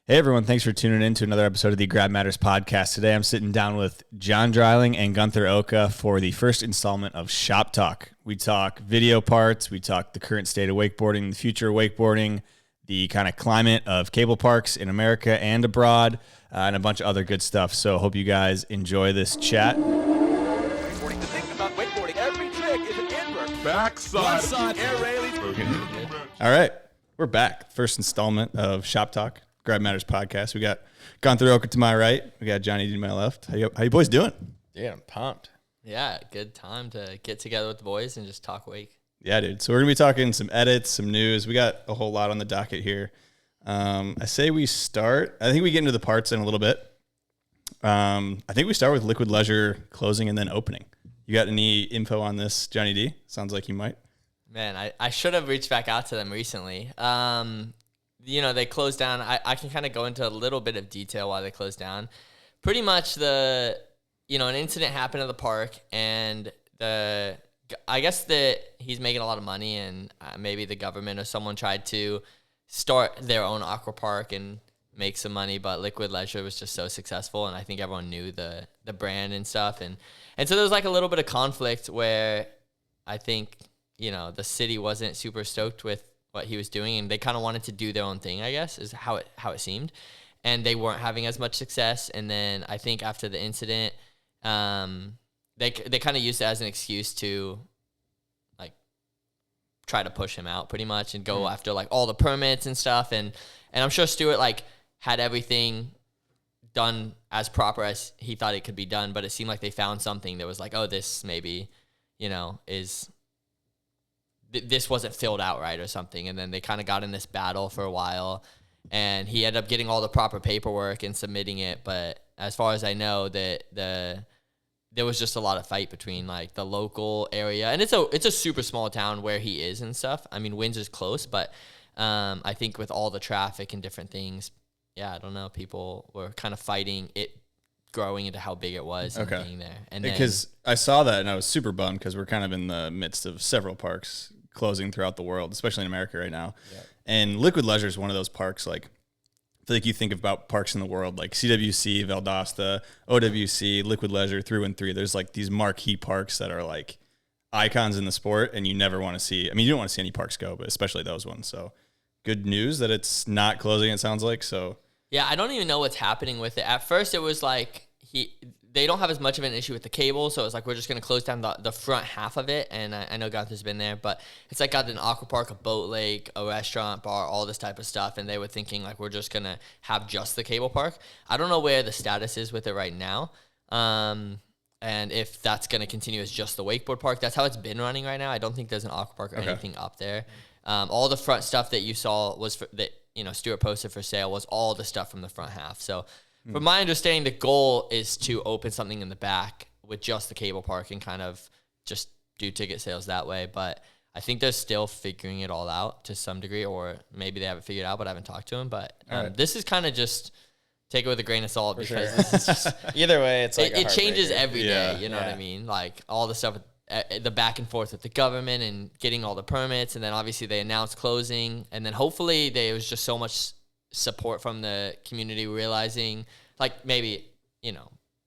Hey everyone, thanks for tuning in to another episode of the Grab Matters podcast. Today I'm sitting down with John Dreiling and Guenther Oka for the first installment of Shop Talk. We talk video parts, we talk the current state of wakeboarding, the future of wakeboarding, the kind of climate of cable parks in America and abroad, and a bunch of other good stuff. So hope you guys enjoy this chat. Wakeboarding, the thing about wakeboarding, every trick is an invert. Backside. One side, air railings. All right, we're back. First installment of Shop Talk. Grab Matters podcast. We got Guenther Oka to my right. We got Johnny D to my left. How you boys doing? Dude, I'm pumped. Yeah, good time to get together with the boys and just talk wake. Yeah, dude. So we're going to be talking some edits, some news. We got a whole lot on the docket here. I say we start. I think we get into the parts in a little bit. I think we start with Liquid Leisure closing and then opening. You got any info on this, Johnny D? Sounds like you might. Man, I should have reached back out to them recently. They closed down. I can kind of go into a little bit of detail why they closed down. Pretty much an incident happened at the park, and I guess that he's making a lot of money, and maybe the government or someone tried to start their own aqua park and make some money, but Liquid Leisure was just so successful, and I think everyone knew the brand and stuff, and so there was like a little bit of conflict where I think the city wasn't super stoked with what he was doing, and they kind of wanted to do their own thing, I guess, is how it seemed, and they weren't having as much success. And then I think after the incident, they kind of used it as an excuse to like try to push him out pretty much and go after like all the permits and stuff, and I'm sure Stuart like had everything done as proper as he thought it could be done, but it seemed like they found something that was like, oh, this maybe is this wasn't filled out right or something. And then they kind of got in this battle for a while, and he ended up getting all the proper paperwork and submitting it. But as far as I know, there was just a lot of fight between like the local area, and it's a super small town where he is and stuff. I mean, Windsor's close, but I think with all the traffic and different things, I don't know, people were kind of fighting it growing into how big it was and being there. And because I saw that and I was super bummed because we're kind of in the midst of several parks closing throughout the world, especially in America right now. Yeah. And Liquid Leisure is one of those parks, like, I feel like you think about parks in the world, like CWC, Valdosta, OWC, Liquid Leisure, through and through. There's like these marquee parks that are like icons in the sport, and you never want to see, you don't want to see any parks go, but especially those ones. So good news that it's not closing, it sounds like. So yeah, I don't even know what's happening with it. At first it was like they don't have as much of an issue with the cable, so it's like we're just going to close down the front half of it, and I know Guenther's been there, but it's like got an aqua park, a boat lake, a restaurant, bar, all this type of stuff, and they were thinking like we're just going to have just the cable park. I don't know where the status is with it right now, and if that's going to continue as just the wakeboard park. That's how it's been running right now. I don't think there's an aqua park or anything up there. All the front stuff that you saw was that Stuart posted for sale was all the stuff from the front half. So from my understanding, the goal is to open something in the back with just the cable park and kind of just do ticket sales that way. But I think they're still figuring it all out to some degree, or maybe they haven't figured it out, but I haven't talked to them. But This is kind of just take it with a grain of salt, because this is just, either way, it's like it changes every day. Yeah. You know what I mean? Like all the stuff, the back and forth with the government and getting all the permits, and then obviously they announced closing, and then hopefully there was just so much support from the community realizing, like maybe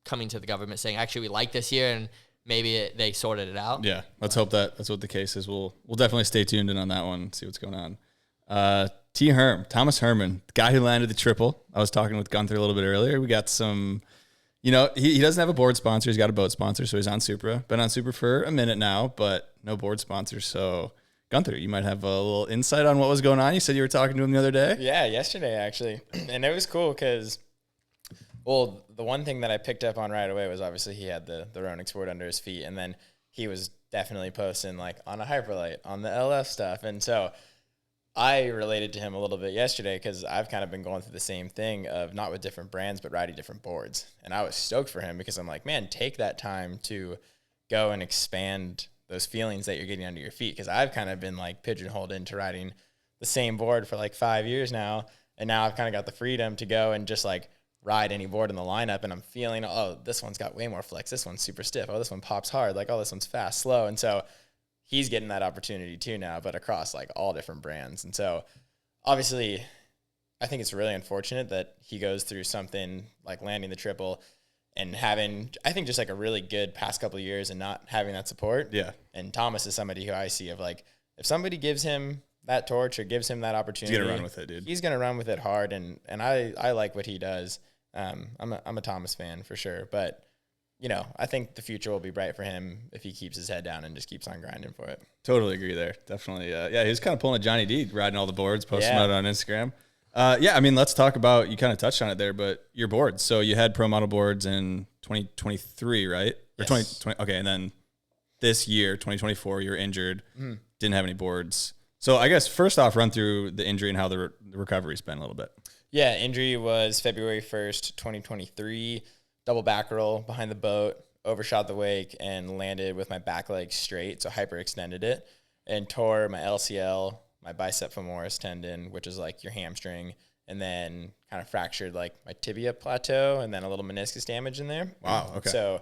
coming to the government saying, actually we like this here, and maybe they sorted it out. Yeah, let's hope that's what the case is. We'll definitely stay tuned in on that one, see what's going on. Thomas Herman, the guy who landed the triple. I was talking with Guenther a little bit earlier. We got some, he doesn't have a board sponsor. He's got a boat sponsor, so he's on Supra. Been on Supra for a minute now, but no board sponsor. So Guenther, you might have a little insight on what was going on. You said you were talking to him the other day. Yeah, yesterday actually. And it was cool because, well, the one thing that I picked up on right away was obviously he had the Ronix board under his feet, and then he was definitely posting like on a Hyperlight, on the LF stuff. And so I related to him a little bit yesterday because I've kind of been going through the same thing of not with different brands, but riding different boards. And I was stoked for him because I'm like, man, take that time to go and expand those feelings that you're getting under your feet. Because I've kind of been like pigeonholed into riding the same board for like 5 years now. And now I've kind of got the freedom to go and just like ride any board in the lineup, and I'm feeling, oh, this one's got way more flex. This one's super stiff. Oh, this one pops hard. Like, oh, this one's fast, slow. And so he's getting that opportunity too now, but across like all different brands. And so obviously I think it's really unfortunate that he goes through something like landing the triple and having, I think, just like a really good past couple of years and not having that support. Yeah. And Thomas is somebody who I see of like, if somebody gives him that torch or gives him that opportunity, He's gonna run with it, dude. He's gonna run with it hard, and I like what he does. I'm a Thomas fan for sure, but you know, I think the future will be bright for him if he keeps his head down and just keeps on grinding for it. Totally agree there. Definitely. Yeah, he was kind of pulling a Johnny D, riding all the boards, posting Yeah. about it on Instagram. Yeah, I mean, let's talk about, you kind of touched on it there, but your boards. So you had pro model boards in 2023, right? Or Yes. 2020. Okay, and then this year, 2024, you were injured, didn't have any boards. So I guess first off, run through the injury and how the recovery's been a little bit. Yeah, injury was February 1st, 2023. Double back roll behind the boat, overshot the wake, and landed with my back leg straight, so hyperextended it, and tore my LCL, my bicep femoris tendon, which is like your hamstring, and then kind of fractured like my tibia plateau, and then a little meniscus damage in there. Wow, okay. So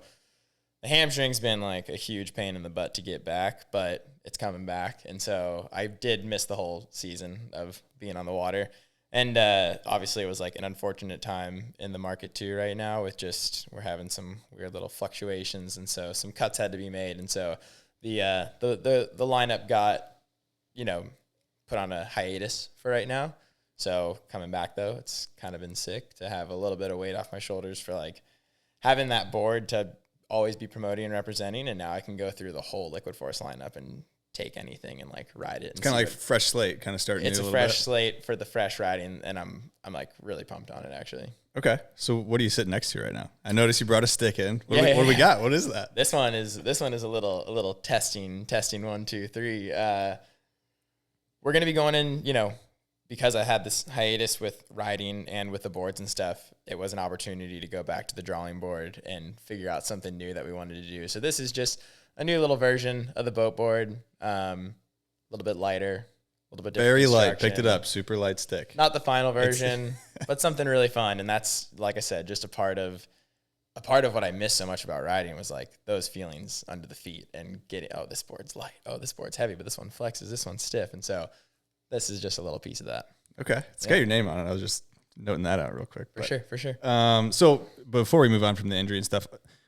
the hamstring's been like a huge pain in the butt to get back, but it's coming back. And so I did miss the whole season of being on the water. And obviously it was like an unfortunate time in the market too right now with just, we're having some weird little fluctuations. And so some cuts had to be made. And so the lineup got, you know, put on a hiatus for right now. So coming back though, it's kind of been sick to have a little bit of weight off my shoulders for like having that board to always be promoting and representing. And now I can go through the whole Liquid Force lineup and take anything and like ride it. It's kind of like fresh slate, kind of starting. It's new a little fresh bit. slate for the fresh riding, and I'm like really pumped on it actually. Okay, so what are you sitting next to right now? I noticed you brought a stick in. What Yeah, do we yeah. got? What is that? This one is a little testing 1, 2, 3. We're gonna be going in, you know, because I had this hiatus with riding and with the boards and stuff. It was an opportunity to go back to the drawing board and figure out something new that we wanted to do. So this is just a new little version of the boat board, a little bit lighter, a little bit different. Very light. Picked it construction. up. Super light stick. Not the final version, but something really fun. And that's, like I said, just a part of what I miss so much about riding was like those feelings under the feet and getting, oh, this board's light. Oh, this board's heavy, but this one flexes, this one's stiff. And so this is just a little piece of that. Okay, it's got your name on it. I was just noting that out real quick. For sure. So before we move on from the injury and stuff,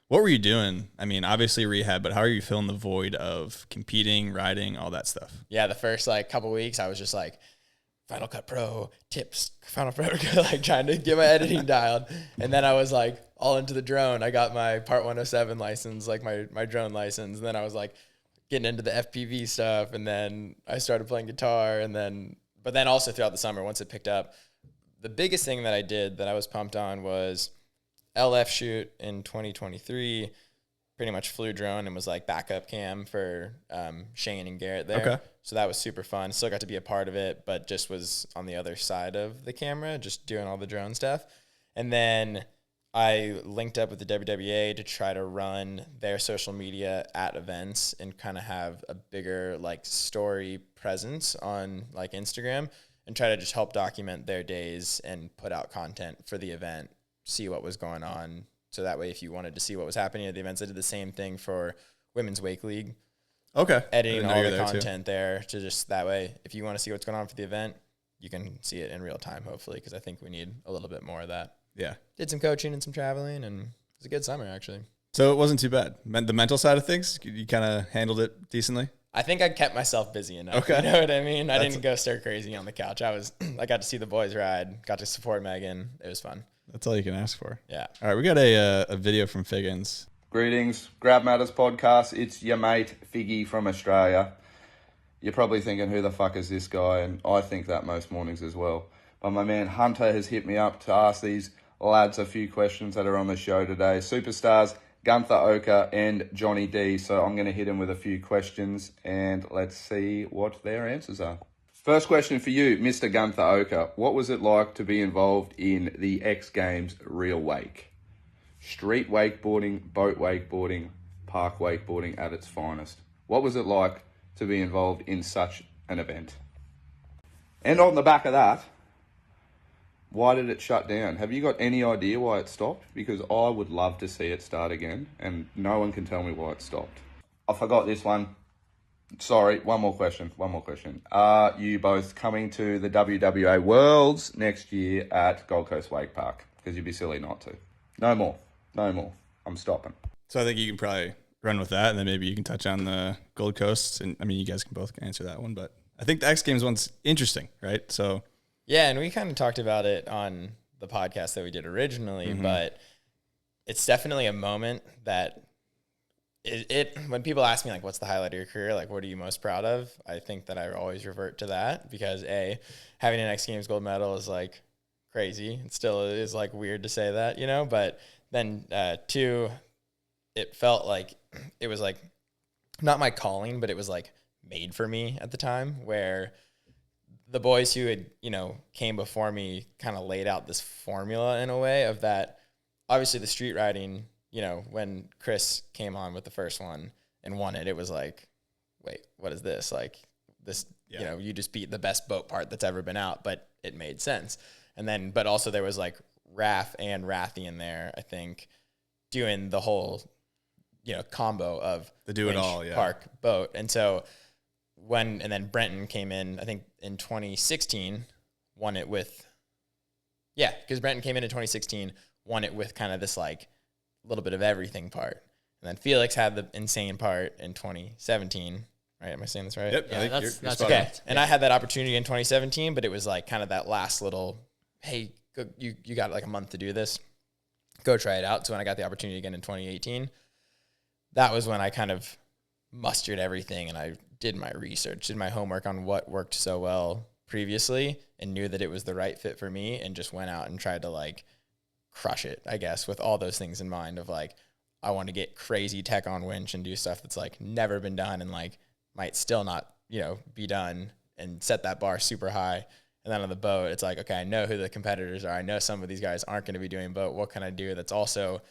what were you doing? I mean, obviously rehab, but how are you filling the void of competing, riding, all that stuff? Yeah, the first like couple weeks, I was just like, Final Cut Pro tips, Final Pro, like trying to get my editing dialed. And then I was like all into the drone. I got my Part 107 license, like my drone license. And then I was like getting into the FPV stuff. And then I started playing guitar. But then also throughout the summer, once it picked up, the biggest thing that I did that I was pumped on was LF shoot in 2023. Pretty much flew drone and was like backup cam for Shane and Garrett there. Okay. So that was super fun. Still got to be a part of it, but just was on the other side of the camera, just doing all the drone stuff. And then I linked up with the WWA to try to run their social media at events and kind of have a bigger like story presence on like Instagram and try to just help document their days and put out content for the event, see what was going on. So that way, if you wanted to see what was happening at the events, I did the same thing for Women's Wake League. Okay. Editing I didn't know all you the were there, too. content there to just that way, if you want to see what's going on for the event, you can see it in real time, hopefully, because I think we need a little bit more of that. Yeah. Did some coaching and some traveling, and it was a good summer, actually. So it wasn't too bad. The mental side of things, you kind of handled it decently? I think I kept myself busy enough. Okay. You know what I mean? I That's- didn't go stir crazy on the couch. I got to see the boys ride, got to support Megan. It was fun. That's all you can ask for. Yeah. All right, we got a video from Figgins. Greetings, Grab Matters podcast. It's your mate Figgy from Australia. You're probably thinking, who the fuck is this guy? And I think that most mornings as well. But my man Hunter has hit me up to ask these lads a few questions that are on the show today. Superstars Guenther Oka and Johnny D. So I'm going to hit him with a few questions and let's see what their answers are. First question for you, Mr. Guenther Oka. What was it like to be involved in the X Games Real Wake? Street wakeboarding, boat wakeboarding, park wakeboarding at its finest. What was it like to be involved in such an event? And on the back of that, why did it shut down? Have you got any idea why it stopped? Because I would love to see it start again, and no one can tell me why it stopped. I forgot this one. Sorry, one more question. Are you both coming to the WWA Worlds next year at Gold Coast Wake Park? Because you'd be silly not to. No more. I'm stopping. So I think you can probably run with that, and then maybe you can touch on the Gold Coast. And I mean, you guys can both answer that one, but I think the X Games one's interesting, right? So Yeah, and we kind of talked about it on the podcast that we did originally, but it's definitely a moment that when people ask me, like, what's the highlight of your career? Like, what are you most proud of? I think that I always revert to that because having an X Games gold medal is like crazy. It still is like weird to say that, you know, but then two, it felt like it was like not my calling, but it was like made for me at the time, where the boys who had, you know, came before me kind of laid out this formula in a way of that. Obviously the street riding, you know, when Chris came on with the first one and won it, it was like, wait, what is this? Like this, you know, you just beat the best boat part that's ever been out, but it made sense. And then, but also there was like Raph and Rathy in there, I think, doing the whole, you know, combo of the do it winch, all, park, boat. And so and then Brenton came in, I think in 2016, won it with, because Brenton came in 2016, won it with kind of this like little bit of everything part. And then Felix had the insane part in 2017. Right? Am I saying this right? Yep. Yeah, I think that's you're Okay. And I had that opportunity in 2017, but it was like kind of that last little, hey, you got like a month to do this. Go try it out. So when I got the opportunity again in 2018, that was when I kind of mustered everything and I did my research, did my homework on what worked so well previously and knew that it was the right fit for me and just went out and tried to like crush it, I guess, with all those things in mind of like, I want to get crazy tech on winch and do stuff that's like never been done and like might still not, you know, be done and set that bar super high. And then on the boat, it's like, okay, I know who the competitors are. I know some of these guys aren't going to be doing boat. What can I do that's also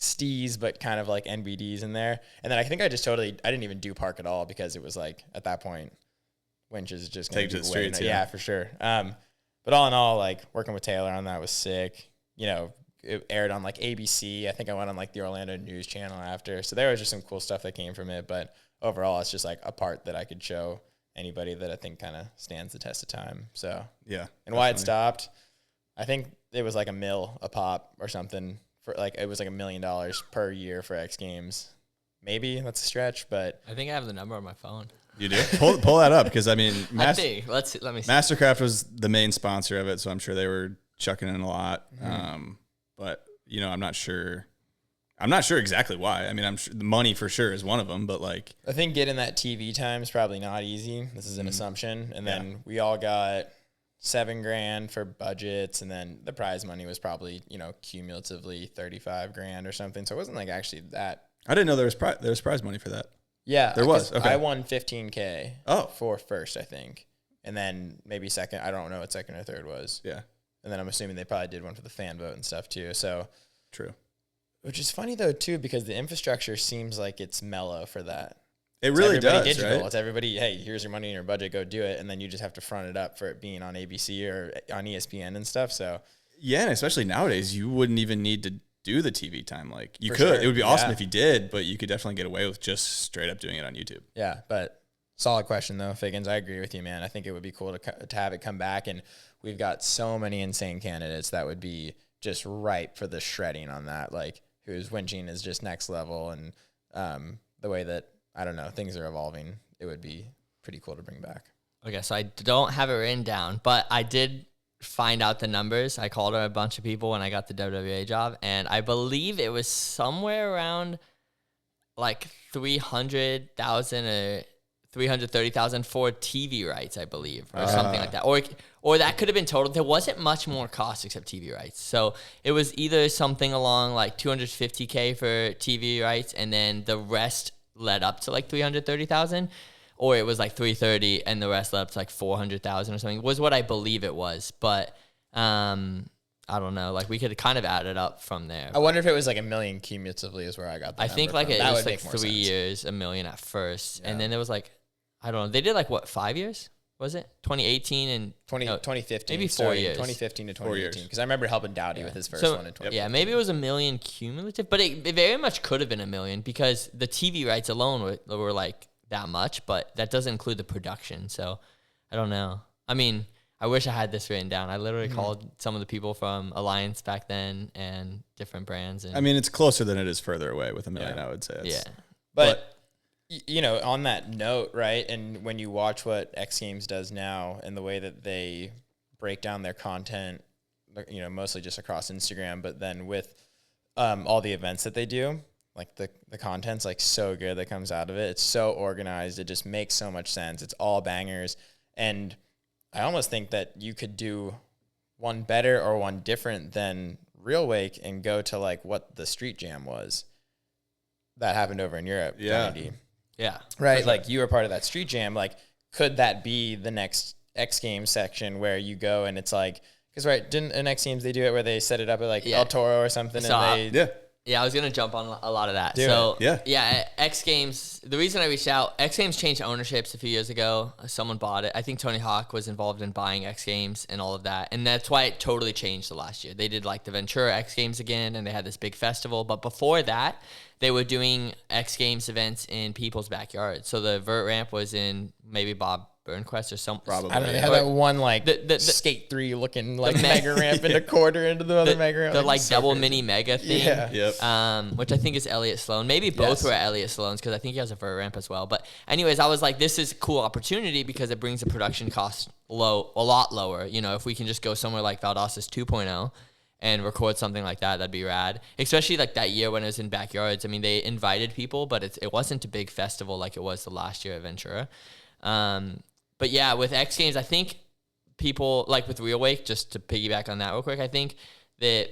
stees, but kind of like NBDs in there? And then I think I didn't even do park at all because it was like, at that point, winch is just going Take to the streets. Yeah, for sure. But all in all, like working with Taylor on that was sick. You know, it aired on like ABC. I think I went on like the Orlando News Channel after. So there was just some cool stuff that came from it. But overall, it's just like a part that I could show anybody that I think kind of stands the test of time. So Yeah. and why it stopped, I think it was like $1 million a pop or something for like, it was like $1 million per year for X Games. Maybe that's a stretch, but I think I have the number on my phone. You do? Pull that up because I mean, I think. Let me see. Mastercraft was the main sponsor of it, so I'm sure they were chucking in a lot. But you know, I'm not sure exactly why. I mean, I'm sure the money for sure is one of them, but like, I think getting that TV time is probably not easy. This is an assumption. And then we all got $7,000 for budgets. And then the prize money was probably, you know, cumulatively $35,000 or something. So it wasn't like actually that. I didn't know there was prize money for that. Yeah. There was. Okay. I won $15,000 Oh. for first, I think. And then maybe second. I don't know what second or third was. Yeah. And then I'm assuming they probably did one for the fan vote and stuff too. So True. which is funny though too, because the infrastructure seems like it's mellow for that. It really does, digital. right? It's everybody, hey, here's your money in your budget, go do it. And then you just have to front it up for it being on ABC or on ESPN and stuff. So Yeah, and especially nowadays, you wouldn't even need to do the TV time. Like you For could. sure. It would be awesome Yeah. if you did, but you could definitely get away with just straight up doing it on YouTube. yeah, but solid question though, Figgins. I agree with you, man. I think it would be cool to have it come back, and we've got so many insane candidates that would be just ripe for the shredding on that. Like whose winching is just next level, and the way that I don't know things are evolving, it would be pretty cool to bring back. Okay, so I don't have it written down, but I did find out the numbers. I called a bunch of people when I got the WWA job, and I believe it was somewhere around like 300,000 or 330,000 for TV rights, I believe, or something like that. Or that could have been total. There wasn't much more cost except TV rights. So it was either something along like 250K for TV rights, and then the rest led up to like 330,000, or it was like 330 and the rest led up to like 400,000 or something, was what I believe it was. But I don't know. Like we could kind of add it up from there. I wonder if it was like $1 million cumulatively is where I got that. I think like from. it That was would like make more 3 sense. years, $1 million at first, and then there was like, I don't know. They did like what, 5 years? Was it 2018 and 2015, maybe 4 starting years. 2015 to 4 years. 2018, because I remember helping Dowdy with his first So one in 2015. yeah, maybe it was $1 million cumulative, but it very much could have been $1 million because the TV rights alone were like that much, but that doesn't include the production. So I don't know. I mean, I wish I had this written down. I literally called some of the people from Alliance back then and different brands. And I mean, it's closer than it is further away with a million, I would say. yeah. But you know, on that note, right? And when you watch what X Games does now and the way that they break down their content, you know, mostly just across Instagram, but then with all the events that they do, like the content's like so good that comes out of it. It's so organized. It just makes so much sense. It's all bangers. And I almost think that you could do one better or one different than Real Wake and go to like what the Street Jam was that happened over in Europe. Yeah. Johnny D. Yeah. Right. Like you were part of that Street Jam. Like, could that be the next X Games section where you go and it's like, because right, didn't in X Games they do it where they set it up at like El Toro or something? So, and they Yeah, I was gonna jump on a lot of that. X Games. The reason I reached out, X Games changed ownerships a few years ago. Someone bought it. I think Tony Hawk was involved in buying X Games and all of that, and that's why it totally changed the last year. They did like the Ventura X Games again, and they had this big festival. But before that, they were doing X Games events in people's backyards. So the vert ramp was in maybe Bob Burnquist or some. Probably. I don't know. They had that one like the Skate 3 looking like mega ramp and a quarter into the other mega ramp. The like so double crazy. mini mega thing. Yep. Which I think is Elliott Sloan. Maybe both were at Elliott Sloan's because I think he has a vert ramp as well. But anyways, I was like, this is a cool opportunity because it brings the production cost a lot lower. You know, if we can just go somewhere like Valdosta's 2.0 and record something like that, that'd be rad. Especially like that year when it was in backyards. I mean, they invited people, but it wasn't a big festival like it was the last year at Ventura. But yeah, with X Games, I think people, like with Real Wake, just to piggyback on that real quick, I think that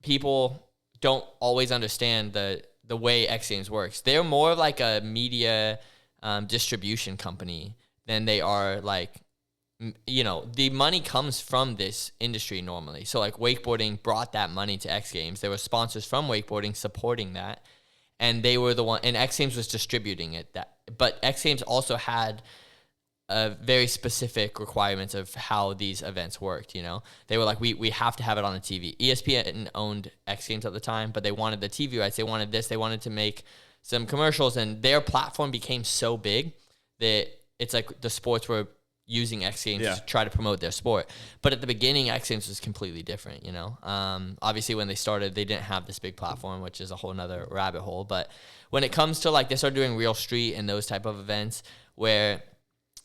people don't always understand the way X Games works. They're more like a media distribution company than they are like, you know, the money comes from this industry normally. So like wakeboarding brought that money to X Games. There were sponsors from wakeboarding supporting that. And they were the one, and X Games was distributing it. But X Games also had very specific requirements of how these events worked, you know? They were like, we have to have it on the TV. ESPN owned X Games at the time, but they wanted the TV rights. They wanted this. They wanted to make some commercials, and their platform became so big that it's like the sports were using X Games to try to promote their sport. But at the beginning, X Games was completely different, you know? Obviously, when they started, they didn't have this big platform, which is a whole nother rabbit hole. But when it comes to, like, they started doing Real Street and those type of events where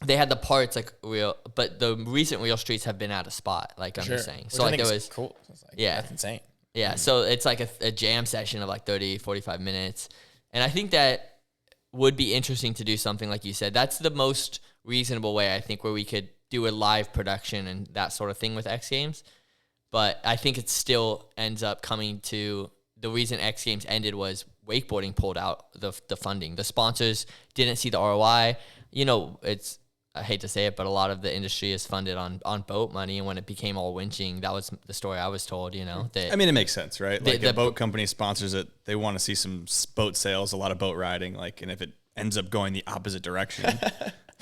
they had the parts like Real, but the recent Real Streets have been out of spot, like I'm just saying. So, like, there was cool. Like, that's insane. Yeah, so it's like a jam session of like 30, 45 minutes. And I think that would be interesting to do something like you said. That's the most reasonable way, I think, where we could do a live production and that sort of thing with X Games. But I think it still ends up coming to the reason X Games ended was wakeboarding pulled out the funding. The sponsors didn't see the ROI. You know, I hate to say it, but a lot of the industry is funded on boat money. And when it became all winching, that was the story I was told, you know. That I mean, it makes sense, right? Like the boat company sponsors it. They want to see some boat sales, a lot of boat riding. Like, and if it ends up going the opposite direction,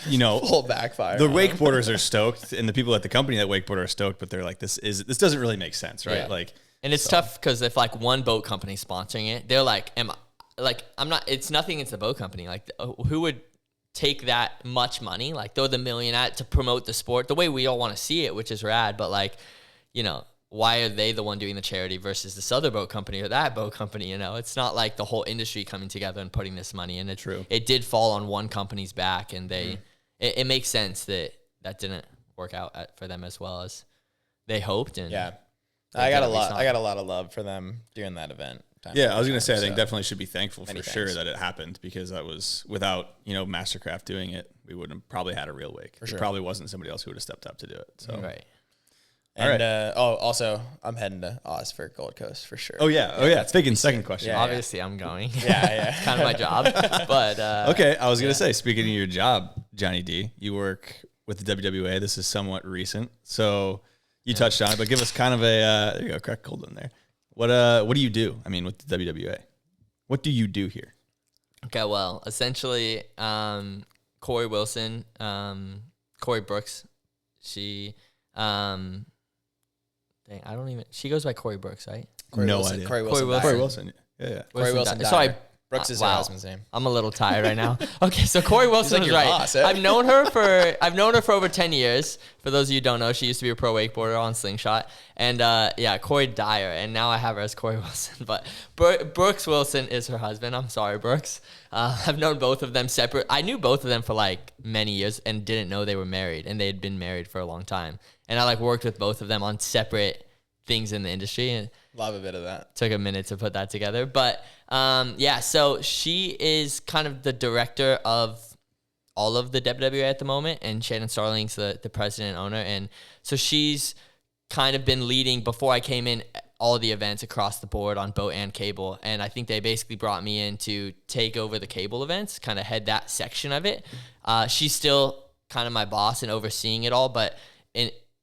you know, full backfire. The wakeboarders are stoked, and the people at the company that wakeboard are stoked, but they're like, this doesn't really make sense, right? Yeah. Like, and it's tough because if like one boat company sponsoring it, they're like, I'm not. It's nothing against the boat company. Like, who would take that much money, like throw the million at to promote the sport the way we all want to see it, which is rad. But like, you know, why are they the one doing the charity versus this other boat company or that boat company? You know, it's not like the whole industry coming together and putting this money in. It's true. It did fall on one company's back, and it makes sense that didn't work out for them as well as they hoped. And I got a lot of love for them doing that event. I was gonna say, I think definitely should be thankful for sure that it happened, because that was without, you know, Mastercraft doing it, we wouldn't have probably had a real wake. It probably wasn't somebody else who would have stepped up to do it. So right. And also I'm heading to Oz for Gold Coast for sure. Oh yeah. Speaking second question. Obviously, I'm going. Yeah. Kind of my job, but okay. I was gonna say, speaking of your job, Johnny D, you work with the WWA. This is somewhat recent, so you touched on it, but give us kind of a there you go, crack cold in there. What do you do? I mean, with the WWA, what do you do here? Okay, well, essentially, Corey Wilson, Corey Brooks, she, she goes by Corey Brooks, right? No idea. Corey Wilson. Yeah. Corey Wilson. So Brooks is her husband's name. I'm a little tired right now. Okay, so Corey Wilson like was your right. boss, eh? I've known her for over 10 years. For those of you who don't know, she used to be a pro wakeboarder on Slingshot. And Corey Dyer, and now I have her as Corey Wilson. But Brooks Wilson is her husband. I'm sorry, Brooks. I've known both of them separate. I knew both of them for like many years and didn't know they were married, and they had been married for a long time. And I like worked with both of them on separate things in the industry. And Love a bit of that. took a minute to put that together. But so she is kind of the director of all of the WWE at the moment, and Shannon Starling's the president and owner. And so she's kind of been leading, before I came in, all the events across the board on boat and cable. And I think they basically brought me in to take over the cable events, kind of head that section of it. She's still kind of my boss and overseeing it all, but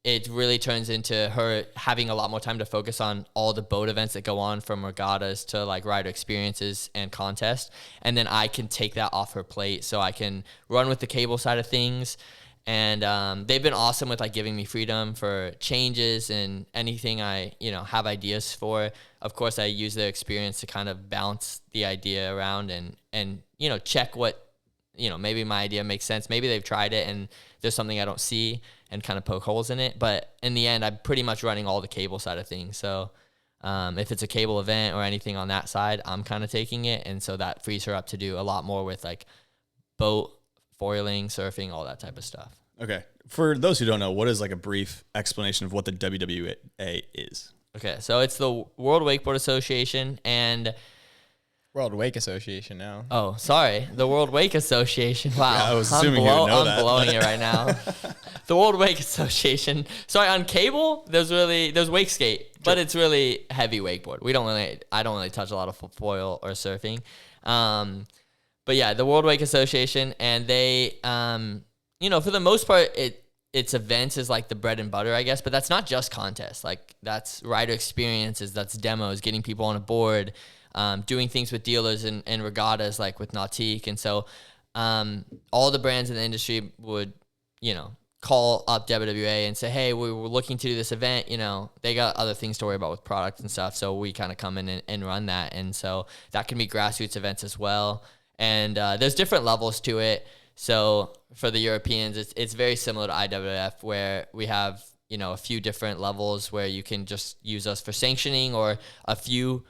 it really turns into her having a lot more time to focus on all the boat events that go on, from regattas to like rider experiences and contests. And then I can take that off her plate so I can run with the cable side of things. And they've been awesome with like giving me freedom for changes and anything I, have ideas for. Of course, I use their experience to kind of bounce the idea around and check what, maybe my idea makes sense. Maybe they've tried it and there's something I don't see, and kind of poke holes in it. But in the end, I'm pretty much running all the cable side of things. So if it's a cable event or anything on that side, I'm kind of taking it. And so that frees her up to do a lot more with like boat, foiling, surfing, all that type of stuff. Okay. For those who don't know, what is like a brief explanation of what the WWA is? Okay. So it's the World Wakeboard Association and... World Wake Association now. Oh, sorry. The World Wake Association. Wow. Yeah, I was assuming you would know that. I'm blowing it right now. The World Wake Association. Sorry, on cable, there's wake skate, but it's really heavy wakeboard. I don't really touch a lot of foil or surfing. But yeah, the World Wake Association, and they, for the most part, its events is like the bread and butter, I guess, but that's not just contests. Like that's rider experiences, that's demos, getting people on a board, doing things with dealers and regattas like with Nautique. And so all the brands in the industry would, call up WWA and say, hey, we were looking to do this event. They got other things to worry about with products and stuff. So we kind of come in and run that. And so that can be grassroots events as well. And there's different levels to it. So for the Europeans, it's very similar to IWF, where we have, a few different levels where you can just use us for sanctioning or a few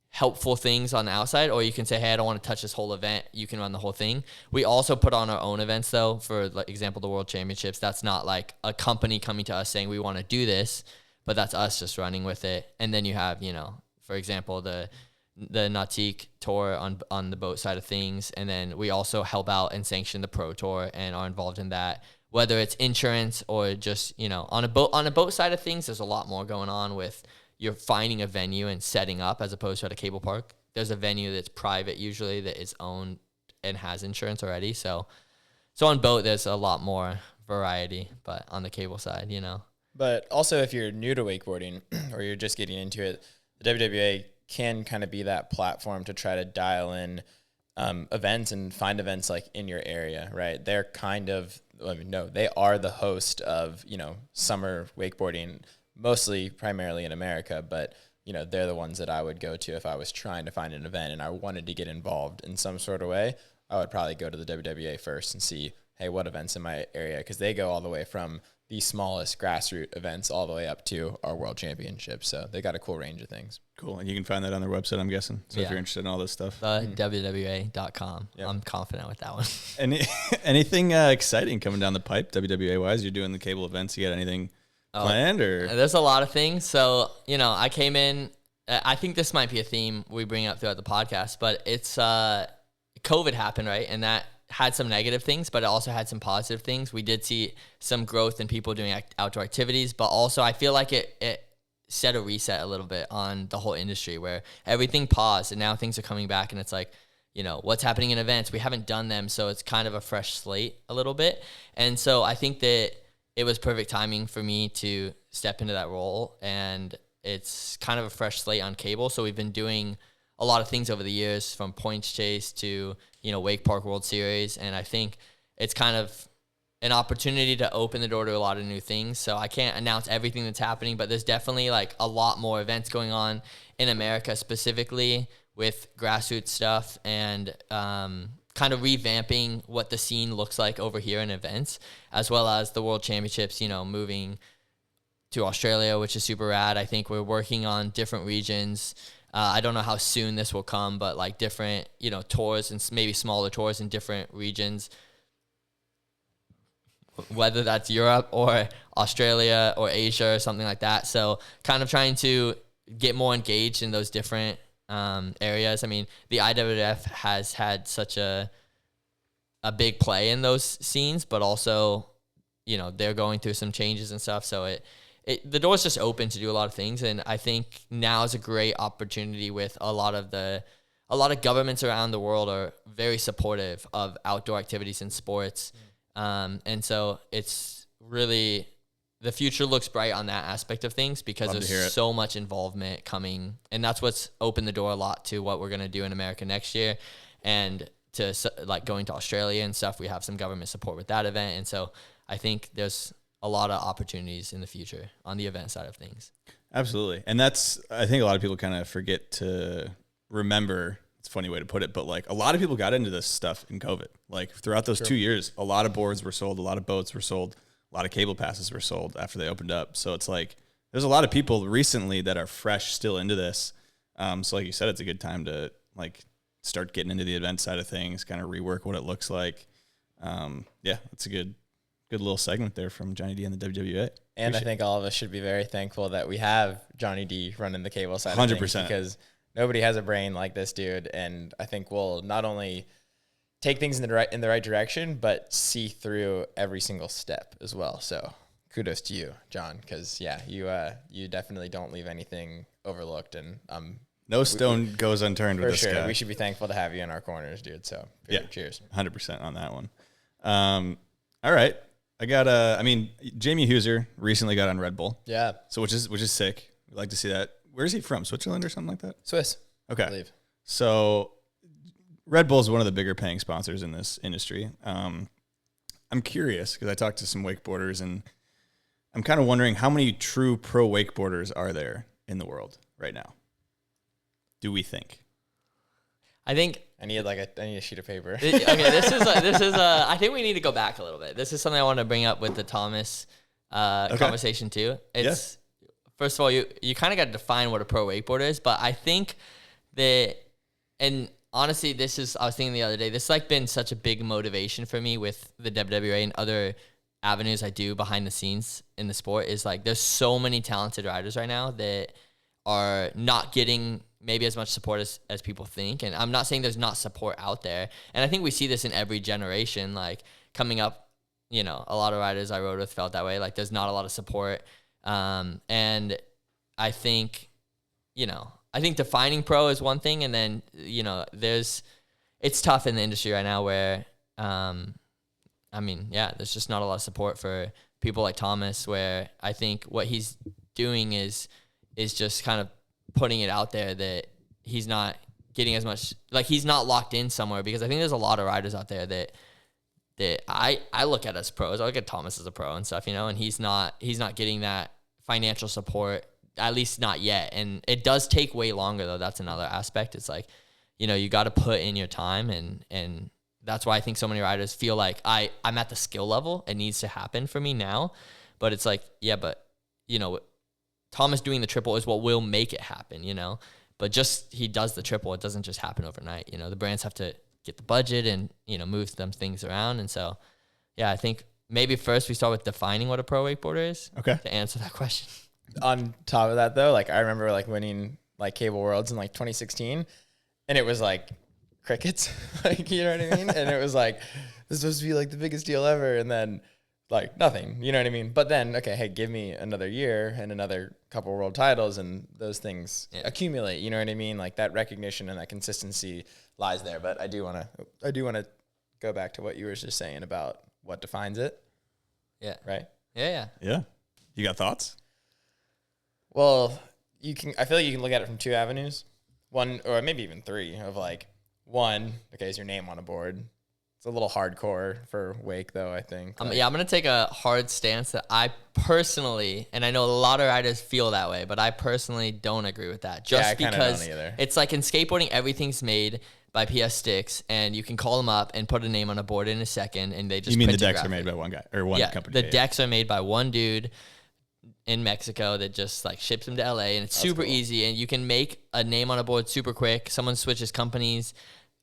helpful things on the outside, or you can say, hey, I don't want to touch this whole event. You can run the whole thing. We also put on our own events, though. For like, example, the World Championships, that's not like a company coming to us saying we want to do this, but that's us just running with it. And then you have, for example, the Nautique tour on the boat side of things, and then we also help out and sanction the pro tour and are involved in that, whether it's insurance or just on a boat side of things. There's a lot more going on with you're finding a venue and setting up, as opposed to at a cable park. There's a venue that's private usually that is owned and has insurance already. So on boat there's a lot more variety, but on the cable side, But also, if you're new to wakeboarding or you're just getting into it, the WWA can kind of be that platform to try to dial in events and find events like in your area, right? They're kind of, they are the host of, summer wakeboarding, primarily in America, but, they're the ones that I would go to if I was trying to find an event and I wanted to get involved in some sort of way. I would probably go to the WWA first and see, hey, what events in my area? Because they go all the way from the smallest grassroots events all the way up to our world championships. So they got a cool range of things. Cool. And you can find that on their website, I'm guessing. So if you're interested in all this stuff. WWA.com. Yep. I'm confident with that one. Anything exciting coming down the pipe, WWA-wise? You're doing the cable events. You got anything planned? Or there's a lot of things. So, I came in, I think this might be a theme we bring up throughout the podcast, but it's COVID happened, right? And that had some negative things, but it also had some positive things. We did see some growth in people doing outdoor activities, but also I feel like it set a reset a little bit on the whole industry, where everything paused and now things are coming back, and it's like, what's happening in events? We haven't done them, so it's kind of a fresh slate a little bit. And so I think that it was perfect timing for me to step into that role, and it's kind of a fresh slate on cable. So we've been doing a lot of things over the years, from points chase to, Wake Park World Series. And I think it's kind of an opportunity to open the door to a lot of new things. So I can't announce everything that's happening, but there's definitely like a lot more events going on in America specifically, with grassroots stuff and kind of revamping what the scene looks like over here in events, as well as the World Championships, moving to Australia, which is super rad. I think we're working on different regions. I don't know how soon this will come, but like different, tours and maybe smaller tours in different regions, whether that's Europe or Australia or Asia or something like that. So kind of trying to get more engaged in those different areas. I mean, the IWF has had such a big play in those scenes, but also, they're going through some changes and stuff. So the door's just open to do a lot of things. And I think now is a great opportunity with a lot of governments around the world are very supportive of outdoor activities and sports. And so it's really, the future looks bright on that aspect of things because there's so much involvement coming. And that's what's opened the door a lot to what we're going to do in America next year. And to like going to Australia and stuff, we have some government support with that event. And so I think there's a lot of opportunities in the future on the event side of things. Absolutely. And I think a lot of people kind of forget to remember, it's a funny way to put it, but like a lot of people got into this stuff in COVID. Like throughout those 2 years, a lot of boards were sold, a lot of boats were sold, a lot of cable passes were sold after they opened up. So it's like, there's a lot of people recently that are fresh still into this. So like you said, it's a good time to like start getting into the event side of things, kind of rework what it looks like. It's a good little segment there from Johnny D and the WWA. And I think all of us should be very thankful that we have Johnny D running the cable side 100%. Of things, because nobody has a brain like this dude. And I think we'll not only take things in the right direction, but see through every single step as well. So kudos to you, John, because you definitely don't leave anything overlooked. And no stone goes unturned with this guy. We should be thankful to have you in our corners, dude. So cheers. 100% on that one. All right. I got Jamie Huser recently got on Red Bull. Yeah. So which is sick. We like to see that. Where is he from? Switzerland or something like that? Swiss. Okay. I believe. So Red Bull is one of the bigger paying sponsors in this industry. I'm curious because I talked to some wakeboarders and I'm kind of wondering how many true pro wakeboarders are there in the world right now? Do we think? I think I need a sheet of paper. Okay, this is I think we need to go back a little bit. This is something I want to bring up with the Thomas conversation too. It's first of all, you kind of got to define what a pro wakeboarder is, but I think that, and honestly, I was thinking the other day, this like been such a big motivation for me with the WWA and other avenues I do behind the scenes in the sport is like there's so many talented riders right now that are not getting maybe as much support as people think. And I'm not saying there's not support out there. And I think we see this in every generation, like coming up, a lot of riders I rode with felt that way. Like there's not a lot of support. And I think, defining pro is one thing. And then, it's tough in the industry right now where, there's just not a lot of support for people like Thomas, where I think what he's doing is just kind of putting it out there that he's not getting as much, like he's not locked in somewhere, because I think there's a lot of riders out there that I look at as pros. I look at Thomas as a pro and stuff, and he's not getting that financial support, at least not yet. And it does take way longer though. That's another aspect. It's like, you got to put in your time, and that's why I think so many riders feel like I'm at the skill level. It needs to happen for me now. But it's like, Thomas doing the triple is what will make it happen, but just he does the triple. It doesn't just happen overnight. The brands have to get the budget and, move them things around. And so, I think maybe first we start with defining what a pro wakeboarder is. Okay. To answer that question. On top of that though, like I remember like winning like Cable Worlds in like 2016 and it was like crickets, like, you know what I mean? And it was like, this is supposed to be like the biggest deal ever. And then like nothing, you know what I mean? But then, okay, hey, give me another year and another couple world titles and those things accumulate, you know what I mean? Like that recognition and that consistency lies there. But I do want to go back to what you were just saying about what defines it. Yeah. Right? Yeah. You got thoughts? Well, I feel like you can look at it from two avenues. One, or maybe even three, of like, one, okay, is your name on a board? It's a little hardcore for wake though, I think. I'm going to take a hard stance that I personally, and I know a lot of riders feel that way, but I personally don't agree with that. Just I kinda because don't either. it's like in skateboarding, everything's made by PS Sticks, and you can call them up and put a name on a board in a second, and they just You mean the print a decks are graphic. made by one guy or one company? The decks are made by one dude in Mexico that just like ships them to LA, and it's super easy, and you can make a name on a board super quick. Someone switches companies,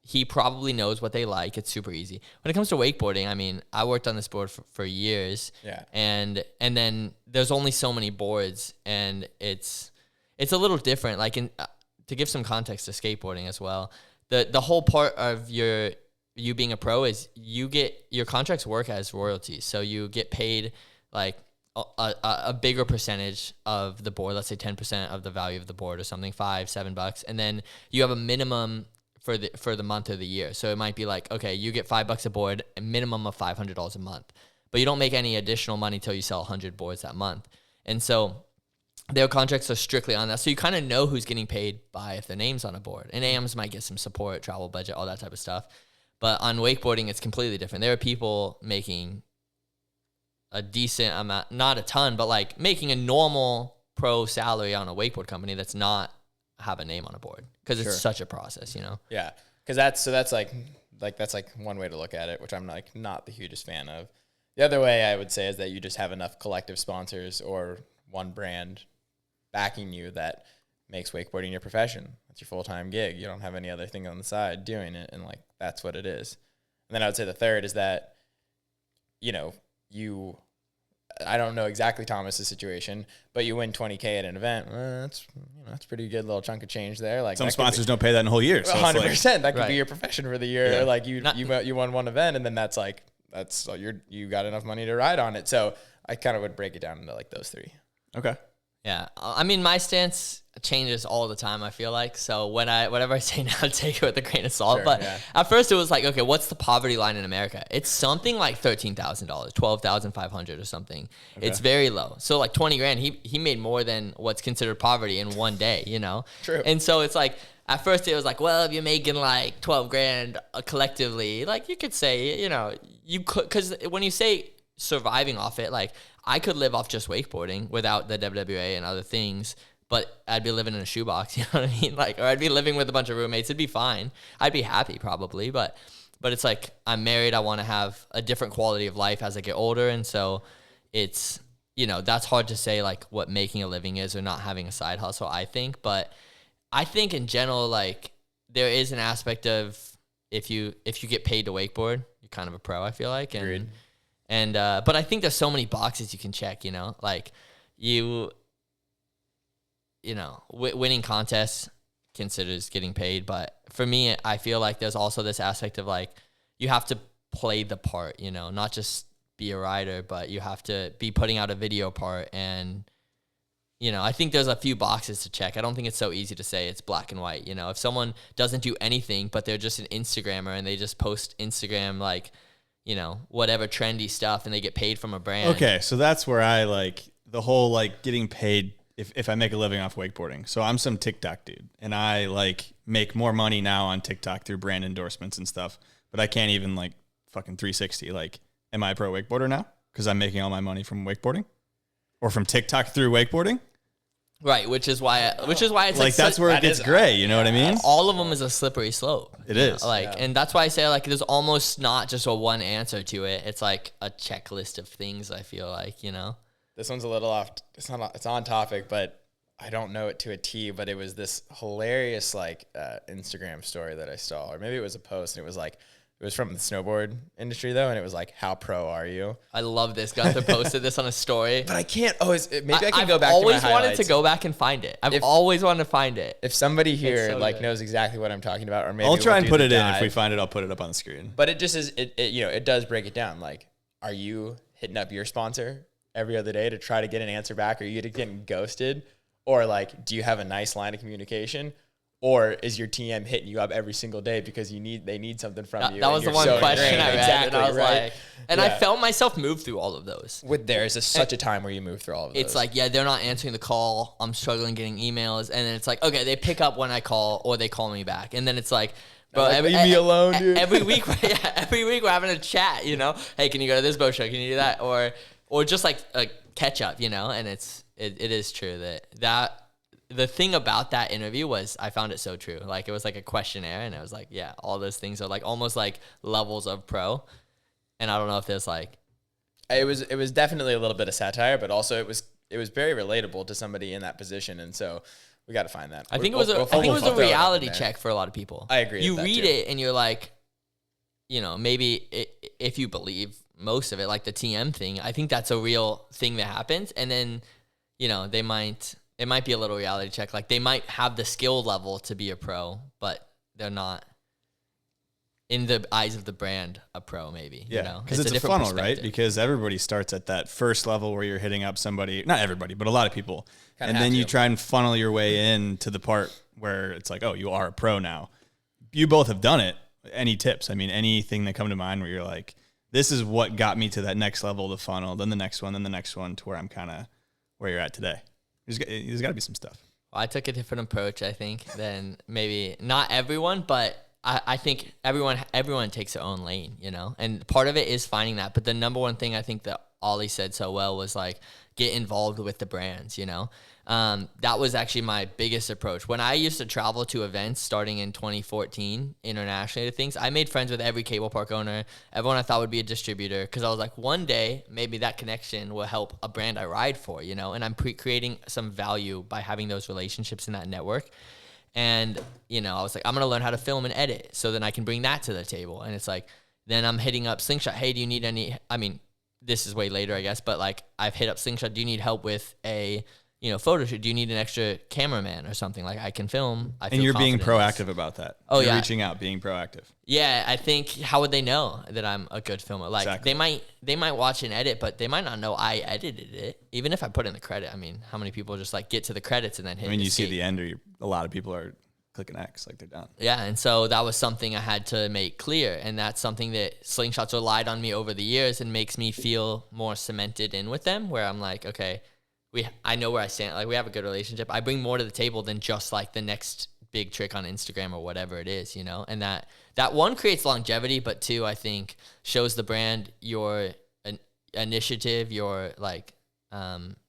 he probably knows what they like. It's super easy. When it comes to wakeboarding, I mean, I worked on this board for years. Yeah. And then there's only so many boards, and it's a little different. Like to give some context to skateboarding as well, the whole part of you being a pro is you get your contracts work as royalties. So you get paid like a bigger percentage of the board, let's say 10% of the value of the board or something, $5-7, and then you have a minimum for the month or the year. So it might be like, okay, you get $5 a board, a minimum of $500 a month, but you don't make any additional money till you sell 100 boards that month. And so their contracts are strictly on that. So you kind of know who's getting paid by if their name's on a board. And AMs might get some support, travel budget, all that type of stuff. But on wakeboarding, it's completely different. There are people making a decent amount, not a ton, but like making a normal pro salary on a wakeboard company that's not have a name on a board, because it's such a process, you know? Yeah. Because that's like one way to look at it, which I'm like not the hugest fan of. The other way I would say is that you just have enough collective sponsors or one brand backing you that makes wakeboarding your profession. It's your full-time gig. You don't have any other thing on the side doing it, and like that's what it is. And then I would say the third is that, you know, I don't know exactly Thomas's situation, but you win $20K at an event. That's a pretty good little chunk of change there. Like Some sponsors don't pay that in a whole year. So 100%. That could Right. be your profession for the year. Yeah. Or like you won one event, and then you got enough money to ride on it. So I kind of would break it down into like those three. Okay. Yeah. I mean, my stance changes all the time, I feel like. So whatever I say now, take it with a grain of salt. Sure, but yeah. at first it was like, okay, what's the poverty line in America? It's something like $13,000, $12,500 or something. Okay. It's very low. So like 20 grand, he made more than what's considered poverty in one day, you know? True. And so it's like, at first it was like, well, if you're making like 12 grand collectively, like you could say, you know, you could, because when you say surviving off it, like I could live off just wakeboarding without the WWA and other things, but I'd be living in a shoebox, you know what I mean? Like, or I'd be living with a bunch of roommates. It'd be fine. I'd be happy probably, but it's like I'm married. I want to have a different quality of life as I get older. And so it's, you know, that's hard to say like what making a living is or not having a side hustle, I think. But I think in general, like there is an aspect of if you get paid to wakeboard, you're kind of a pro, I feel like. Agreed. And but I think there's so many boxes you can check, you know, like winning contests considers getting paid. But for me, I feel like there's also this aspect of like, you have to play the part, you know, not just be a rider, but you have to be putting out a video part. And, you know, I think there's a few boxes to check. I don't think it's so easy to say it's black and white. You know, if someone doesn't do anything, but they're just an Instagrammer and they just post Instagram, like, you know, whatever trendy stuff, and they get paid from a brand. Okay, so that's where I like the whole like getting paid if I make a living off wakeboarding. So I'm some TikTok dude, and I like make more money now on TikTok through brand endorsements and stuff, but I can't even like fucking 360. Like, am I a pro wakeboarder now because I'm making all my money from wakeboarding or from TikTok through wakeboarding? Right, which is why it's like that's where it gets gray. You know what I mean? All of them is a slippery slope. It is. And that's why I say like there's almost not just a one answer to it. It's like a checklist of things. I feel like, you know. This one's a little off. It's on topic, but I don't know it to a T. But it was this hilarious like Instagram story that I saw, or maybe it was a post, and it was like. It was from the snowboard industry though, and it was like, "How pro are you?" I love this. Guenther posted this on a story, but I can't always. Maybe I can I've go back. Always to my wanted highlights. to go back and find it. I've always wanted to find it. If somebody here so like good. knows exactly what I'm talking about, or maybe I'll try we'll and do put the it in. dive. If we find it, I'll put it up on the screen. But it just is. It does break it down. Like, are you hitting up your sponsor every other day to try to get an answer back? Are you getting ghosted, or like, do you have a nice line of communication? Or is your TM hitting you up every single day because they need something from you? That was the one question I read, exactly, and I was right? like, and I felt myself move through all of those. There's such a time where you move through all of those. It's like, yeah, they're not answering the call. I'm struggling getting emails, and then it's like, okay, they pick up when I call, or they call me back, and then it's like, bro, leave me alone, dude. Every week, every week we're having a chat, you know. Hey, can you go to this boat show? Can you do that? Or just like a catch up, you know. And it is true that the thing about that interview was I found it so true. Like, it was like a questionnaire, and I was like, yeah, all those things are like almost like levels of pro. And I don't know if there's like, it was definitely a little bit of satire, but also it was very relatable to somebody in that position, and so we got to find that. I think it was a reality check for a lot of people. I agree. You with that read too. it and you're like, you know, maybe if you believe most of it, like the TM thing, I think that's a real thing that happens. And then, you know, it might be a little reality check. Like, they might have the skill level to be a pro, but they're not, in the eyes of the brand, a pro, maybe. Yeah, you know? because it's a funnel, right? Because everybody starts at that first level where you're hitting up somebody, not everybody, but a lot of people. And then you try and funnel your way in to the part where it's like, oh, you are a pro now. You both have done it. Any tips? I mean, anything that come to mind where you're like, this is what got me to that next level of the funnel, then the next one, then the next one, to where I'm kind of where you're at today. There's got to be some stuff. Well, I took a different approach, I think, than maybe not everyone, but I think everyone takes their own lane, you know, and part of it is finding that. But the number one thing I think that Ollie said so well was like, get involved with the brands, you know. That was actually my biggest approach. When I used to travel to events starting in 2014 internationally to things, I made friends with every cable park owner, everyone I thought would be a distributor, because I was like, one day maybe that connection will help a brand I ride for, you know, and I'm creating some value by having those relationships in that network. And, you know, I was like, I'm going to learn how to film and edit so then I can bring that to the table. And it's like, then I'm hitting up Slingshot. Hey, do you need any, I mean, this is way later, I guess, but like, I've hit up Slingshot. Do you need help with a, you know, photo shoot? Do you need an extra cameraman or something? Like, I can film. And you're being proactive about that. Oh, you're yeah. reaching out, being proactive. Yeah, I think, how would they know that I'm a good filmer? Like, exactly. they might watch an edit, but they might not know I edited it. Even if I put in the credit. I mean, how many people just like get to the credits and then hit? I mean, you escape? see the end, or a lot of people are clicking X, like they're done. Yeah, and so that was something I had to make clear, and that's something that Slingshots relied on me over the years and makes me feel more cemented in with them, where I'm like, okay, I know where I stand. Like, we have a good relationship. I bring more to the table than just like the next big trick on Instagram or whatever it is, you know? And that one creates longevity, but two, I think shows the brand your initiative, your like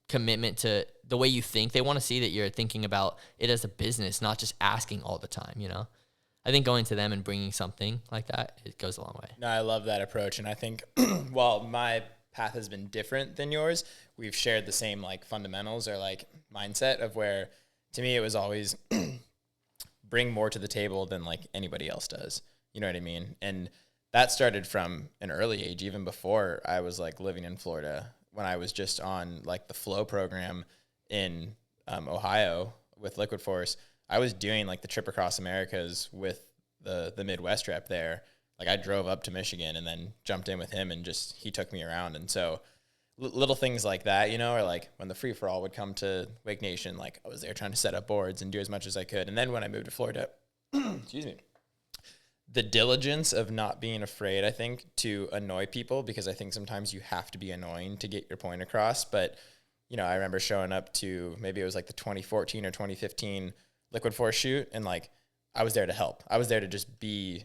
commitment to the way you think. They want to see that you're thinking about it as a business, not just asking all the time, you know? I think going to them and bringing something like that, it goes a long way. No, I love that approach. And I think while my path has been different than yours, we've shared the same like fundamentals or like mindset of where, to me, it was always bring more to the table than like anybody else does. You know what I mean? And that started from an early age, even before I was like living in Florida, when I was just on like the Flow program in Ohio with Liquid Force. I was doing like the trip across Americas with the Midwest rep there. Like, I drove up to Michigan and then jumped in with him, and just he took me around. And so little things like that, you know, or like when the free for all would come to Wake Nation, like I was there trying to set up boards and do as much as I could. And then when I moved to Florida, excuse me, the diligence of not being afraid, I think, to annoy people, because I think sometimes you have to be annoying to get your point across. But, you know, I remember showing up to, maybe it was like the 2014 or 2015 Liquid Force shoot, and like I was there to help. I was there to just be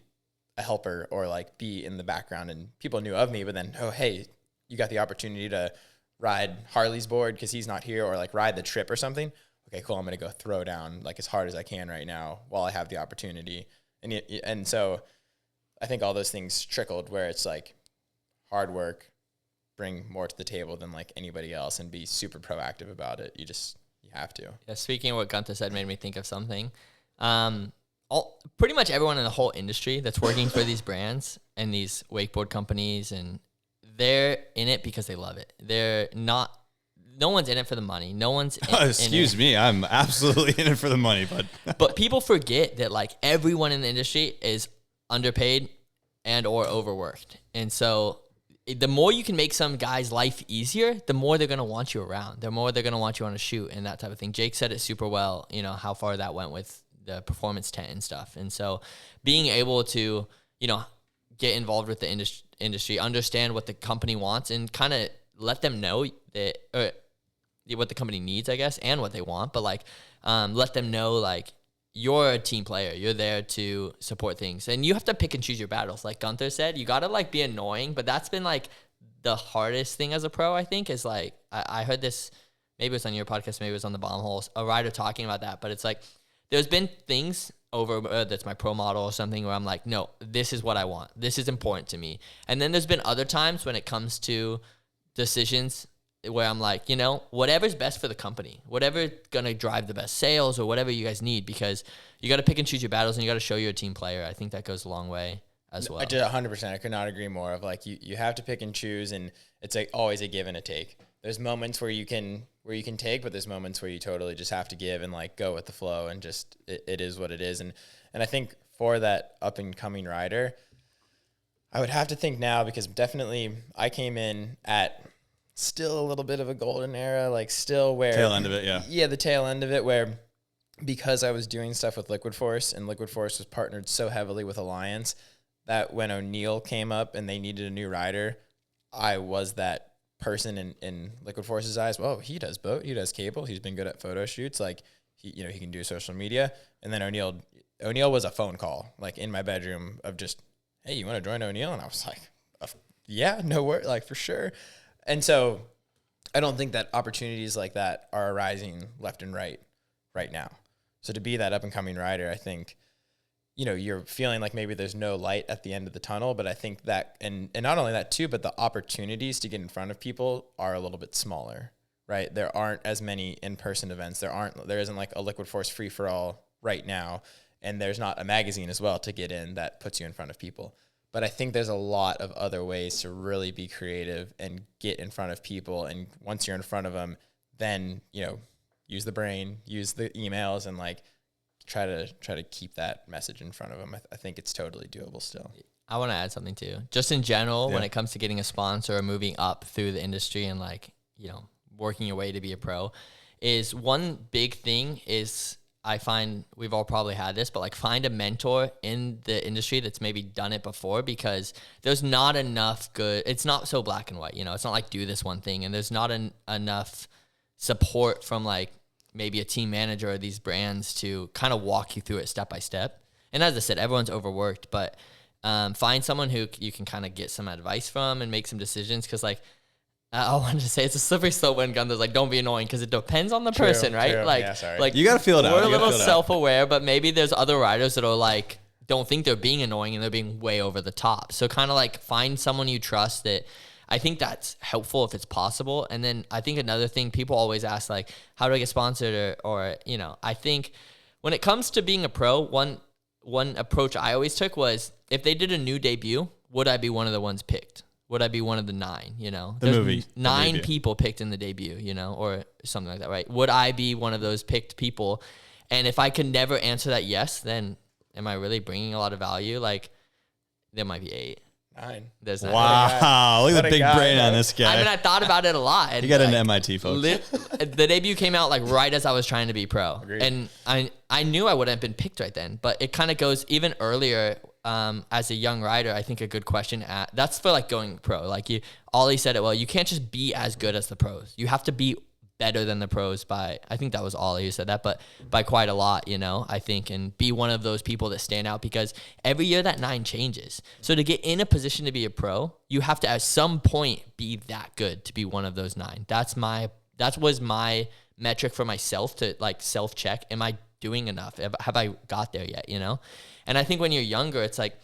a helper or like be in the background, and people knew of me, but then, oh, hey, you got the opportunity to ride Harley's board because he's not here, or like ride the trip or something. Okay, cool. I'm going to go throw down like as hard as I can right now while I have the opportunity. And so I think all those things trickled, where it's like hard work, bring more to the table than like anybody else, and be super proactive about it. You have to. Yeah, speaking of what Guenther said made me think of something. Pretty much everyone in the whole industry that's working for these brands and these wakeboard companies, and they're in it because they love it. They're not. No one's in it for the money. No one's Excuse me, I'm absolutely in it for the money, but people forget that like everyone in the industry is underpaid and or overworked. And so the more you can make some guy's life easier, the more they're going to want you around. The more they're going to want you on a shoot and that type of thing. Jake said it super well, you know, how far that went with the performance tent and stuff. And so being able to, you know, get involved with the industry, understand what the company wants, and kind of let them know that, or what the company needs, I guess, and what they want, but like let them know like you're a team player. You're there to support things, and you have to pick and choose your battles. Like Guenther said, you got to like be annoying, but that's been like the hardest thing as a pro, I think, is like, I heard this, maybe it was on your podcast, maybe it was on the Bomb Holes, a rider talking about that, but it's like, there's been things over, that's my pro model or something, where I'm like, no, this is what I want. This is important to me. And then there's been other times when it comes to decisions where I'm like, you know, whatever's best for the company, whatever's going to drive the best sales or whatever you guys need, because you got to pick and choose your battles and you got to show you're a team player. I think that goes a long way as well. I did 100%. I could not agree more. Of like, you have to pick and choose, and it's like always a give and a take. There's moments where you can take, but there's moments where you totally just have to give and like go with the flow, and just it is what it is. And I think for that up and coming rider, I would have to think now, because definitely I came in at still a little bit of a golden era, like still where Tail end of it, yeah, the tail end of it, where because I was doing stuff with Liquid Force, and Liquid Force was partnered so heavily with Alliance, that when O'Neill came up and they needed a new rider, I was that person in Liquid Force's eyes. Well, he does boat, he does cable, he's been good at photo shoots, like he can do social media. And then O'Neill was a phone call like in my bedroom of just, hey, you want to join O'Neill? And I was like, yeah, no worries, like for sure. And so I don't think that opportunities like that are arising left and right now. So to be that up and coming rider, I think, you know, you're feeling like maybe there's no light at the end of the tunnel, but I think that, and not only that too, but the opportunities to get in front of people are a little bit smaller, right? There aren't as many in-person events. There isn't like a Liquid Force free for all right now. And there's not a magazine as well to get in that puts you in front of people. But I think there's a lot of other ways to really be creative and get in front of people. And once you're in front of them, then, you know, use the brain, use the emails, and like try to keep that message in front of them. I think it's totally doable still. I want to add something too. Just in general, when it comes to getting a sponsor or moving up through the industry and like, you know, working your way to be a pro, is one big thing is, I find we've all probably had this, but like find a mentor in the industry that's maybe done it before, because there's not enough good, it's not so black and white, you know, it's not like do this one thing, and there's not enough support from like maybe a team manager or these brands to kind of walk you through it step by step. And as I said, everyone's overworked, but find someone who you can kind of get some advice from and make some decisions. Cause like, I wanted to say it's a slippery slope when Guenther's like, don't be annoying, because it depends on the person, right? True. Like, Yeah, like you gotta feel it out. We're a little self-aware, but maybe there's other riders that are like, don't think they're being annoying and they're being way over the top. So kind of like find someone you trust. That I think that's helpful if it's possible. And then I think another thing, people always ask like, how do I get sponsored? Or you know, I think when it comes to being a pro, one approach I always took was, if they did a new debut, would I be one of the ones picked? Would I be one of the 9, you know? There's 9 people picked in the debut, you know, or something like that, right? Would I be one of those picked people? And if I can never answer that yes, then am I really bringing a lot of value? Like, there might be 8. 9. There's 9. Wow, look at the big brain on this guy. I mean, I thought about it a lot. And you got like, into MIT, folks. The debut came out like right as I was trying to be pro. Agreed. And I knew I wouldn't have been picked right then, but it kind of goes even earlier. As a young rider, I think a good question that's for like going pro. Like Ollie said it well, you can't just be as good as the pros. You have to be better than the pros by, I think that was Ollie who said that, but by quite a lot, you know, I think, and be one of those people that stand out, because every year that 9 changes. So to get in a position to be a pro, you have to at some point be that good to be one of those 9. That was my metric for myself to like self-check. Am I doing enough? Have I got there yet, you know? And I think when you're younger, it's like,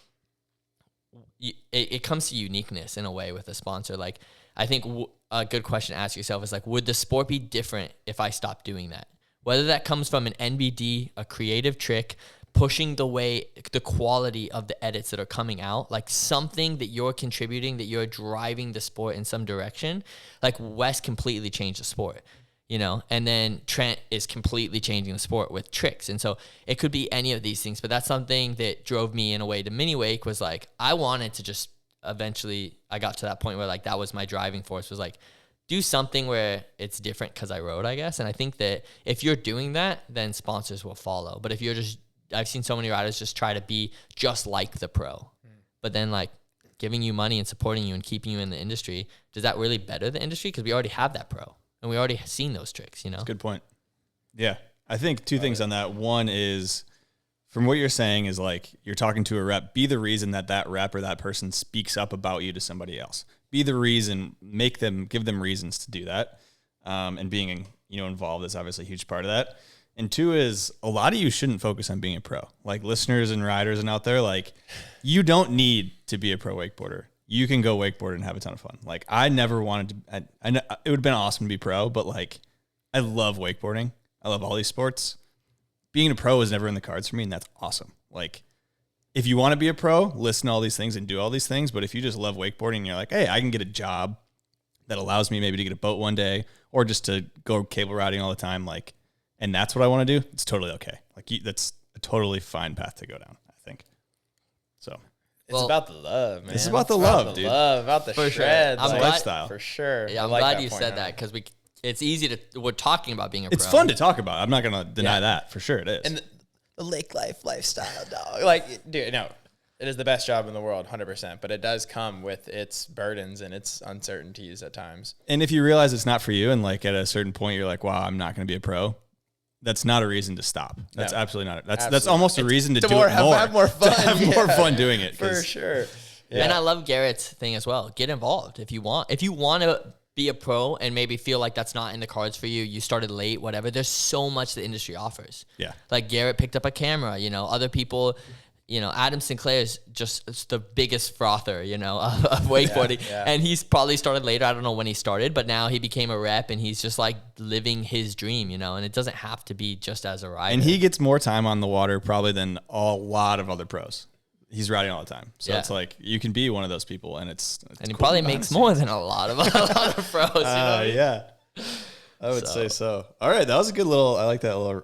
it comes to uniqueness in a way with a sponsor. Like, I think a good question to ask yourself is like, would the sport be different if I stopped doing that? Whether that comes from an NBD, a creative trick, pushing the quality of the edits that are coming out, like something that you're contributing, that you're driving the sport in some direction. Like Wes completely changed the sport, you know, and then Trent is completely changing the sport with tricks. And so it could be any of these things, but that's something that drove me in a way to mini wake, was like, I wanted to just eventually, I got to that point where like, that was my driving force, was like, do something where it's different because I rode, I guess. And I think that if you're doing that, then sponsors will follow. But if you're just I've seen so many riders just try to be just like the pro, but then like giving you money and supporting you and keeping you in the industry, does that really better the industry? Because we already have that pro and we already seen those tricks, you know? Good point. Yeah. I think two things on that. One is, from what you're saying is like, you're talking to a rep, be the reason that rep or that person speaks up about you to somebody else. Be the reason, give them reasons to do that. And being, involved is obviously a huge part of that. And two is, a lot of you shouldn't focus on being a pro. Like, listeners and riders and out there, like, you don't need to be a pro wakeboarder. You can go wakeboard and have a ton of fun. Like, I never wanted to, I know it would have been awesome to be pro, but like, I love wakeboarding. I love all these sports. Being a pro was never in the cards for me, and that's awesome. Like, if you want to be a pro, listen to all these things and do all these things. But if you just love wakeboarding and you're like, hey, I can get a job that allows me maybe to get a boat one day or just to go cable riding all the time, like, and that's what I want to do, it's totally okay. Like, that's a totally fine path to go down, I think. So It's about the love, man. It's about the love, dude. About the For sure. shreds. I'm like, glad- lifestyle. For sure. Yeah, I I'm like glad you point, said Hunter. that because we're talking about being a pro. It's fun to talk about. I'm not going to deny that. For sure it is. And the lake life lifestyle, dog. Like, dude, no, it is the best job in the world, 100%. But it does come with its burdens and its uncertainties at times. And if you realize it's not for you, and like at a certain point you're like, wow, I'm not going to be a pro, that's not a reason to stop. That's No. absolutely not. That's Absolutely. almost a reason to do more, it more. have more fun. To have more fun doing it. For 'cause- sure. Yeah. And I love Garrett's thing as well. Get involved if you want. If you want to be a pro and maybe feel like that's not in the cards for you, you started late, whatever. There's so much the industry offers. Yeah. Like Garrett picked up a camera, other people, Adam Sinclair's just the biggest frother, of wakeboarding. Yeah. And he's probably started later. I don't know when he started, but now he became a rep and he's just like living his dream, and it doesn't have to be just as a rider. And he gets more time on the water probably than a lot of other pros. He's riding all the time. So Yeah. it's like, you can be one of those people, and it's and he cool probably behind makes the more than a lot of pros. yeah. I would say so. All right. That was a good I like that little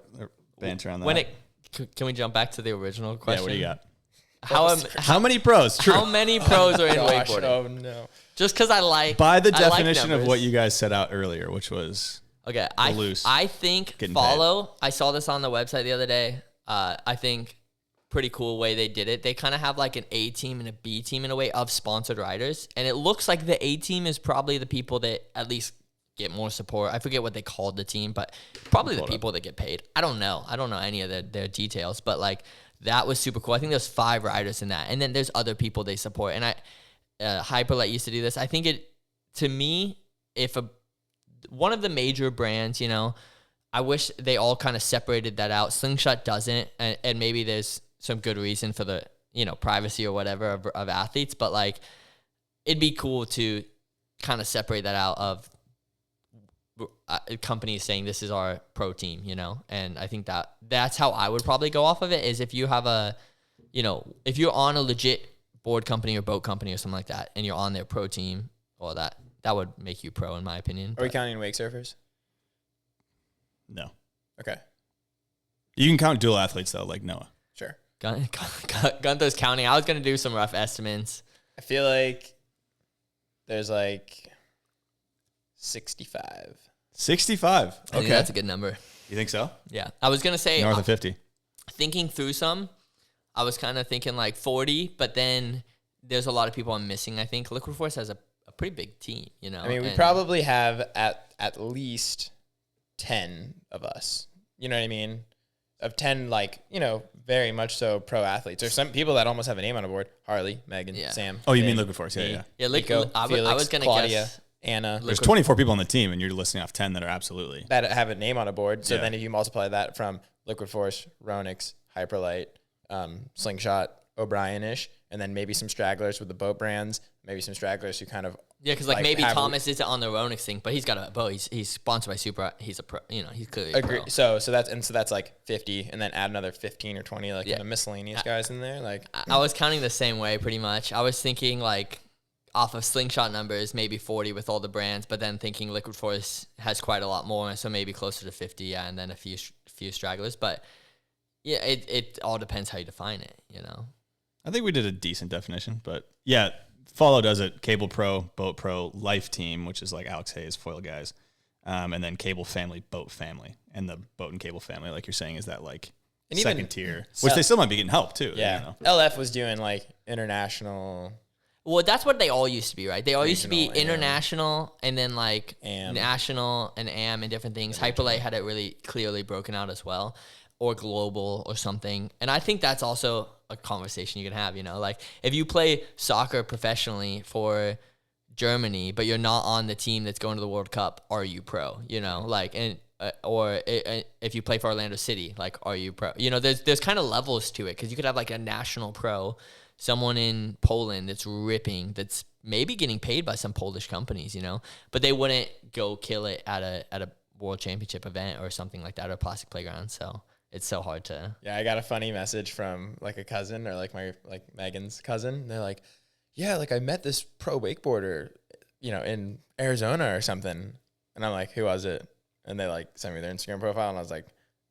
banter on that. Can we jump back to the original question? Yeah, what do you got? How many pros? True. How many pros are in Gosh, wakeboarding? oh, no. Just because I like By the I like definition of numbers. what you guys set out earlier, which was Okay, loose. I think Getting follow. I saw this on the website the other day. I think pretty cool way they did it. They kind of have like an A team and a B team in a way of sponsored riders, and it looks like the A team is probably the people that at least get more support. I forget what they called the team, but probably the people that get paid. I don't know any of their details, but like that was super cool. I think there's 5 riders in that, and then there's other people they support. And Hyperlight used to do this. I think to me, if one of the major brands, I wish they all kind of separated that out. Slingshot doesn't, and maybe there's some good reason for the privacy or whatever of athletes, but like it'd be cool to kind of separate that out of companies saying this is our pro team, and I think that's how I would probably go off of it, is if you have if you're on a legit board company or boat company or something like that and you're on their pro team, well that would make you pro in my opinion. Are we counting wake surfers? no. Okay. You can count dual athletes though, like Noah. Sure. Guenther's counting. I was going to do some rough estimates. I feel like there's like 65. 65. I think Okay. that's a good number. You think so? Yeah. I was going to say, North of 50. thinking through some, I was kind of thinking like 40, but then there's a lot of people I'm missing. I think Liquid Force has a pretty big team, I mean, we and- probably have at least 10 of us. You know what I mean? Of 10, like, very much so pro athletes. There's some people that almost have a name on a board. Harley, Megan, Yeah. Sam. Oh, you Dave, mean Liquid Force? Yeah, me, yeah. Yeah, Nico, I Felix, was going to Claudia, guess. Anna. There's 24 people on the team, and you're listing off 10 that are absolutely. That have a name on a board. So Yeah. then if you multiply that from Liquid Force, Ronix, Hyperlight, Slingshot, O'Brien-ish, and then maybe some stragglers with the boat brands, maybe some stragglers who kind of Yeah, because like maybe have- Thomas isn't on the Ronix thing, but he's got a boat. He's sponsored by Super. He's a pro. He's clearly a agree. pro. So that's like 50, and then add another 15 or 20 like Yeah. miscellaneous guys in there. Like I was counting the same way pretty much. I was thinking like off of Slingshot numbers, maybe 40 with all the brands, but then thinking Liquid Force has quite a lot more, so maybe closer to 50, yeah, and then a few stragglers. But yeah, it all depends how you define it, I think we did a decent definition, but yeah, Follow does it. Cable Pro, Boat Pro, Life Team, which is like Alex Hayes, foil guys, and then Cable Family, Boat Family, and the boat and cable family, like you're saying, is that like And second even tier, which they still might be getting help too. Yeah. You know? LF was doing like international. Well, that's what they all used to be, right? They all used to be Regional, AM. international and then like AM. national and AM and different things. Hyperlite had it really clearly broken out as well, or global or something. And I think that's also a conversation you can have, you know? Like if you play soccer professionally for Germany, but you're not on the team that's going to the World Cup, are you pro? You know, like, and if you play for Orlando City, like, are you pro? You know, there's kind of levels to it because you could have like a national pro, someone in Poland that's ripping, that's maybe getting paid by some Polish companies, you know, but they wouldn't go kill it at a World Championship event or something like that, or a plastic playground. So it's so hard to. Yeah, I got a funny message from like a cousin or like Megan's cousin. They're like, yeah, like I met this pro wakeboarder, you know, in Arizona or something. And I'm like, who was it? And they like sent me their Instagram profile, and I was like,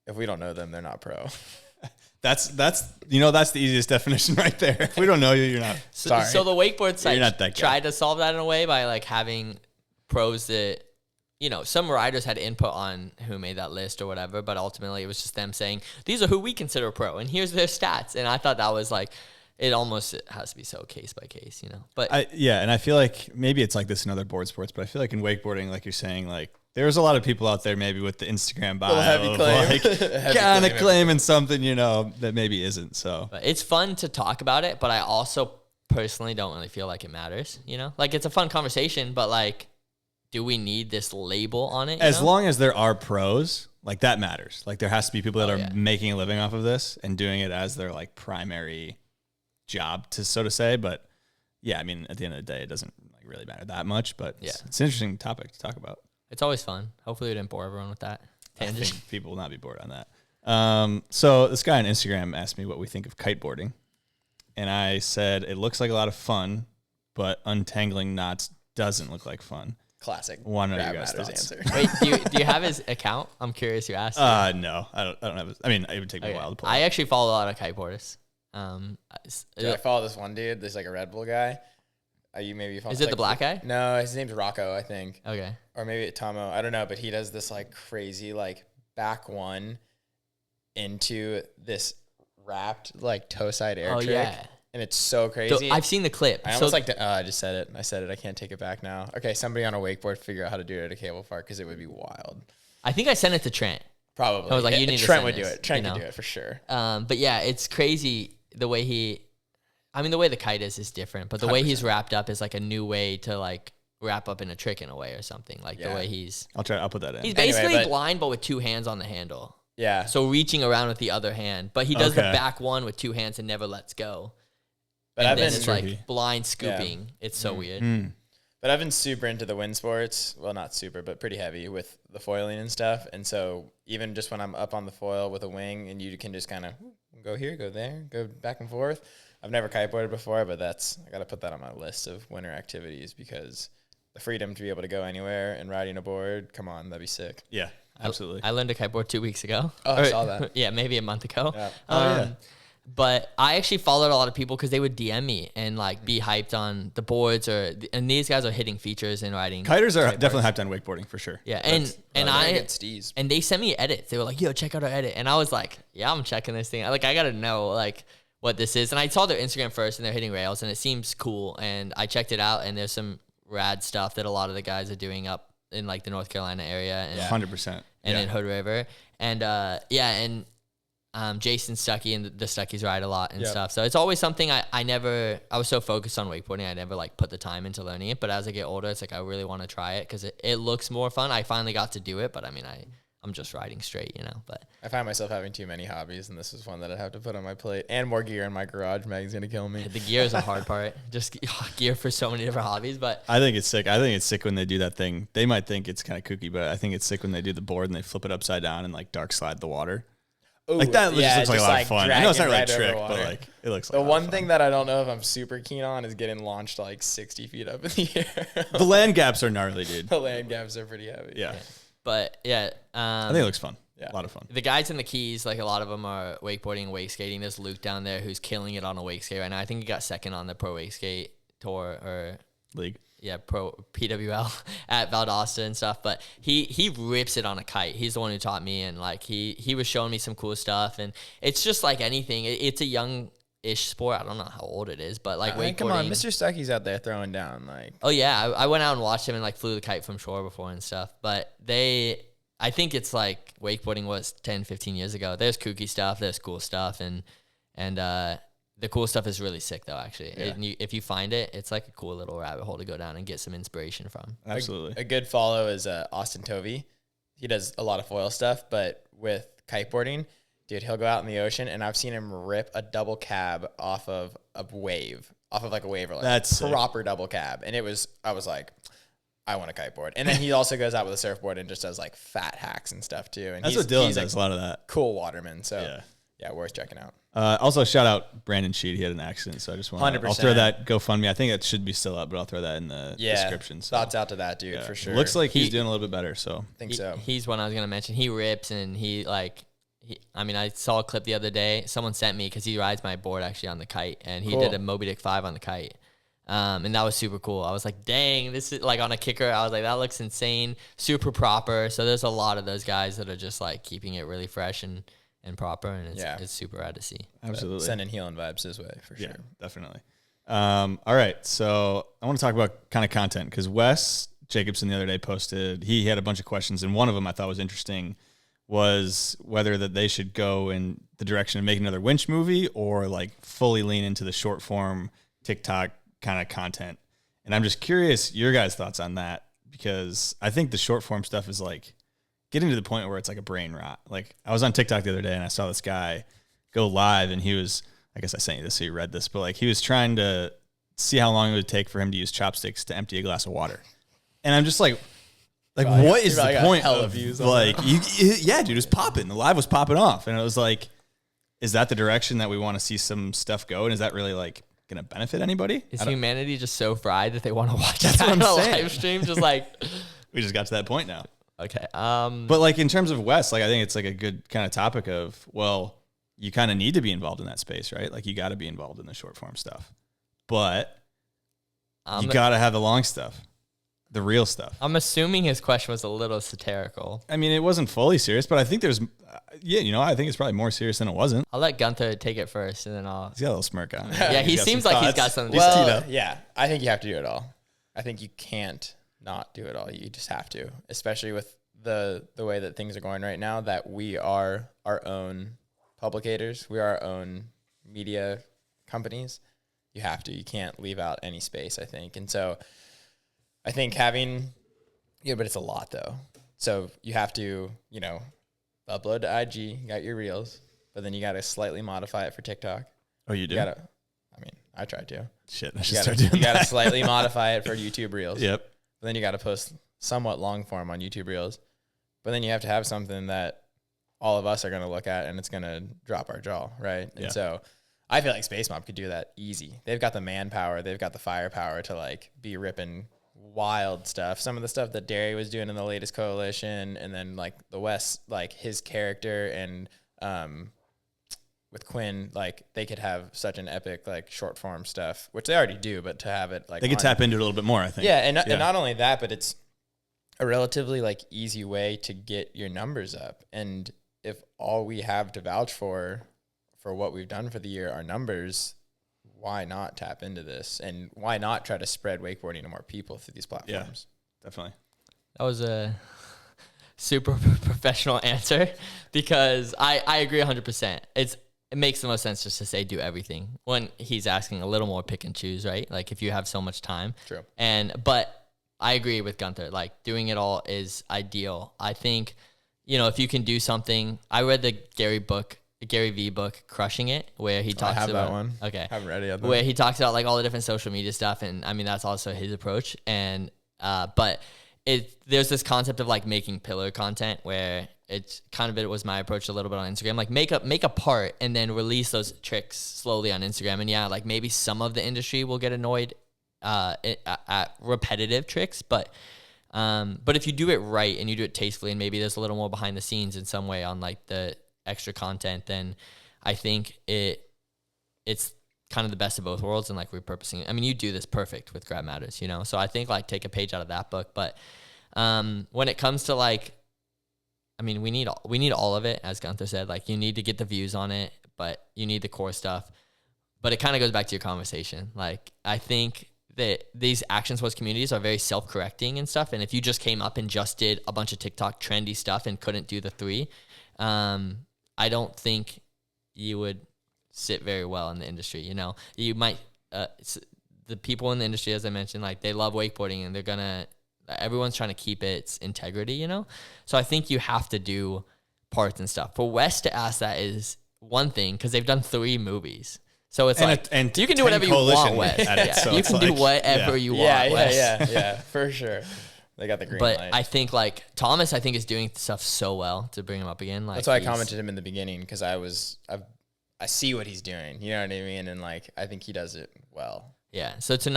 if we don't know them, they're not pro. That's the easiest definition right there. If we don't know you, you're not. Sorry. So the wakeboard site not that guy. tried to solve that in a way by like having pros that, you know, some riders had input on who made that list or whatever, but ultimately it was just them saying, these are who we consider pro, and here's their stats. And I thought that was like, it has to be so case by case, you know. But and I feel like maybe it's like this in other board sports, but I feel like in wakeboarding, like you're saying, like there's a lot of people out there maybe with the Instagram bio, heavy claim. like kind of claiming something, you know, that maybe isn't. So but it's fun to talk about it, but I also personally don't really feel like it matters, you know. Like it's a fun conversation, but like, do we need this label on it? As long as there are pros, like that matters. Like there has to be people that are yeah. making a living off of this and doing it as their like primary job, to so to say. But yeah, I mean, at the end of the day, it doesn't like really matter that much. But it's an interesting topic to talk about. It's always fun. Hopefully, we didn't bore everyone with that tangent. I think people will not be bored on that. So this guy on Instagram asked me what we think of kiteboarding, and I said it looks like a lot of fun, but untangling knots doesn't look like fun. Classic. Want to know Grab your guys' Matters thoughts? answer. Wait, do you have his account? I'm curious. You asked. No, I don't have. I mean, it would take me a while to pull. I actually follow a lot of kiteboarders. Dude, I follow this one dude. There's like a Red Bull guy. You maybe follow, Is it like, the black guy? No, his name's Rocco, I think. Okay. Or maybe Tomo. I don't know, but he does this like crazy like back one into this wrapped like toe side air trick. Yeah. And it's so crazy. So I've seen the clip. I almost I just said it. I said it. I can't take it back now. Okay, somebody on a wakeboard figure out how to do it at a cable park because it would be wild. I think I sent it to Trent. Probably. I was like, you need to Trent send would this, do it. Trent you could know? do it for sure. But yeah, it's crazy the way the way the kite is different, but the way he's wrapped up is like a new way to like wrap up in a trick in a way or something. Like the way I'll put that in. he's Anyway, basically but- blind, but with two hands on the handle. Yeah. So reaching around with the other hand, but he does the Okay. back one with two hands and never lets go. But And I've then been it's tricky. like blind scooping. It's so weird. But I've been super into the wind sports. Well, not super, but pretty heavy with the foiling and stuff. And so even just when I'm up on the foil with a wing and you can just kind of go here, go there, go back and forth. I've never kiteboarded before, but I got to put that on my list of winter activities because the freedom to be able to go anywhere and riding a board, come on, that'd be sick. Yeah, absolutely. I learned to kiteboard 2 weeks ago. Oh, I saw that. Yeah, maybe a month ago. Yeah. Yeah. But I actually followed a lot of people because they would DM me and like be hyped on the boards and these guys are hitting features and riding. Kiters are definitely hyped on wakeboarding for sure. Yeah, and Steez. and they sent me edits. They were like, "Yo, check out our edit," and I was like, "Yeah, I'm checking this thing. Like, I gotta know like what this is." And I saw their Instagram first, and they're hitting rails, and it seems cool. And I checked it out, and there's some rad stuff that a lot of the guys are doing up in like the North Carolina area and 100%. and in Hood River, and Jason Stuckey and the Stuckeys ride a lot and stuff. So it's always something I was so focused on wakeboarding, I never like put the time into learning it. But as I get older, it's like I really want to try it because it looks more fun. I finally got to do it, but I mean, I'm just riding straight, you know. But I find myself having too many hobbies, and this is one that I'd have to put on my plate. And more gear in my garage. Meg's going to kill me. the gear is a hard part. Just gear for so many different hobbies. But I think it's sick. I think it's sick when they do that thing. They might think it's kind of kooky, but I think it's sick when they do the board and they flip it upside down and like dark slide the water. Ooh, Like that yeah, just looks like a lot of fun. I know it's not really a dragging right trick, over but water. like it looks like The a lot one of thing fun. that I don't know if I'm super keen on is getting launched like 60 feet up in the air. The land gaps are gnarly, dude. The land gaps are pretty heavy. Yeah. yeah, I think it looks fun. Yeah. A lot of fun. the guys in the Keys, like a lot of them are wakeboarding and wake skating. There's Luke down there who's killing it on a wake skate right now. I think he got second on the pro wake skate tour or League. pro PWL at Valdosta and stuff, but he rips it on a kite. He's the one who taught me, and like he was showing me some cool stuff, and it's just like anything. It's a young-ish sport. I don't know how old it is, but like wakeboarding. Come on, Mr. Stuckey's out there throwing down. Like, oh yeah, I went out and watched him and like flew the kite from shore before and stuff. But I think it's like wakeboarding was 10, 15 years ago. There's kooky stuff, there's cool stuff, and the cool stuff is really sick though, actually. Yeah. If you find it, it's like a cool little rabbit hole to go down and get some inspiration from. Absolutely. A good follow is Austin Tovey. He does a lot of foil stuff, but with kiteboarding, dude, he'll go out in the ocean, and I've seen him rip a double cab off of a wave, off of like a wave roller. That's proper sick. Double cab. And I was like, I want a kiteboard. And then he also goes out with a surfboard and just does like fat hacks and stuff too. And that's what Dylan does, a lot of that. Cool waterman. So yeah, worth checking out. Also, shout out Brandon Sheed. He had an accident, so I just want to. I'll throw that GoFundMe. I think it should be still up, but I'll throw that in the description. So. Thoughts out to that dude for sure. Looks like he's doing a little bit better. So I think so. He's one I was gonna mention. He rips, and I saw a clip the other day. Someone sent me because he rides my board actually on the kite, and he did a Moby Dick 5 on the kite. And that was super cool. I was like, dang, this is like on a kicker. I was like, that looks insane, super proper. So there's a lot of those guys that are just like keeping it really fresh and proper, and it's super rad to see. Absolutely. But sending healing vibes his way for sure. Yeah, definitely. All right, so I want to talk about kind of content because Wes Jacobson the other day posted, he had a bunch of questions, and one of them I thought was interesting was whether that they should go in the direction of making another winch movie or like fully lean into the short form TikTok kind of content. And I'm just curious your guys' thoughts on that, because I think the short form stuff is like getting to the point where it's like a brain rot. Like I was on TikTok the other day and I saw this guy go live, and he was, I guess I sent you this so you read this, but like he was trying to see how long it would take for him to use chopsticks to empty a glass of water. And I'm just like what is the point of like, yeah, dude, it was popping. The live was popping off. And it was like, is that the direction that we want to see some stuff go? And is that really like going to benefit anybody? Is humanity just so fried that they want to watch That's that what I'm on a saying. live stream? Just like, we just got to that point now. Okay. But like in terms of Wes, like I think it's like a good kind of topic of, well, you kind of need to be involved in that space, right? Like you got to be involved in the short form stuff, but you got to have the long stuff, the real stuff. I'm assuming his question was a little satirical. I mean, it wasn't fully serious, but I think there's, I think it's probably more serious than it wasn't. I'll let Guenther take it first, and then He's got a little smirk on. Yeah, he seems like he's got something. Well, yeah, I think you have to do it all. I think you can't not do it all. You just have to, especially with the way that things are going right now, that we are our own publicators. We are our own media companies. You have to. You can't leave out any space, I think. And so I think having, but it's a lot though. So you have to, upload to IG, you got your reels, but then you got to slightly modify it for TikTok. Oh, you do? I tried to. Shit, I should start doing that. You got to slightly modify it for YouTube reels. Yep. But then you got to post somewhat long form on YouTube reels. But then you have to have something that all of us are going to look at and it's going to drop our jaw, right? Yeah. And so I feel like Space Mob could do that easy. They've got the manpower. They've got the firepower to like be ripping wild stuff. Some of the stuff that Derry was doing in the latest coalition, and then like the West, like his character, and with Quinn, like they could have such an epic like short form stuff, which they already do, but to have it like they could tap into it a little bit more, I think. Yeah, and not only that, but it's a relatively like easy way to get your numbers up. And if all we have to vouch for what we've done for the year are numbers, why not tap into this? And why not try to spread wakeboarding to more people through these platforms? Yeah, definitely. That was a super professional answer, because I agree 100%. It makes the most sense just to say do everything when he's asking a little more pick and choose, right? Like if you have so much time. True. But I agree with Guenther. Like doing it all is ideal. I think, if you can do something, I read the Gary V book, Crushing It, where he talks I have about that one. Okay. I haven't read it yet. Where he talks about like all the different social media stuff, and I mean that's also his approach. And but there's this concept of like making pillar content where it was my approach a little bit on Instagram. Like make a part and then release those tricks slowly on Instagram. And yeah, like maybe some of the industry will get annoyed at repetitive tricks, but if you do it right and you do it tastefully, and maybe there's a little more behind the scenes in some way on like the extra content, then I think it's kind of the best of both worlds and like repurposing it. I mean, you do this perfect with Grab Matters, you know? So I think like take a page out of that book. But when it comes to like, I mean, we need all of it, as Guenther said. Like, you need to get the views on it, but you need the core stuff. But it kind of goes back to your conversation. Like, I think that these action sports communities are very self-correcting and stuff. And if you just came up and just did a bunch of TikTok trendy stuff and couldn't do the 3, I don't think you would sit very well in the industry. You know, you might, the people in the industry, as I mentioned, like, they love wakeboarding and everyone's trying to keep its integrity, you know? So I think you have to do parts and stuff. For West to ask that is one thing, because they've done 3 movies. So it's and you can do whatever you want, West. So you can do whatever you want, West. Yeah, for sure. They got the green light. But I think, like, Thomas, I think, is doing stuff so well to bring him up again. Like, that's why I commented him in the beginning, because I see what he's doing. You know what I mean? And, like, I think he does it well. Yeah. So to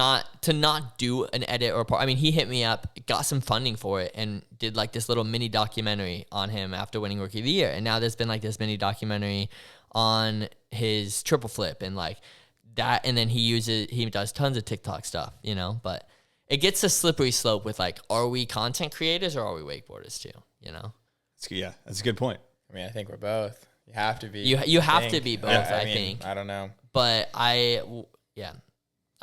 not do an edit or part, I mean, he hit me up, got some funding for it, and did like this little mini documentary on him after winning Rookie of the Year. And now there's been like this mini documentary on his triple flip and like that. And then he does tons of TikTok stuff, you know, but it gets a slippery slope with like, are we content creators or are we wakeboarders too? You know? Yeah, that's a good point. I mean, I think we're both. You have to be. You have to be both, I think. I don't know. But I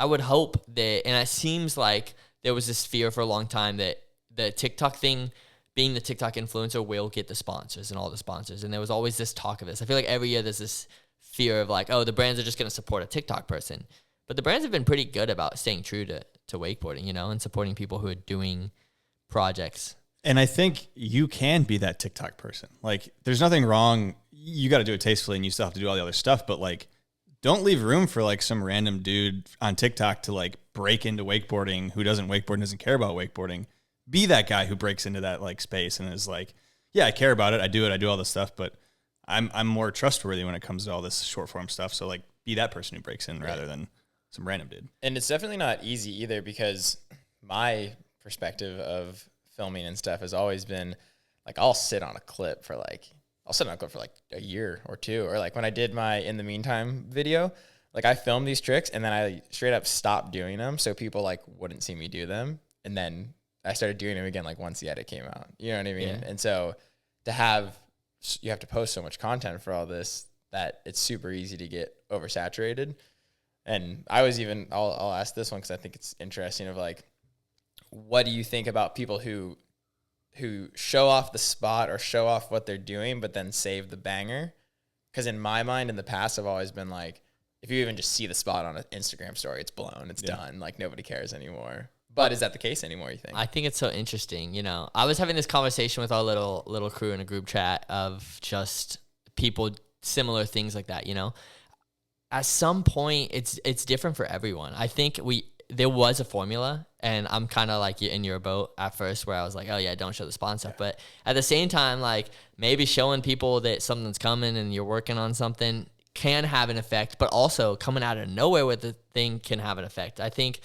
would hope that, and it seems like there was this fear for a long time that the TikTok thing, being the TikTok influencer, will get the sponsors and all the sponsors. And there was always this talk of this. I feel like every year there's this fear of like, oh, the brands are just going to support a TikTok person. But the brands have been pretty good about staying true to wakeboarding, you know, and supporting people who are doing projects. And I think you can be that TikTok person. Like, there's nothing wrong. You got to do it tastefully and you still have to do all the other stuff. But like, don't leave room for like some random dude on TikTok to like break into wakeboarding who doesn't wakeboard and doesn't care about wakeboarding. Be that guy who breaks into that like space and is like, yeah, I care about it. I do all this stuff, but I'm more trustworthy when it comes to all this short form stuff. So like, be that person who breaks in rather than some random dude. And it's definitely not easy either, because my perspective of filming and stuff has always been like, I'll sit on a clip for like a year or 2. Or like when I did my In the Meantime video, like I filmed these tricks and then I straight up stopped doing them so people like wouldn't see me do them. And then I started doing them again like once the edit came out. You know what I mean? Yeah. And so you have to post so much content for all this that it's super easy to get oversaturated. And I'll ask this one because I think it's interesting of like, what do you think about people who show off the spot or show off what they're doing, but then save the banger? Because in my mind, in the past, I've always been like, if you even just see the spot on an Instagram story, it's blown, it's done. Like nobody cares anymore. But is that the case anymore, you think? I think it's so interesting. You know, I was having this conversation with our little crew in a group chat of just people, similar things like that, you know? At some point, it's different for everyone. I think there was a formula, and I'm kind of like in your boat at first where I was like, oh yeah, don't show the spawn stuff. But at the same time, like maybe showing people that something's coming and you're working on something can have an effect, but also coming out of nowhere with the thing can have an effect. I think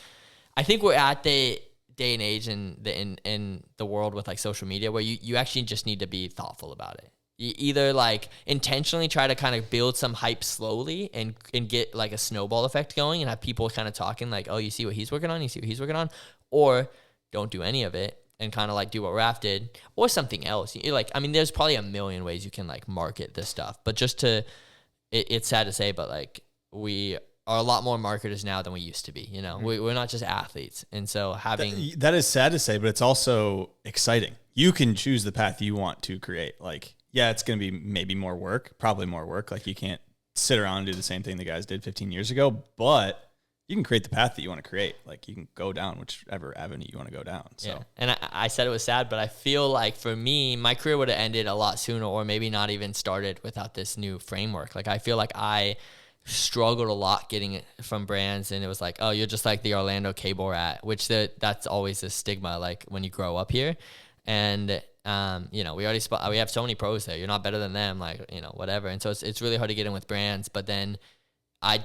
we're at the day and age in the world with like social media where you actually just need to be thoughtful about it. You either like intentionally try to kind of build some hype slowly and get like a snowball effect going and have people kind of talking like, oh, you see what he's working on? You see what he's working on? Or don't do any of it and kind of like do what Raph did or something else. You're like, I mean, there's probably a million ways you can like market this stuff, but it's sad to say, but like we are a lot more marketers now than we used to be, you know, we're not just athletes. And so that is sad to say, but it's also exciting. You can choose the path you want to create. Like, yeah, it's going to be maybe more work, probably more work. Like you can't sit around and do the same thing the guys did 15 years ago, but you can create the path that you want to create. Like you can go down whichever avenue you want to go down. So, yeah. And I said it was sad, but I feel like for me, my career would have ended a lot sooner or maybe not even started without this new framework. Like I feel like I struggled a lot getting it from brands, and it was like, oh, you're just like the Orlando cable rat, which that's always a stigma, like when you grow up here. And you know, we have so many pros there. You're not better than them, like, you know, whatever. And so it's really hard to get in with brands. But then I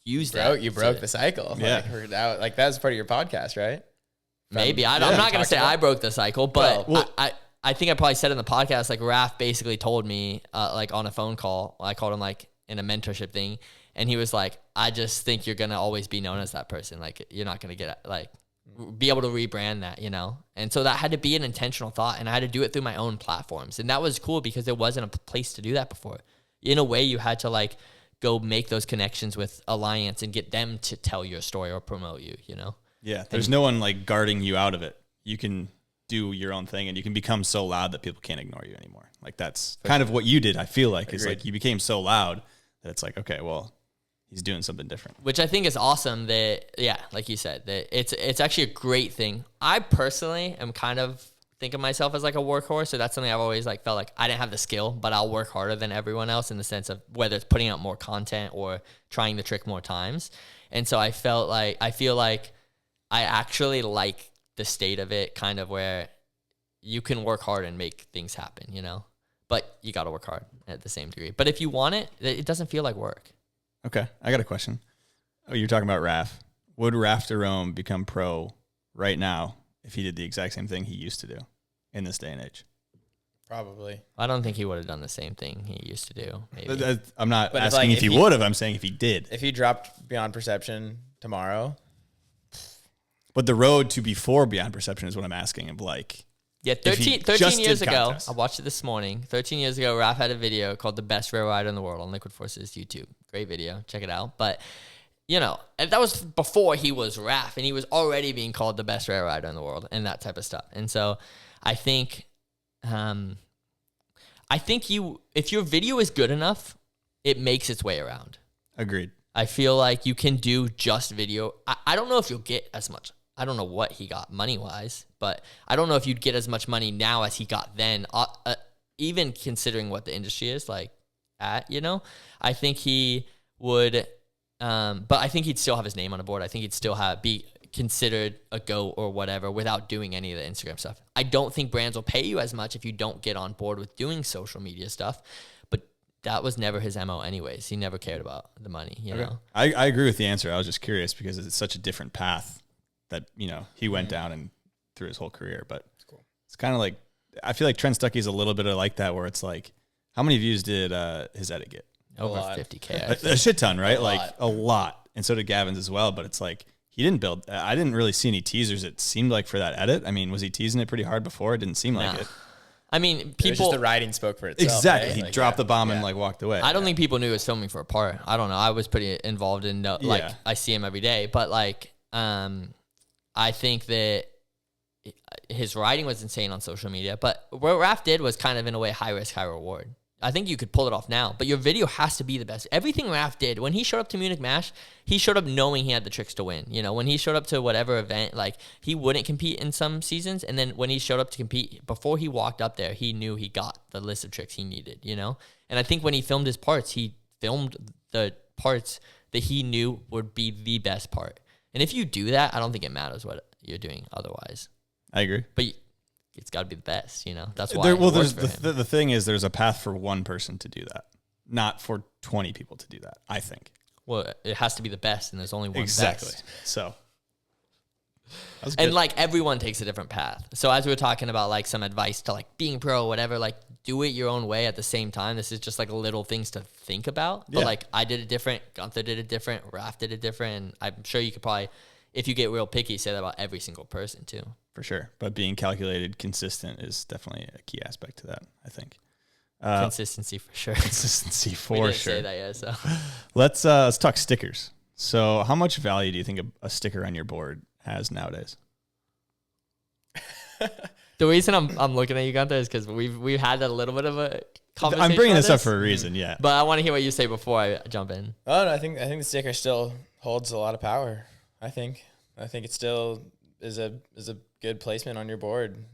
used that. You broke the cycle. Yeah, like that was part of your podcast, right? Maybe I'm not gonna say I broke the cycle, but I think I probably said in the podcast, like Raph basically told me, like on a phone call, I called him like in a mentorship thing, And he was like, I just think you're going to always be known as that person. Like, you're not going to get, like, be able to rebrand that, you know? And so that had to be an intentional thought, and I had to do it through my own platforms. And that was cool because there wasn't a place to do that before. In a way, you had to, like, go make those connections with Alliance and get them to tell your story or promote you, you know? Yeah, there's no one, like, guarding you out of it. You can do your own thing, and you can become so loud that people can't ignore you anymore. Like, that's kind of what you did, I feel like, is like you became so loud that it's like, okay, well, he's doing something different. Which I think is awesome that, yeah, like you said, that it's actually a great thing. I personally am kind of think of myself as like a workhorse, so that's something I've always like felt like I didn't have the skill, but I'll work harder than everyone else in the sense of whether it's putting out more content or trying the trick more times. And so I feel like I actually like the state of it, kind of where you can work hard and make things happen, you know? But you got to work hard at the same degree. But if you want it, it doesn't feel like work. Okay, I got a question. Oh, you're talking about Raph. Would Raph Jerome become pro right now if he did the exact same thing he used to do in this day and age? Probably. I don't think he would have done the same thing he used to do. Maybe. I'm not But asking if he would have. I'm saying if he did. If he dropped Beyond Perception tomorrow. But the road to before Beyond Perception is what I'm asking of, like. Yeah, if he 13 just years did ago, contests. I watched it this morning. 13 years ago, Raph had a video called The Best Rail Rider in the World on Liquid Force's YouTube. Great video. Check it out. But, you know, and that was before he was Raph, and he was already being called the best rail rider in the world and that type of stuff. And so I think if your video is good enough, it makes its way around. Agreed. I feel like you can do just video. I don't know if you'll get as much. I don't know what he got money-wise, but I don't know if you'd get as much money now as he got then, even considering what the industry is like at, you know? I think he would, but I think he'd still have his name on a board. I think he'd still be considered a GOAT or whatever without doing any of the Instagram stuff. I don't think brands will pay you as much if you don't get on board with doing social media stuff, but that was never his MO anyways. He never cared about the money, you know? I agree with the answer. I was just curious because it's such a different path that, you know, he went down and through his whole career. But it's kind of like, I feel like Trent Stuckey's a little bit of like that, where it's like, how many views did his edit get? Over 50K. A shit ton, right? A lot. And so did Gavin's as well. But it's like, he didn't build, I didn't really see any teasers, it seemed like, for that edit. I mean, was he teasing it pretty hard before? It didn't seem like it. I mean, It was people. just the writing spoke for itself. Exactly. Right? He Like, dropped the bomb and yeah. like walked away. I don't think people knew he was filming for a part. I don't know. I was pretty involved in I see him every day, but like I think that his writing was insane on social media. But what Raph did was kind of in a way high risk, high reward. I think you could pull it off now, but your video has to be the best. Everything Raph did, when he showed up to Munich Mash, he showed up knowing he had the tricks to win. You know, when he showed up to whatever event, like he wouldn't compete in some seasons. And then when he showed up to compete, before he walked up there, he knew he got the list of tricks he needed, you know? And I think when he filmed his parts, he filmed the parts that he knew would be the best part. And if you do that, I don't think it matters what you're doing otherwise. I agree. But it's got to be the best, you know? That's why. There's the thing is, there's a path for one person to do that, not for 20 people to do that, I think. Well, it has to be the best, and there's only one Exactly. best. So. And like everyone takes a different path. So as we were talking about like some advice to like being pro or whatever, like do it your own way at the same time. This is just like little things to think about. But like I did it different, Guenther did it different, Raph did it different, and I'm sure you could probably, if you get real picky, say that about every single person too. For sure. But being calculated, consistent is definitely a key aspect to that, I think. Consistency for sure. Consistency We for didn't sure. say that yet, so. Let's talk stickers. So how much value do you think a sticker on your board has nowadays? The reason I'm looking at you, Guenther, is because we've had a little bit of a conversation. I'm bringing on this up for a reason, yeah. But I want to hear what you say before I jump in. Oh no, I think the sticker still holds a lot of power. I think it still is a good placement on your board.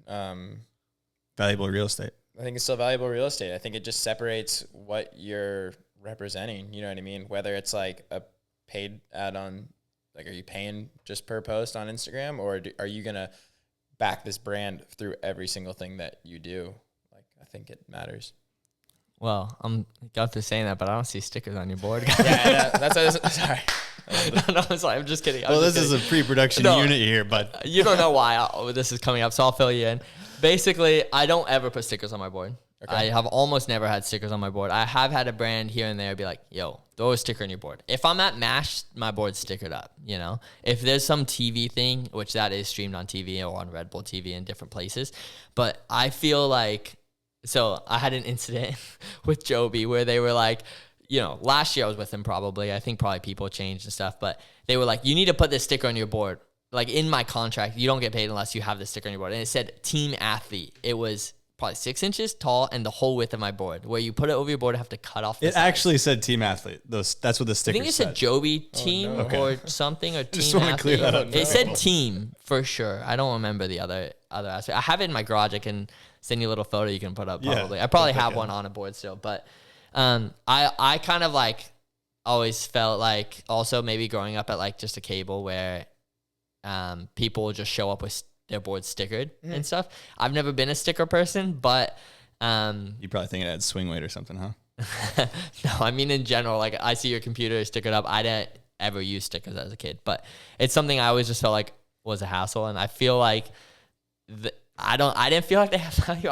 Valuable real estate. I think it's still valuable real estate. I think it just separates what you're representing. You know what I mean? Whether it's like a paid ad on, like, are you paying just per post on Instagram, or are you gonna back this brand through every single thing that you do? Like, I think it matters. Well, I'm Guenther saying that, but I don't see stickers on your board. Yeah, that's what I was, sorry. I'm just kidding. Well, this is a pre-production unit here, but you don't know why this is coming up, so I'll fill you in. Basically, I don't ever put stickers on my board. I have almost never had stickers on my board. I have had a brand here and there be like, yo, throw a sticker on your board. If I'm at MASH, my board's stickered up, you know? If there's some TV thing, which that is streamed on TV or on Red Bull TV in different places, but I feel like, so I had an incident with Joby where they were like, you know, last year I was with him probably. I think probably people changed and stuff, but they were like, you need to put this sticker on your board. Like in my contract, you don't get paid unless you have this sticker on your board. And it said team athlete. It was probably 6 inches tall and the whole width of my board. Where you put it over your board, have to cut off the It sides. actually said team athlete. That's what the I sticker think it said. said Joby team Okay. or something or Just team wanna clear athlete. that up. It said team for sure. I don't remember the other aspect. I have it in my garage. I can send you a little photo you can put up probably. Yeah, I probably put that have in. one on a board still. But I kind of like always felt like also maybe growing up at like just a cable where people will just show up with their board stickered and stuff. I've never been a sticker person, but You probably think it had swing weight or something, huh? no, I mean in general, like I see your computer stickered up. I didn't ever use stickers as a kid, but it's something I always just felt like was a hassle, and I feel like I didn't feel like they have value.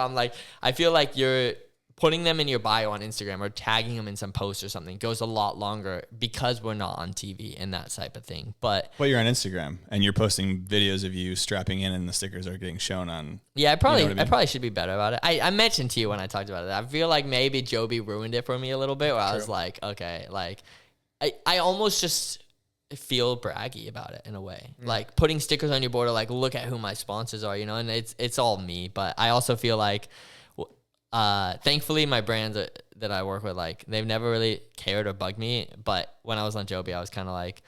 I feel like you're putting them in your bio on Instagram or tagging them in some post or something goes a lot longer because we're not on TV and that type of thing. But you're on Instagram and you're posting videos of you strapping in, and the stickers are getting shown on. yeah, I probably what I mean? I probably should be better about it. I mentioned to you when I talked about it. I feel like maybe Joby ruined it for me a little bit. Where I was like, okay, like I almost just feel braggy about it in a way. Like putting stickers on your board or like look at who my sponsors are, you know. And it's all me, but I also feel like. Thankfully, my brands that I work with, like they've never really cared or bugged me. But when I was on Joby, I was kind of like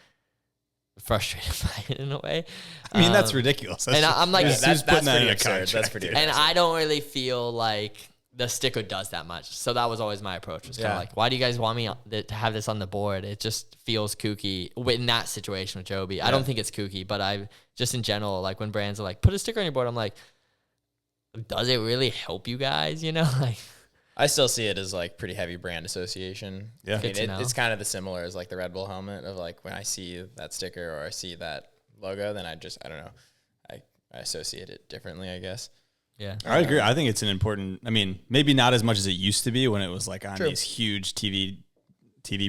frustrated by it in a way. I mean, that's ridiculous. That's and I'm like, who's That's putting that pretty in a absurd. contract? That's pretty and I don't really feel like the sticker does that much. So that was always my approach. Was kind of Yeah. like, why do you guys want me to have this on the board? It just feels kooky in that situation with Joby. I don't think it's kooky, but I just in general, like when brands are like, put a sticker on your board, I'm like, does it really help you guys? You know, like. I still see it as like pretty heavy brand association. Yeah. I mean, Good to know. it's kind of the similar as like the Red Bull helmet of like when I see that sticker or I see that logo, then I don't know, I associate it differently, I guess. Yeah. I agree. I think it's an important. I mean, maybe not as much as it used to be when it was like on these huge TV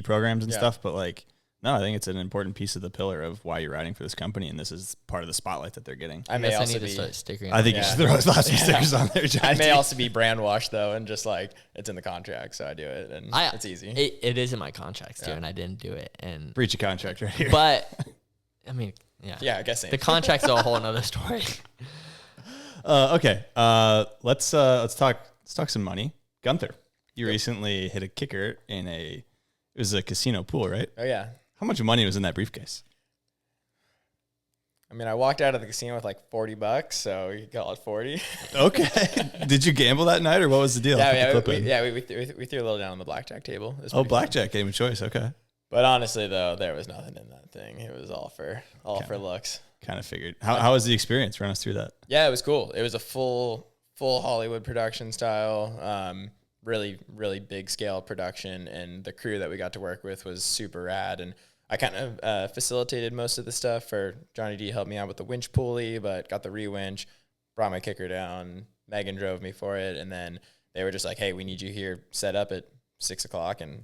programs and Yeah. stuff. But like, no, I think it's an important piece of the pillar of why you're riding for this company, and this is part of the spotlight that they're getting. I may guess I also need to be start stickering. I think you should throw lots of stickers on there. I Jack. may also be brand washed though, and just like it's in the contract, so I do it, and it's easy. It is in my contracts too, and I didn't do it. And breach a contract right here. but I mean, yeah, Yeah, I guess the contracts are a whole nother story. Okay. Let's talk some money. Guenther, you recently hit a kicker in it was a casino pool, right? Oh yeah. How much money was in that briefcase? I mean, I walked out of the casino with like $40, so you call it 40. Okay. Did you gamble that night, or what was the deal? Yeah, Put the clip in. we threw a little down on the blackjack table. It was Oh, pretty fun. blackjack game of choice. Okay. But honestly, though, there was nothing in that thing. It was all for looks. Kind of figured. How was the experience? Run us through that. Yeah, it was cool. It was a full Hollywood production style, really, really big scale production, and the crew that we got to work with was super rad. And I kind of facilitated most of the stuff for Johnny D. Helped me out with the winch pulley, but got the re-winch, brought my kicker down. Megan drove me for it, and then they were just like, "Hey, we need you here set up at 6 o'clock," and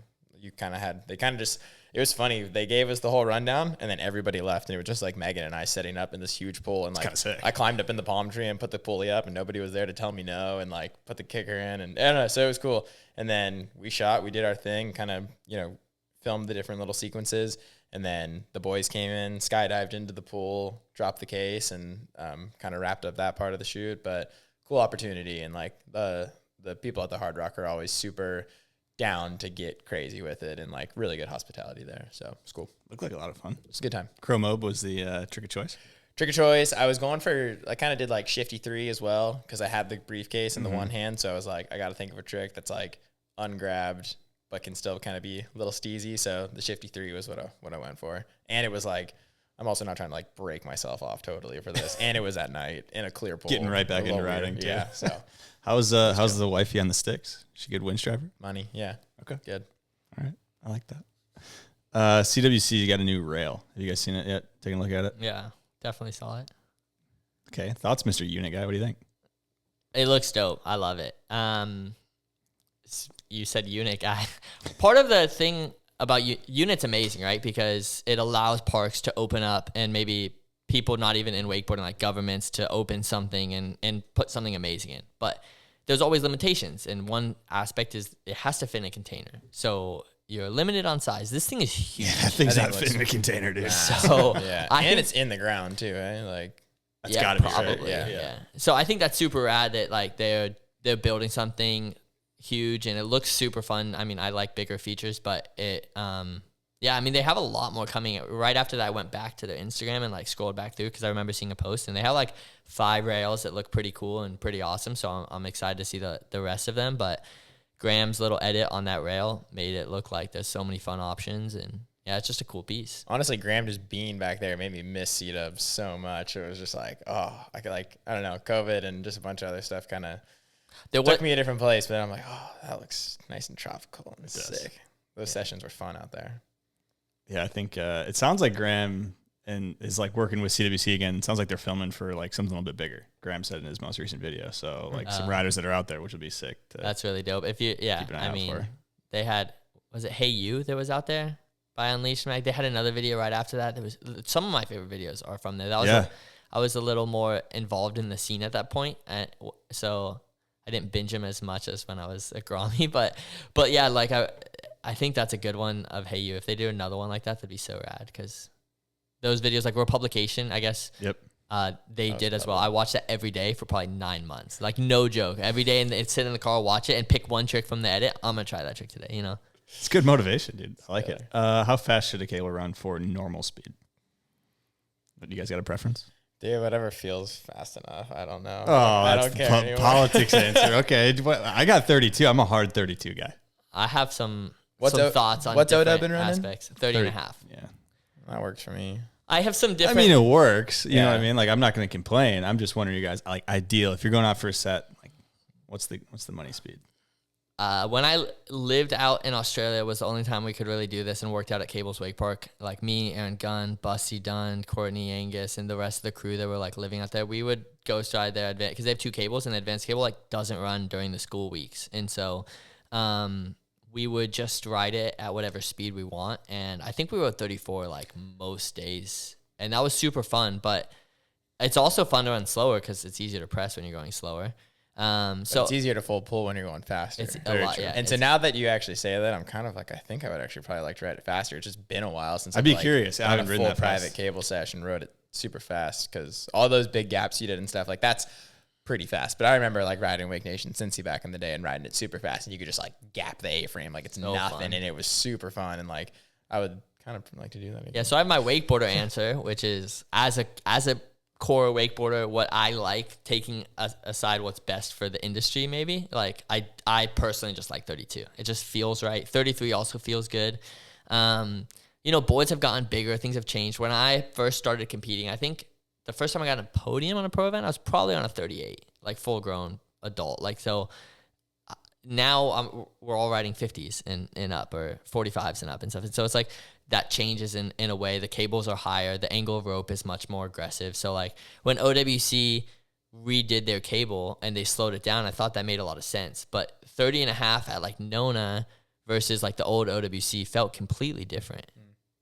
it was funny. They gave us the whole rundown, and then everybody left, and it was just like Megan and I setting up in this huge pool. And like, kinda sick. I climbed up in the palm tree and put the pulley up, and nobody was there to tell me no, and like put the kicker in, and I don't know. So it was cool. And then we did our thing, kind of, filmed the different little sequences, and then the boys came in, skydived into the pool, dropped the case, and kind of wrapped up that part of the shoot. But cool opportunity, and like the people at the Hard Rock are always super down to get crazy with it, and like really good hospitality there. So it's cool. Looked like a lot of fun. It's a good time. Chromobe was the trick of choice. Trick of choice. I was going for, I kind of did like Shifty 3 as well, because I had the briefcase in the one hand. So I was like, I got to think of a trick that's like ungrabbed, but can still kind of be a little steezy. So the Shifty 3 was what I went for. And it was like, I'm also not trying to like break myself off totally for this. And it was at night in a clear pool. Getting right back A into little weird. riding too. Yeah. So how's the wifey on the sticks? She a good winch driver? money. Yeah. Okay. Good. All right. I like that. CWC got a new rail. Have you guys seen it yet? Taking a look at it? Yeah, definitely saw it. Okay. Thoughts, Mr. Unit Guy? What do you think? It looks dope. I love it. you said unit guy. Part of the thing about unit's amazing, right? Because it allows parks to open up and maybe people not even in wakeboarding, like governments, to open something and put something amazing in. But there's always limitations. And one aspect is it has to fit in a container. So you're limited on size. This thing is huge. Yeah, that thing's not fitting in a container, dude. So Yeah, I think it's in the ground too, right? Like That's gotta be right. probably. Yeah. So I think that's super rad that like they're building something huge and it looks super fun. I mean, I like bigger features, but it I mean, they have a lot more coming. Right after that, I went back to their Instagram and like scrolled back through because I remember seeing a post and they have like 5 rails that look pretty cool and pretty awesome. So I'm excited to see the rest of them. But Graham's little edit on that rail made it look like there's so many fun options, and yeah, it's just a cool piece. honestly, Graham just being back there made me miss C-dubs so much. It was just like, oh, I could like, I don't know, COVID and just a bunch of other stuff kind of took me a different place. But I'm like, oh, that looks nice and tropical and sick. Those sessions were fun out there. Yeah, I think it sounds like Graham is like working with CWC again. It sounds like they're filming for like something a little bit bigger. Graham said in his most recent video. So like some riders that are out there, which would be sick. That's really dope. If you, keep an eye I out mean, for. they had, was it Hey You that was out there by Unleashed Mag? They had another video right after that. There was some of my favorite videos are from there. That was I was a little more involved in the scene at that point, and so I didn't binge them as much as when I was at Grammy. But yeah, like I think that's a good one of Hey You. If they do another one like that, that'd be so rad because those videos, like Republication, I guess. Yep. They did as well. I watched that every day for probably 9 months. Like no joke. Every day and sit in the car, watch it, and pick one trick from the edit. I'm gonna try that trick today. You know. It's good motivation, dude. I like it. How fast should a cable run for normal speed? But you guys got a preference? Dude, whatever feels fast enough. I don't know. Oh, I that's don't care the anymore. politics answer. Okay, I got 32. I'm a hard 32 guy. I have some What's thoughts on what's different been running? aspects. 30 and a half. Yeah. That works for me. I have some different. I mean, it works. You know what I Yeah. mean? Like, I'm not going to complain. I'm just wondering, you guys, like, ideal. If you're going out for a set, like, what's the money speed? When I lived out in Australia was the only time we could really do this and worked out at Cables Wake Park. Like me, Aaron Gunn, Busty Dunn, Courtney Angus, and the rest of the crew that were like living out there, we would ghost ride their advance because they have 2 cables and the advanced cable like doesn't run during the school weeks. And so we would just ride it at whatever speed we want. And I think we rode 34 like most days. And that was super fun, but it's also fun to run slower because it's easier to press when you're going slower. So it's easier to full pull when you're going faster. It's a lot, yeah. And so now that you actually say that, I'm kind of like, I think I would actually probably like to ride it faster. It's just been a while since I'd be curious. I on haven't a ridden full that fast. private cable session rode it super fast because all those big gaps you did and stuff like that's pretty fast. But I remember like riding Wake Nation Cincy back in the day and riding it super fast, and you could just like gap the A-frame like it's So nothing, fun. and it was super fun. And like I would kind of like to do that again. yeah, so I have my wakeboarder answer, which is as a core wakeboarder, what I like, taking aside what's best for the industry, maybe. Like I personally just like 32. It just feels right. 33 also feels good. Boards have gotten bigger. Things have changed. When I first started competing, I think the first time I got on a podium on a pro event, I was probably on a 38, like full grown adult. Like, so now we're all riding 50s and up, or 45s and up and stuff. And so it's like that changes in a way. The cables are higher. The angle of rope is much more aggressive. So like when OWC redid their cable and they slowed it down, I thought that made a lot of sense. But 30 and a half at like Nona versus like the old OWC felt completely different.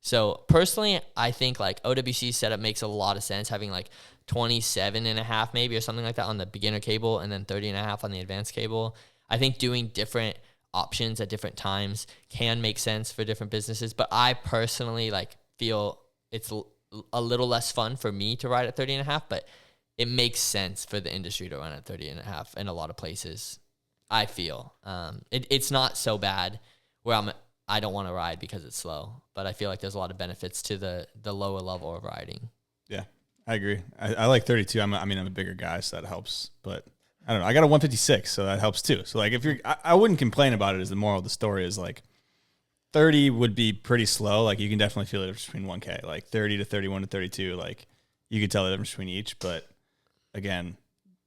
So personally, I think like OWC setup makes a lot of sense, having like 27 and a half maybe or something like that on the beginner cable and then 30 and a half on the advanced cable. I think doing different options at different times can make sense for different businesses. But I personally like feel it's a little less fun for me to ride at 30 and a half, but it makes sense for the industry to run at 30 and a half in a lot of places. I feel it's not so bad where I don't want to ride because it's slow, but I feel like there's a lot of benefits to the lower level of riding. Yeah, I agree. I like 32. I'm a bigger guy, so that helps. But I don't know. I got a 156, so that helps too. So like, if I wouldn't complain about it. As the moral of the story is like, 30 would be pretty slow. Like you can definitely feel the difference between 1K. Like 30 to 31 to 32. Like you could tell the difference between each. But again,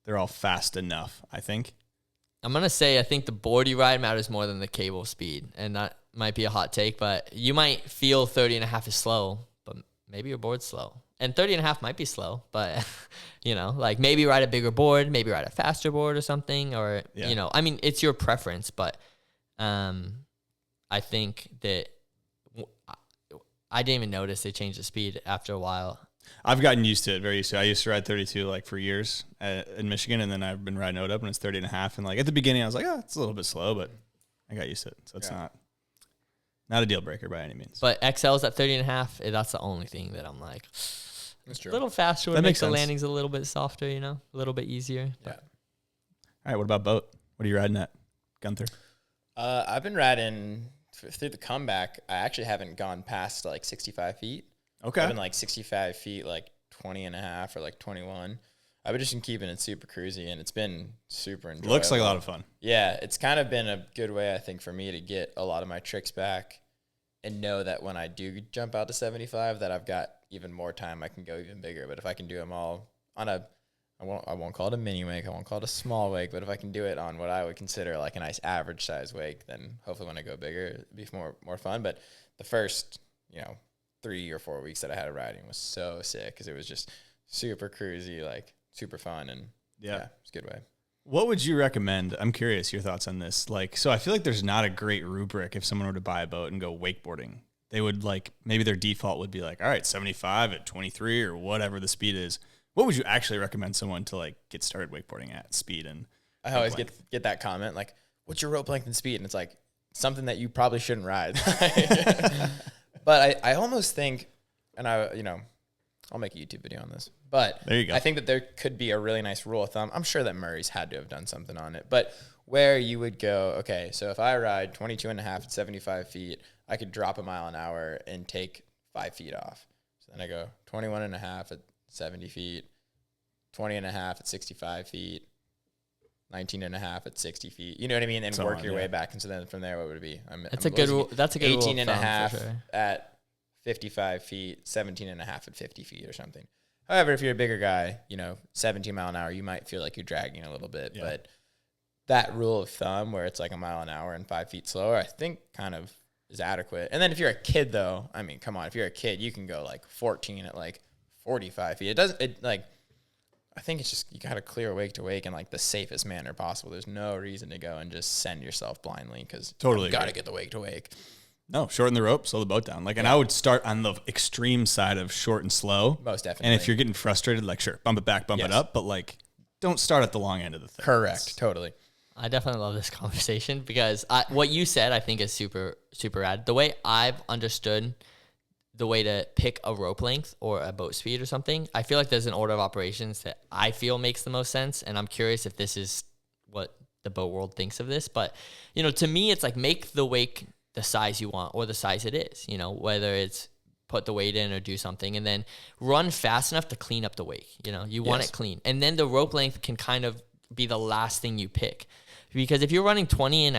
they're all fast enough, I think. I'm going to say I think the board you ride matters more than the cable speed. And that might be a hot take, but you might feel 30 and a half is slow, but maybe your board's slow. And 30 and a half might be slow, but, like maybe ride a bigger board, maybe ride a faster board or something. Or, Yeah. I mean, it's your preference, but I think that I didn't even notice they changed the speed after a while. I've gotten used to it, very used to it. I used to ride 32 like for years in Michigan, and then I've been riding ODUP, and it's 30 and a half. And like at the beginning, I was like, oh, it's a little bit slow, but I got used to it. So it's not a deal breaker by any means. But XL's at 30 and a half. That's the only thing that I'm like, That's true. a little faster. That makes makes the sense. landings a little bit softer, you know, a little bit easier. Yeah. All right, what about boat? What are you riding at, Guenther? I've been riding through the comeback. I actually haven't gone past like 65 feet. Okay. I've been like 65 feet, like 20 and a half or like 21. I've just been keeping it super cruisy, and it's been super enjoyable. Looks like a lot of fun. Yeah, it's kind of been a good way, I think, for me to get a lot of my tricks back and know that when I do jump out to 75, that I've got even more time. I can go even bigger. But if I can do them all on I won't call it a mini wake, I won't call it a small wake, but if I can do it on what I would consider like a nice average size wake, then hopefully when I go bigger, it'll be more fun. But the first, 3 or 4 weeks that I had of riding was so sick because it was just super cruisy, like super fun, and yeah, it's a good way. What would you recommend? I'm curious your thoughts on this. Like, so I feel like there's not a great rubric if someone were to buy a boat and go wakeboarding. They would like, maybe their default would be like, all right, 75 at 23 or whatever the speed is. What would you actually recommend someone to like get started wakeboarding at speed? And I always get that comment like, what's your rope length and speed? And it's like something that you probably shouldn't ride. But I almost think, and I'll make a YouTube video on this, but there you go. I think that there could be a really nice rule of thumb. I'm sure that Murray's had to have done something on it, but where you would go, okay, so if I ride 22 and a half at 75 feet, I could drop a mile an hour and take 5 feet off. So then I go 21 and a half at 70 feet, 20 and a half at 65 feet, 19 and a half at 60 feet. You know what I mean? And So work on, your yeah. way back. And so then from there, what would it be? That's a good rule. That's a good 18 rule and of a thumb half for sure. at 55 feet, 17 and a half at 50 feet or something. However, if you're a bigger guy, 17 mile an hour, you might feel like you're dragging a little bit. Yeah. But that rule of thumb where it's like a mile an hour and 5 feet slower, I think kind of is adequate. And then if you're a kid, though, I mean, come on. If you're a kid, you can go like 14 at like 45 feet. I think it's just you got to clear wake to wake in like the safest manner possible. There's no reason to go and just send yourself blindly because Totally you got to agree. get the wake to wake. No, shorten the rope, slow the boat down. Like, and I would start on the extreme side of short and slow. Most definitely. And if you're getting frustrated, like, sure, bump it back, bump it Yes. up, but like, don't start at the long end of the thing. Correct. Totally. I definitely love this conversation because what you said I think is super, super rad. The way I've understood the way to pick a rope length or a boat speed or something, I feel like there's an order of operations that I feel makes the most sense. And I'm curious if this is what the boat world thinks of this. But, to me, it's like make the wake the size you want or the size it is, whether it's put the weight in or do something, and then run fast enough to clean up the wake. You want it clean. And then the rope length can kind of be the last thing you pick. Because if you're running 20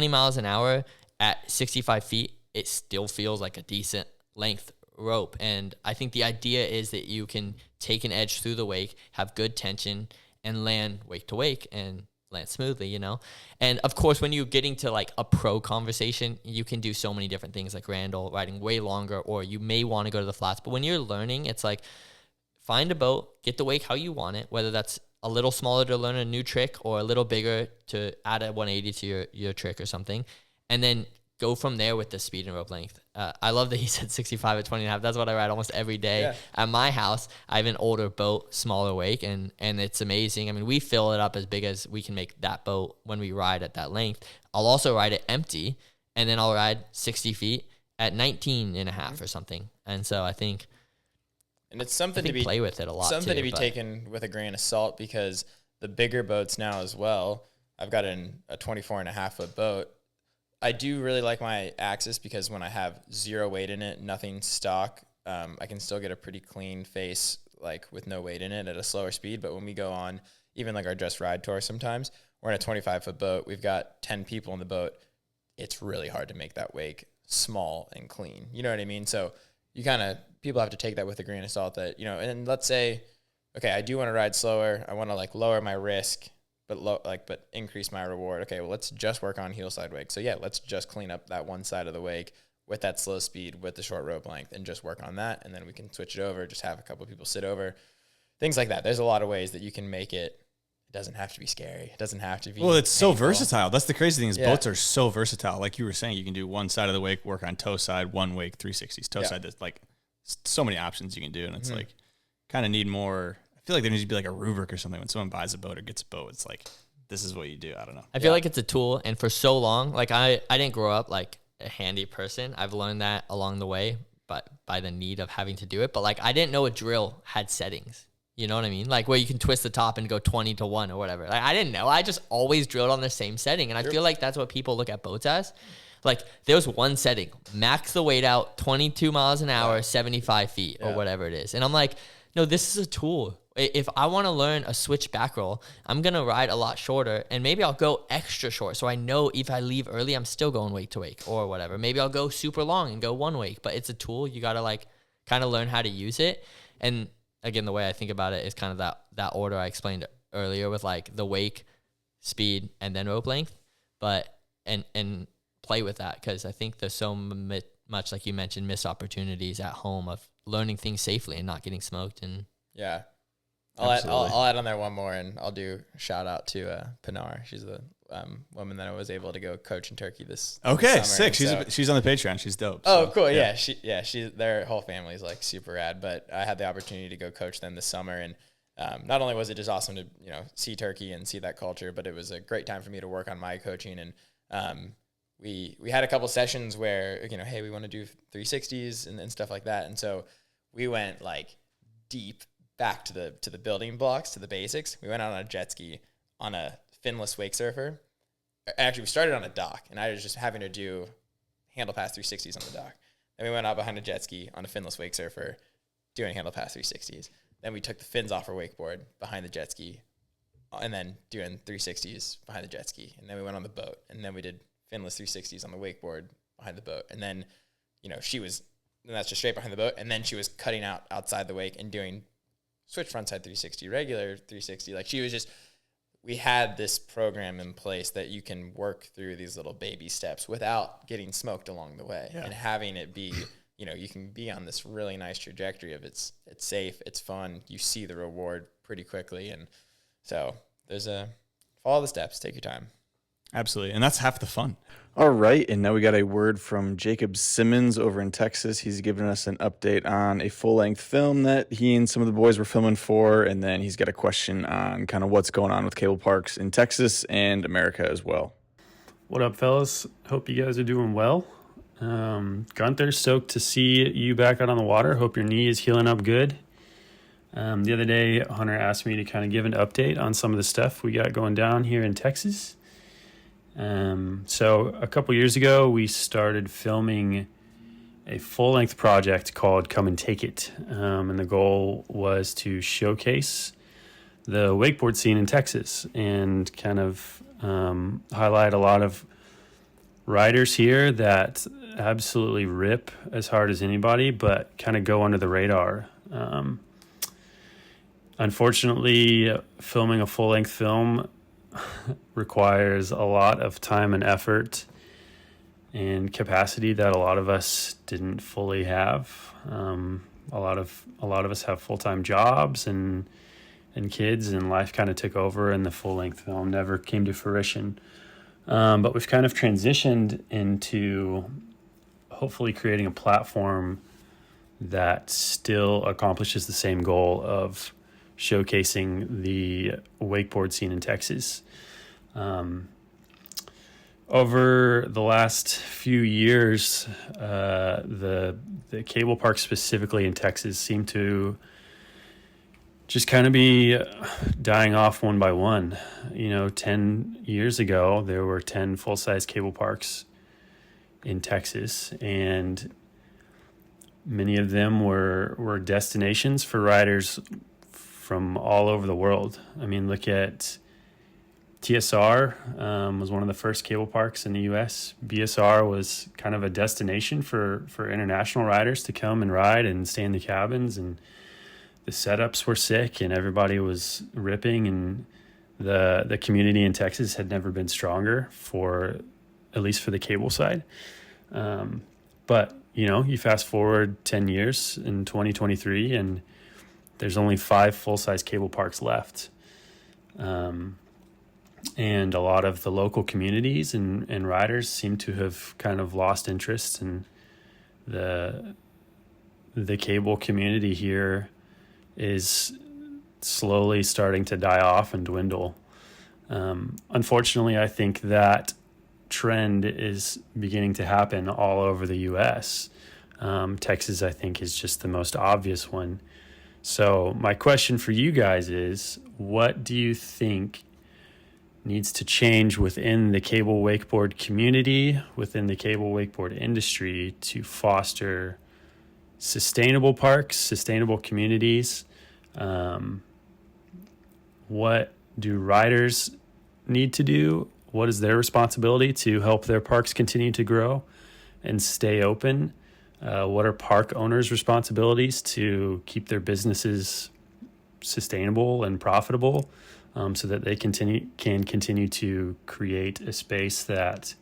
miles an hour at 65 feet, it still feels like a decent length rope. And I think the idea is that you can take an edge through the wake, have good tension, and land wake to wake and land smoothly, And of course, when you're getting to like a pro conversation, you can do so many different things like Randall riding way longer, or you may want to go to the flats. But when you're learning, it's like find a boat, get the wake how you want it, whether that's a little smaller to learn a new trick or a little bigger to add a 180 to your trick or something. And then go from there with the speed and rope length. I love that he said 65 at 20 and a half. That's what I ride almost every day. Yeah. At my house, I have an older boat, smaller wake, and it's amazing. I mean, we fill it up as big as we can make that boat when we ride at that length. I'll also ride it empty, and then I'll ride 60 feet at 19 and a half or something. And so I think And it's something to be play with it a lot. Something too, to be but taken with a grain of salt because the bigger boats now as well. I've got a 24 and a half foot boat. I do really like my Axis because when I have zero weight in it, nothing stock, I can still get a pretty clean face like with no weight in it at a slower speed. But when we go on even like our Just Ride tour, sometimes we're in a 25 foot boat. We've got 10 people in the boat. It's really hard to make that wake small and clean. You know what I mean? So people have to take that with a grain of salt that, and let's say, okay, I do want to ride slower. I want to like lower my risk, but increase my reward. Okay, well, let's just work on heel side wake. So yeah, let's just clean up that one side of the wake with that slow speed, with the short rope length, and just work on that. And then we can switch it over, just have a couple of people sit over, things like that. There's a lot of ways that you can make it It doesn't have to be scary. It doesn't have to be. Well, it's so painful. versatile. That's the crazy thing is Yeah. boats are so versatile. Like you were saying, you can do one side of the wake, work on toe side, one wake, 360s, toe side. That's like so many options you can do. And it's like kind of need more. I feel like there needs to be like a rubric or something when someone buys a boat or gets a boat. It's like, this is what you do. I don't know. I feel like it's a tool, and for so long, like I didn't grow up like a handy person. I've learned that along the way, but by the need of having to do it. But like I didn't know a drill had settings. You know what I mean? Like where you can twist the top and go 20-1 or whatever. Like I didn't know. I just always drilled on the same setting, and I feel like that's what people look at boats as. Like there's one setting, max the weight out, 22 miles an hour, 75 feet or whatever it is. And I'm like, no, this is a tool. If I want to learn a switch back roll, I'm going to ride a lot shorter, and maybe I'll go extra short. So I know if I leave early, I'm still going wake to wake or whatever. Maybe I'll go super long and go one wake, but it's a tool. You got to like kind of learn how to use it. And again, the way I think about it is kind of that order I explained earlier with like the wake, speed, and then rope length, but, and play with that. Cause I think there's so much, like you mentioned, missed opportunities at home of learning things safely and not getting smoked. And Yeah. I'll add on there one more, and I'll do a shout out to Pinar. She's the woman that I was able to go coach in Turkey this Okay, summer. sick. And She's on the Patreon. She's dope. Oh, So, cool. Yeah. She their whole family is like super rad, but I had the opportunity to go coach them this summer. And not only was it just awesome to, see Turkey and see that culture, but it was a great time for me to work on my coaching. And we had a couple sessions where, hey, we want to do 360s and stuff like that. And so we went like deep back to the building blocks, to the basics. We went out on a jet ski on a finless wake surfer. Actually, we started on a dock, and I was just having to do handle pass 360s on the dock. Then we went out behind a jet ski on a finless wake surfer, doing handle pass 360s. Then we took the fins off our wakeboard behind the jet ski, and then doing 360s behind the jet ski. And then we went on the boat, and then we did finless 360s on the wakeboard behind the boat. And then, that's just straight behind the boat. And then she was cutting out outside the wake and doing switch frontside 360, regular 360. Like we had this program in place that you can work through these little baby steps without getting smoked along the way, and having it be, you can be on this really nice trajectory of it's safe, it's fun. You see the reward pretty quickly. And so follow the steps, take your time. Absolutely. And that's half the fun. All right. And now we got a word from Jacob Simmons over in Texas. He's giving us an update on a full-length film that he and some of the boys were filming for. And then he's got a question on kind of what's going on with cable parks in Texas and America as well. What up, fellas? Hope you guys are doing well. Guenther, stoked to see you back out on the water. Hope your knee is healing up good. The other day, Hunter asked me to kind of give an update on some of the stuff we got going down here in Texas. So a couple years ago, we started filming a full-length project called Come and Take It. And the goal was to showcase the wakeboard scene in Texas and kind of highlight a lot of riders here that absolutely rip as hard as anybody, but kind of go under the radar. Unfortunately, filming a full-length film requires a lot of time and effort and capacity that a lot of us didn't fully have. A lot of us have full-time jobs and kids, and life kind of took over, and the full-length film never came to fruition. But we've kind of transitioned into hopefully creating a platform that still accomplishes the same goal of showcasing the wakeboard scene in Texas. Over the last few years, the cable parks specifically in Texas seem to just kind of be dying off one by one. 10 years ago, there were 10 full-size cable parks in Texas, and many of them were destinations for riders from all over the world. I mean, look at TSR, was one of the first cable parks in the U.S. BSR was kind of a destination for international riders to come and ride and stay in the cabins, and the setups were sick and everybody was ripping, and the community in Texas had never been stronger at least for the cable side. But, you fast forward 10 years in 2023 and there's only 5 full-size cable parks left. And a lot of the local communities and riders seem to have kind of lost interest in the cable community here is slowly starting to die off and dwindle. Unfortunately, I think that trend is beginning to happen all over the U.S. Texas, I think, is just the most obvious one. So my question for you guys is, what do you think needs to change within the cable wakeboard community, within the cable wakeboard industry, to foster sustainable parks, sustainable communities? What do riders need to do? What is their responsibility to help their parks continue to grow and stay open? What are park owners' responsibilities to keep their businesses sustainable and profitable, so that they can continue to create a space that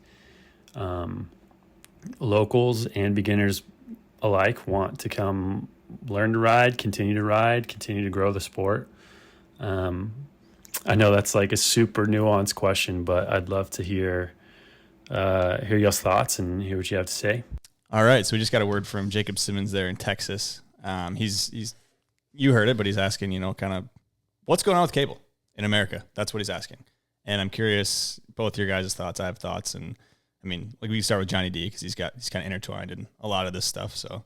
locals and beginners alike want to come learn to ride, continue to grow the sport? I know that's like a super nuanced question, but I'd love to hear y'all's thoughts and hear what you have to say. All right, so we just got a word from Jacob Simmons there in Texas. He's you heard it, but he's asking, kind of what's going on with cable in America. That's what he's asking, and I'm curious both your guys' thoughts. I have thoughts, and I mean, like we can start with Johnny D because he's kind of intertwined in a lot of this stuff. So,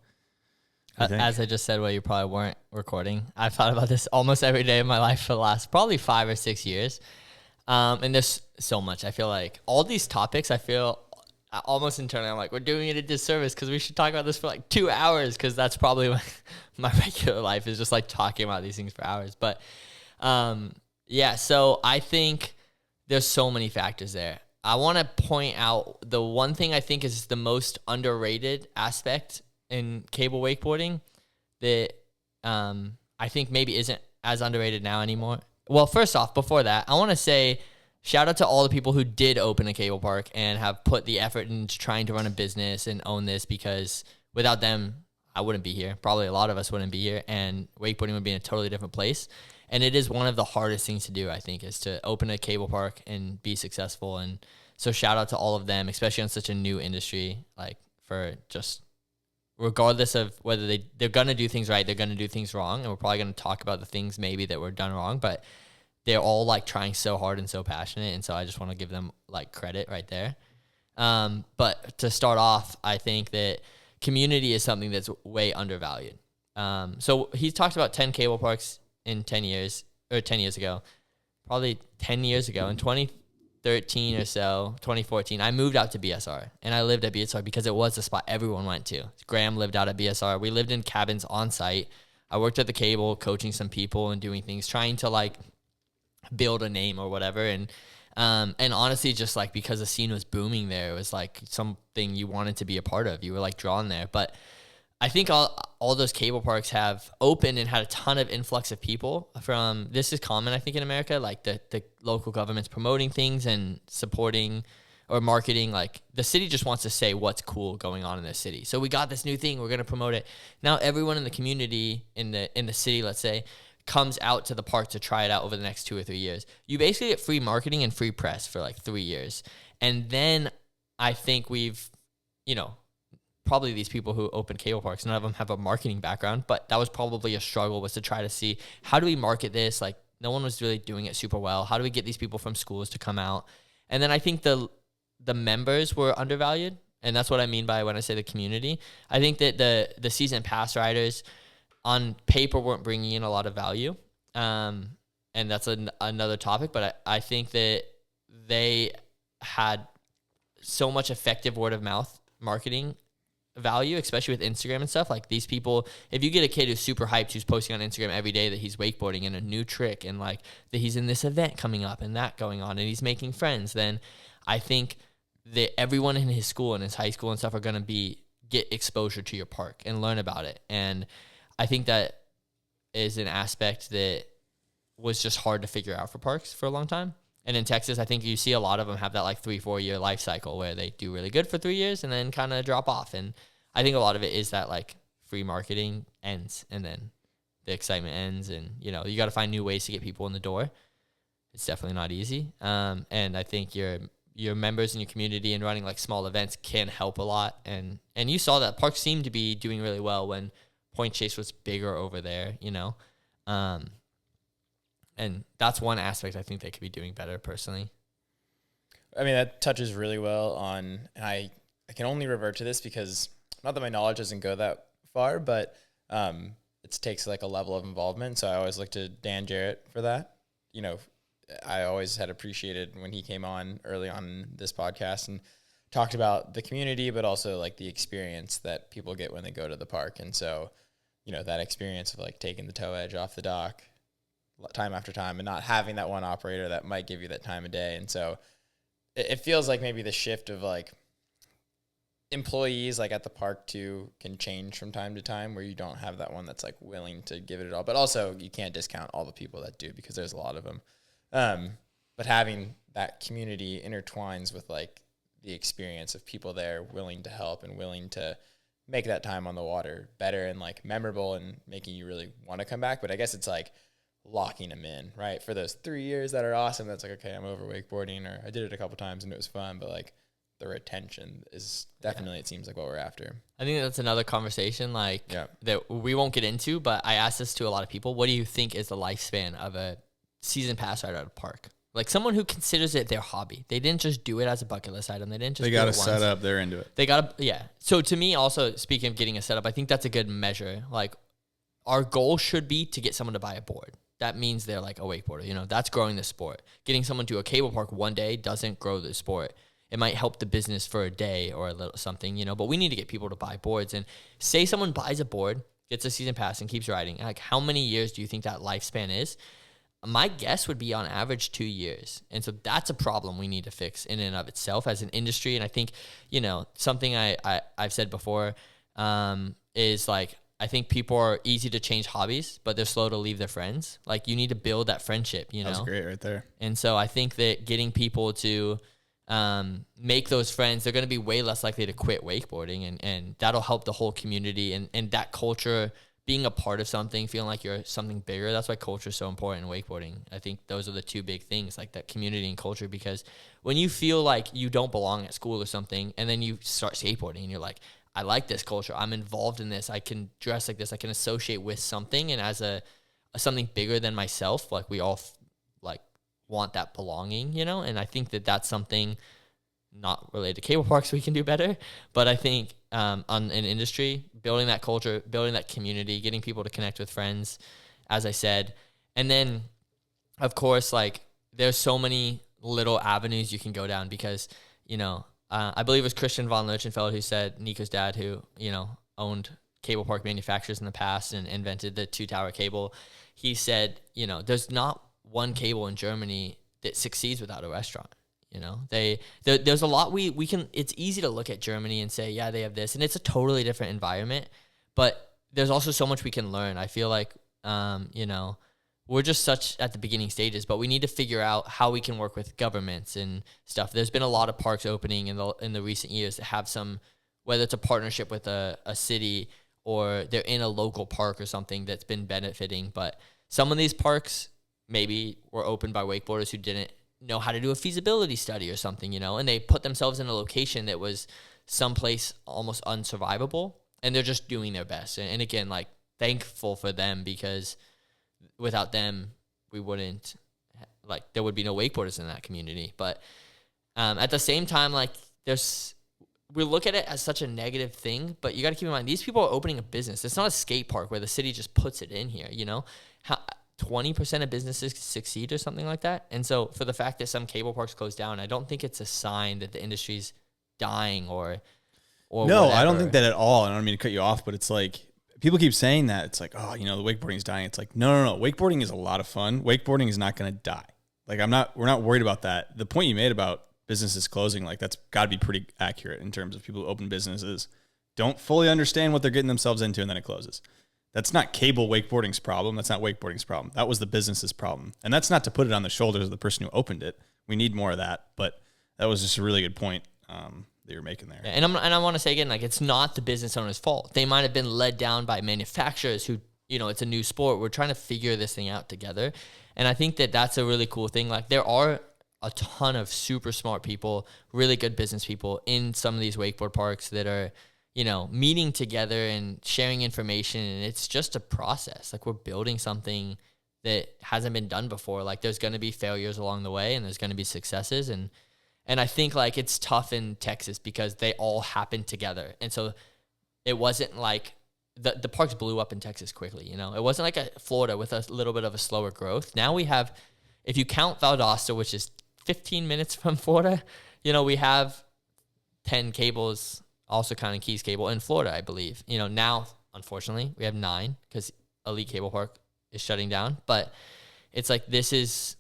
as I just said, well, you probably weren't recording. I've thought about this almost every day of my life for the last probably 5 or 6 years, and there's so much. I feel like all these topics, almost internally, I'm like, we're doing it a disservice because we should talk about this for like 2 hours, because that's probably my regular life is just like talking about these things for hours. But yeah, so I think there's so many factors there. I want to point out the one thing I think is the most underrated aspect in cable wakeboarding that I think maybe isn't as underrated now anymore. Well, first off, before that, I want to say shout out to all the people who did open a cable park and have put the effort into trying to run a business and own this, because without them, I wouldn't be here. Probably a lot of us wouldn't be here, and wakeboarding would be in a totally different place. And it is one of the hardest things to do, I think, is to open a cable park and be successful. And so shout out to all of them, especially on such a new industry, like for just regardless of whether they're going to do things right, they're going to do things wrong. And we're probably going to talk about the things maybe that were done wrong, but they're all like trying so hard and so passionate. And so I just want to give them like credit right there. But to start off, I think that community is something that's way undervalued. So he talked about 10 cable parks in 10 years, or 10 years ago, probably 10 years ago in 2013 or so, 2014, I moved out to BSR, and I lived at BSR because it was the spot everyone went to. Graham lived out at BSR. We lived in cabins on site. I worked at the cable, coaching some people and doing things, trying to like build a name or whatever. And honestly, just like because the scene was booming there, it was like something you wanted to be a part of. You were like drawn there. But I think all those cable parks have opened and had a ton of influx of people from, this is common, I think, in America, like the local government's promoting things and supporting or marketing. Like the city just wants to say what's cool going on in their city. So we got this new thing, we're going to promote it. Now everyone in the community, in the city, let's say, comes out to the park to try it out over the next 2 or 3 years. You basically get free marketing and free press for like 3 years. And then I think we've, probably these people who open cable parks, none of them have a marketing background, but that was probably a struggle, was to try to see, how do we market this? Like no one was really doing it super well. How do we get these people from schools to come out? And then I think the members were undervalued. And that's what I mean by when I say the community. I think that the season pass riders on paper weren't bringing in a lot of value. And that's another topic, but I think that they had so much effective word of mouth marketing value, especially with Instagram and stuff. Like these people, if you get a kid who's super hyped, who's posting on Instagram every day that he's wakeboarding and a new trick, and like that he's in this event coming up and that going on, and he's making friends, then I think that everyone in his school and his high school and stuff are going to get exposure to your park and learn about it. And I think that is an aspect that was just hard to figure out for parks for a long time. And in Texas, I think you see a lot of them have that like 3-4 year life cycle where they do really good for 3 years and then kind of drop off. And I think a lot of it is that like free marketing ends and then the excitement ends, and you got to find new ways to get people in the door. it's definitely not easy. And I think your members in your community and running like small events can help a lot. And you saw that parks seemed to be doing really well when Point Chase was bigger over there, you know? And that's one aspect I think they could be doing better personally. I mean, that touches really well on, and I can only revert to this because not that my knowledge doesn't go that far, but it takes like a level of involvement. So I always look to Dan Jarrett for that. You know, I always had appreciated when he came on early on this podcast and talked about the community, but also like the experience that people get when they go to the park. And so, you know, that experience of like taking the tow edge off the dock time after time and not having that one operator that might give you that time of day. And so it feels like maybe the shift of like employees like at the park too can change from time to time, where you don't have that one that's like willing to give it all, but also you can't discount all the people that do because there's a lot of them. But having that community intertwines with like the experience of people there willing to help and willing to make that time on the water better and like memorable and making you really want to come back. But I guess it's like locking them in, right? For those 3 years that are awesome, that's like, okay, I'm over wakeboarding, or I did it a couple times and it was fun, but like the retention is definitely, it seems like what we're after. I think that's another conversation that we won't get into, but I asked this to a lot of people. What do you think is the lifespan of a season pass rider at a park? Like someone who considers it their hobby. They didn't just do it as a bucket list item. They didn't just They got a setup. They're into it. They got to, yeah. So to me also, speaking of getting a setup, I think that's a good measure. Like our goal should be to get someone to buy a board. That means they're like a wakeboarder. You know, that's growing the sport. Getting someone to a cable park one day doesn't grow the sport. It might help the business for a day or a little something, you know, but we need to get people to buy boards. And say someone buys a board, gets a season pass and keeps riding. Like how many years do you think that lifespan is? My guess would be on average 2 years. And so that's a problem we need to fix in and of itself as an industry. And I think, you know, something I've said before is like, I think people are easy to change hobbies, but they're slow to leave their friends. Like you need to build that friendship, you know? That's great right there. And so I think that getting people to make those friends, they're going to be way less likely to quit wakeboarding, and that'll help the whole community and that culture, being a part of something, feeling like you're something bigger. That's why culture is so important in wakeboarding. I think those are the two big things, like that community and culture, because when you feel like you don't belong at school or something, and then you start skateboarding and you're like, I like this culture, I'm involved in this, I can dress like this, I can associate with something, and as a something bigger than myself, like we all like want that belonging, you know? And I think that that's something not related to cable parks we can do better, but I think on an industry, building that culture, building that community, getting people to connect with friends, as I said. And then, of course, like there's so many little avenues you can go down because, you know, I believe it was Christian von Lerchenfeld who said, Nico's dad, who, you know, owned cable park manufacturers in the past and invented the 2-tower cable. He said, you know, there's not one cable in Germany that succeeds without a restaurant. You know, there's a lot we can, it's easy to look at Germany and say, yeah, they have this, and it's a totally different environment, but there's also so much we can learn. I feel like, you know, we're just such at the beginning stages, but we need to figure out how we can work with governments and stuff. There's been a lot of parks opening in the recent years that have some, whether it's a partnership with a city or they're in a local park or something that's been benefiting. But some of these parks maybe were opened by wakeboarders who didn't know how to do a feasibility study or something, you know, and they put themselves in a location that was someplace almost unsurvivable, and they're just doing their best. And again, like, thankful for them, because without them, we wouldn't, like, there would be no wakeboarders in that community. But at the same time, like, we look at it as such a negative thing, but you got to keep in mind, these people are opening a business. It's not a skate park where the city just puts it in here, you know? 20% of businesses succeed or something like that. And so for the fact that some cable parks close down, I don't think it's a sign that the industry's dying or no, whatever. I don't think that at all. I don't mean to cut you off, but it's like, people keep saying that. It's like, oh, you know, the wakeboarding's dying. It's like, no. Wakeboarding is a lot of fun. Wakeboarding is not going to die. Like, we're not worried about that. The point you made about businesses closing, like, that's got to be pretty accurate in terms of people who open businesses don't fully understand what they're getting themselves into, and then it closes. That's not cable wakeboarding's problem. That's not wakeboarding's problem. That was the business's problem. And that's not to put it on the shoulders of the person who opened it. We need more of that. But that was just a really good point that you're making there. Yeah, and I want to say again, like, it's not the business owner's fault. They might have been led down by manufacturers who it's a new sport. We're trying to figure this thing out together. And I think that that's a really cool thing. Like, there are a ton of super smart people, really good business people in some of these wakeboard parks that are, meeting together and sharing information. And it's just a process. Like, we're building something that hasn't been done before. Like, there's going to be failures along the way and there's going to be successes. And I think, like, it's tough in Texas because they all happen together. And so it wasn't like the parks blew up in Texas quickly, It wasn't like a Florida with a little bit of a slower growth. Now we have, if you count Valdosta, which is 15 minutes from Florida, we have 10 cables, also counting Keys Cable, in Florida, I believe. Now, unfortunately, we have 9 because Elite Cable Park is shutting down. But it's like, this is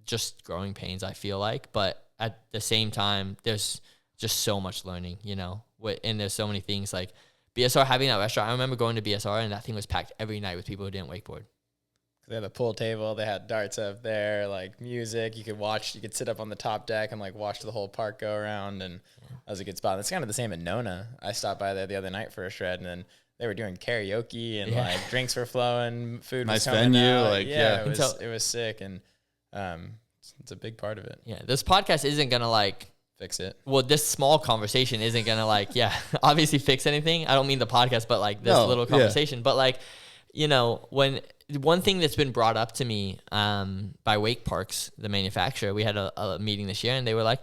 just growing pains, I feel like. But at the same time, there's just so much learning, and there's so many things like BSR having that restaurant. I remember going to BSR and that thing was packed every night with people who didn't wakeboard. They had a pool table. They had darts up there, like music. You could sit up on the top deck and like watch the whole park go around. And that was a good spot. It's kind of the same in Nona. I stopped by there the other night for a shred, and then they were doing karaoke and like drinks were flowing, food nice was coming venue, out. like it was sick, and it's a big part of it. Yeah, this podcast isn't gonna like fix it. Well, this small conversation isn't gonna like obviously fix anything. I don't mean the podcast, but like this little conversation. But like, when one thing that's been brought up to me by Wake Parks, the manufacturer, we had a meeting this year, and they were like,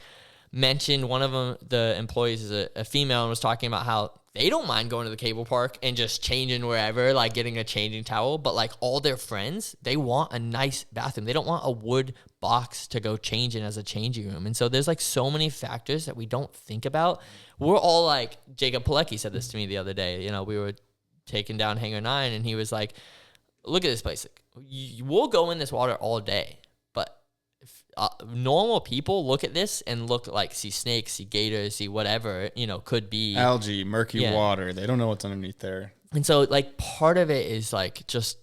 mentioned one of them, the employees is a female, and was talking about how they don't mind going to the cable park and just changing wherever, like getting a changing towel, but like all their friends, they want a nice bathroom. They don't want a wood box to go change in as a changing room. And so there's like so many factors that we don't think about. We're all like, Jacob Pilecki said this to me the other day. We were taking down Hangar 9, and he was like, look at this place. We'll go in this water all day, but normal people look at this and see snakes, see gators, see whatever, could be algae, murky water. They don't know what's underneath there. And so like part of it is like, just,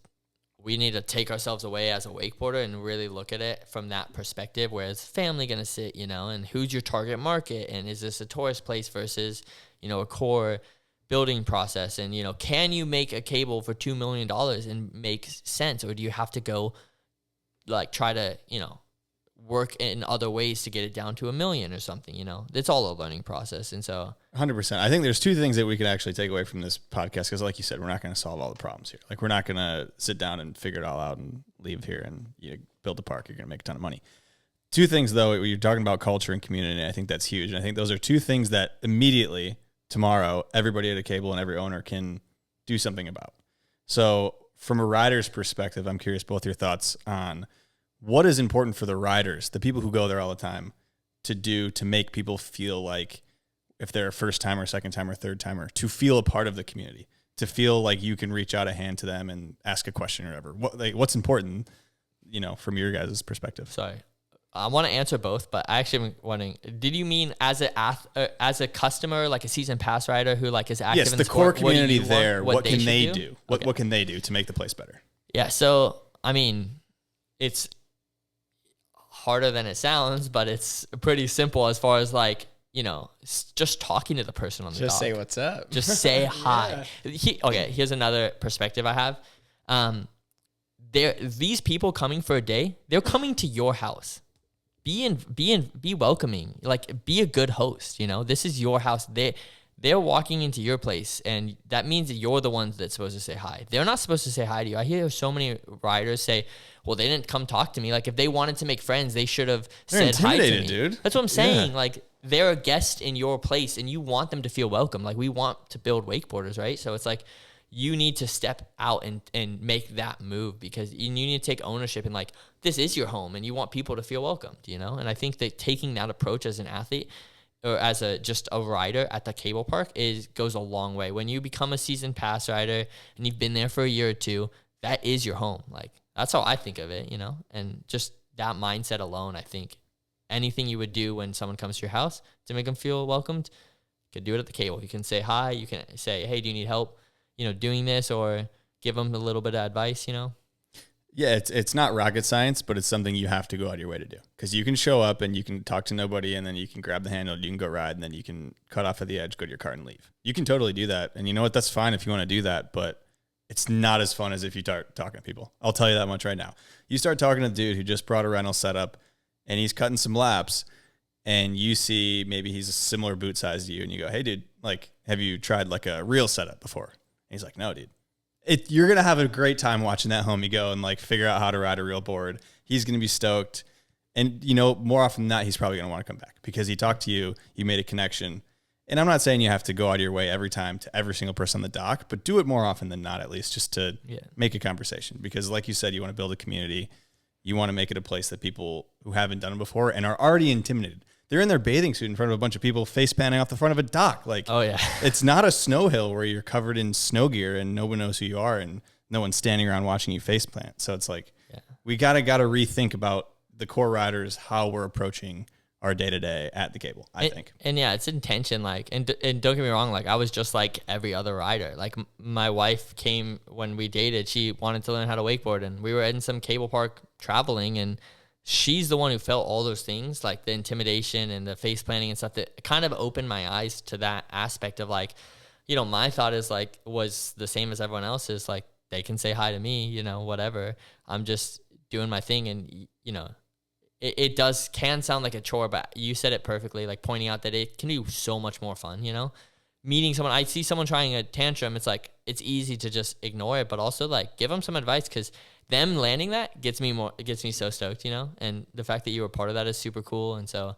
we need to take ourselves away as a wakeboarder and really look at it from that perspective. Where is family going to sit, and who's your target market? And is this a tourist place versus, a core building process? And, can you make a cable for $2 million and make sense? Or do you have to go like try to, work in other ways to get it down to $1 million or something? It's all a learning process. And so 100%. I think there's 2 things that we can actually take away from this podcast. Cause like you said, we're not going to solve all the problems here. Like, we're not going to sit down and figure it all out and leave here and build a park. You're going to make a ton of money. 2 things though, you're talking about culture and community. I think that's huge. And I think those are 2 things that immediately tomorrow, everybody at a cable and every owner can do something about. So from a rider's perspective, I'm curious both your thoughts on what is important for the riders, the people who go there all the time, to do to make people feel like, if they're a first timer, second timer, third timer, to feel a part of the community, to feel like you can reach out a hand to them and ask a question or whatever. What's important, from your guys' perspective? Sorry, I want to answer both, but I actually am wondering, did you mean as a customer, like a season pass rider who like is active in the core sport, community there, what can they do? Okay. What can they do to make the place better? Yeah, so I mean, it's harder than it sounds, but it's pretty simple as far as like, just talking to the person on the dock. Just say what's up. Just say hi. Here's another perspective I have. These people coming for a day, they're coming to your house. Be welcoming. Like, be a good host. This is your house. They're walking into your place, and that means that you're the ones that's supposed to say hi. They're not supposed to say hi to you. I hear so many riders say, well, they didn't come talk to me. Like, if they wanted to make friends, they should have said hi to me. Dude. That's what I'm saying. Yeah. Like, they're a guest in your place, and you want them to feel welcome. Like, we want to build wakeboarders, right? So it's like, you need to step out and make that move, because you need to take ownership and like, this is your home, and you want people to feel welcomed, And I think that taking that approach as an athlete, or as just a rider at the cable park, goes a long way. When you become a season pass rider and you've been there for a year or 2, that is your home. Like, that's how I think of it, and just that mindset alone, I think anything you would do when someone comes to your house to make them feel welcomed, you could do it at the cable. You can say hi, you can say, hey, do you need help, doing this, or give them a little bit of advice, Yeah, it's not rocket science, but it's something you have to go out of your way to do. Because you can show up and you can talk to nobody, and then you can grab the handle, you can go ride, and then you can cut off at the edge, go to your car, and leave. You can totally do that. And you know what? That's fine if you want to do that, but it's not as fun as if you start talking to people. I'll tell you that much right now. You start talking to a dude who just brought a rental setup and he's cutting some laps, and you see maybe he's a similar boot size to you, and you go, hey dude, like, have you tried like a real setup before? And he's like, no, dude. You're going to have a great time watching that homie go and like figure out how to ride a real board. He's going to be stoked. And you know, more often than not, he's probably going to want to come back because he talked to you, you made a connection. And I'm not saying you have to go out of your way every time to every single person on the dock, but do it more often than not, at least, just to make a conversation. Because like you said, you want to build a community. You want to make it a place that people who haven't done it before and are already intimidated. They're in their bathing suit in front of a bunch of people face panning off the front of a dock. Like, oh yeah, it's not a snow hill where you're covered in snow gear and no one knows who you are and no one's standing around watching you face plant. So it's like, we gotta rethink about the core riders, how we're approaching our day to day at the cable. I think. And yeah, it's intention. Like, and don't get me wrong. Like, I was just like every other rider. Like, my wife came when we dated. She wanted to learn how to wakeboard, and we were in some cable park traveling, and she's the one who felt all those things, like the intimidation and the face planting and stuff, that kind of opened my eyes to that aspect of like, you know, my thought is like, was the same as everyone else's. Like, they can say hi to me, you know, whatever. I'm just doing my thing. And, you know, it can sound like a chore, but you said it perfectly, like pointing out that it can be so much more fun, you know, meeting someone. I see someone trying a tantrum. It's like, it's easy to just ignore it, but also like give them some advice, because them landing that gets me so stoked, you know, and the fact that you were part of that is super cool. And so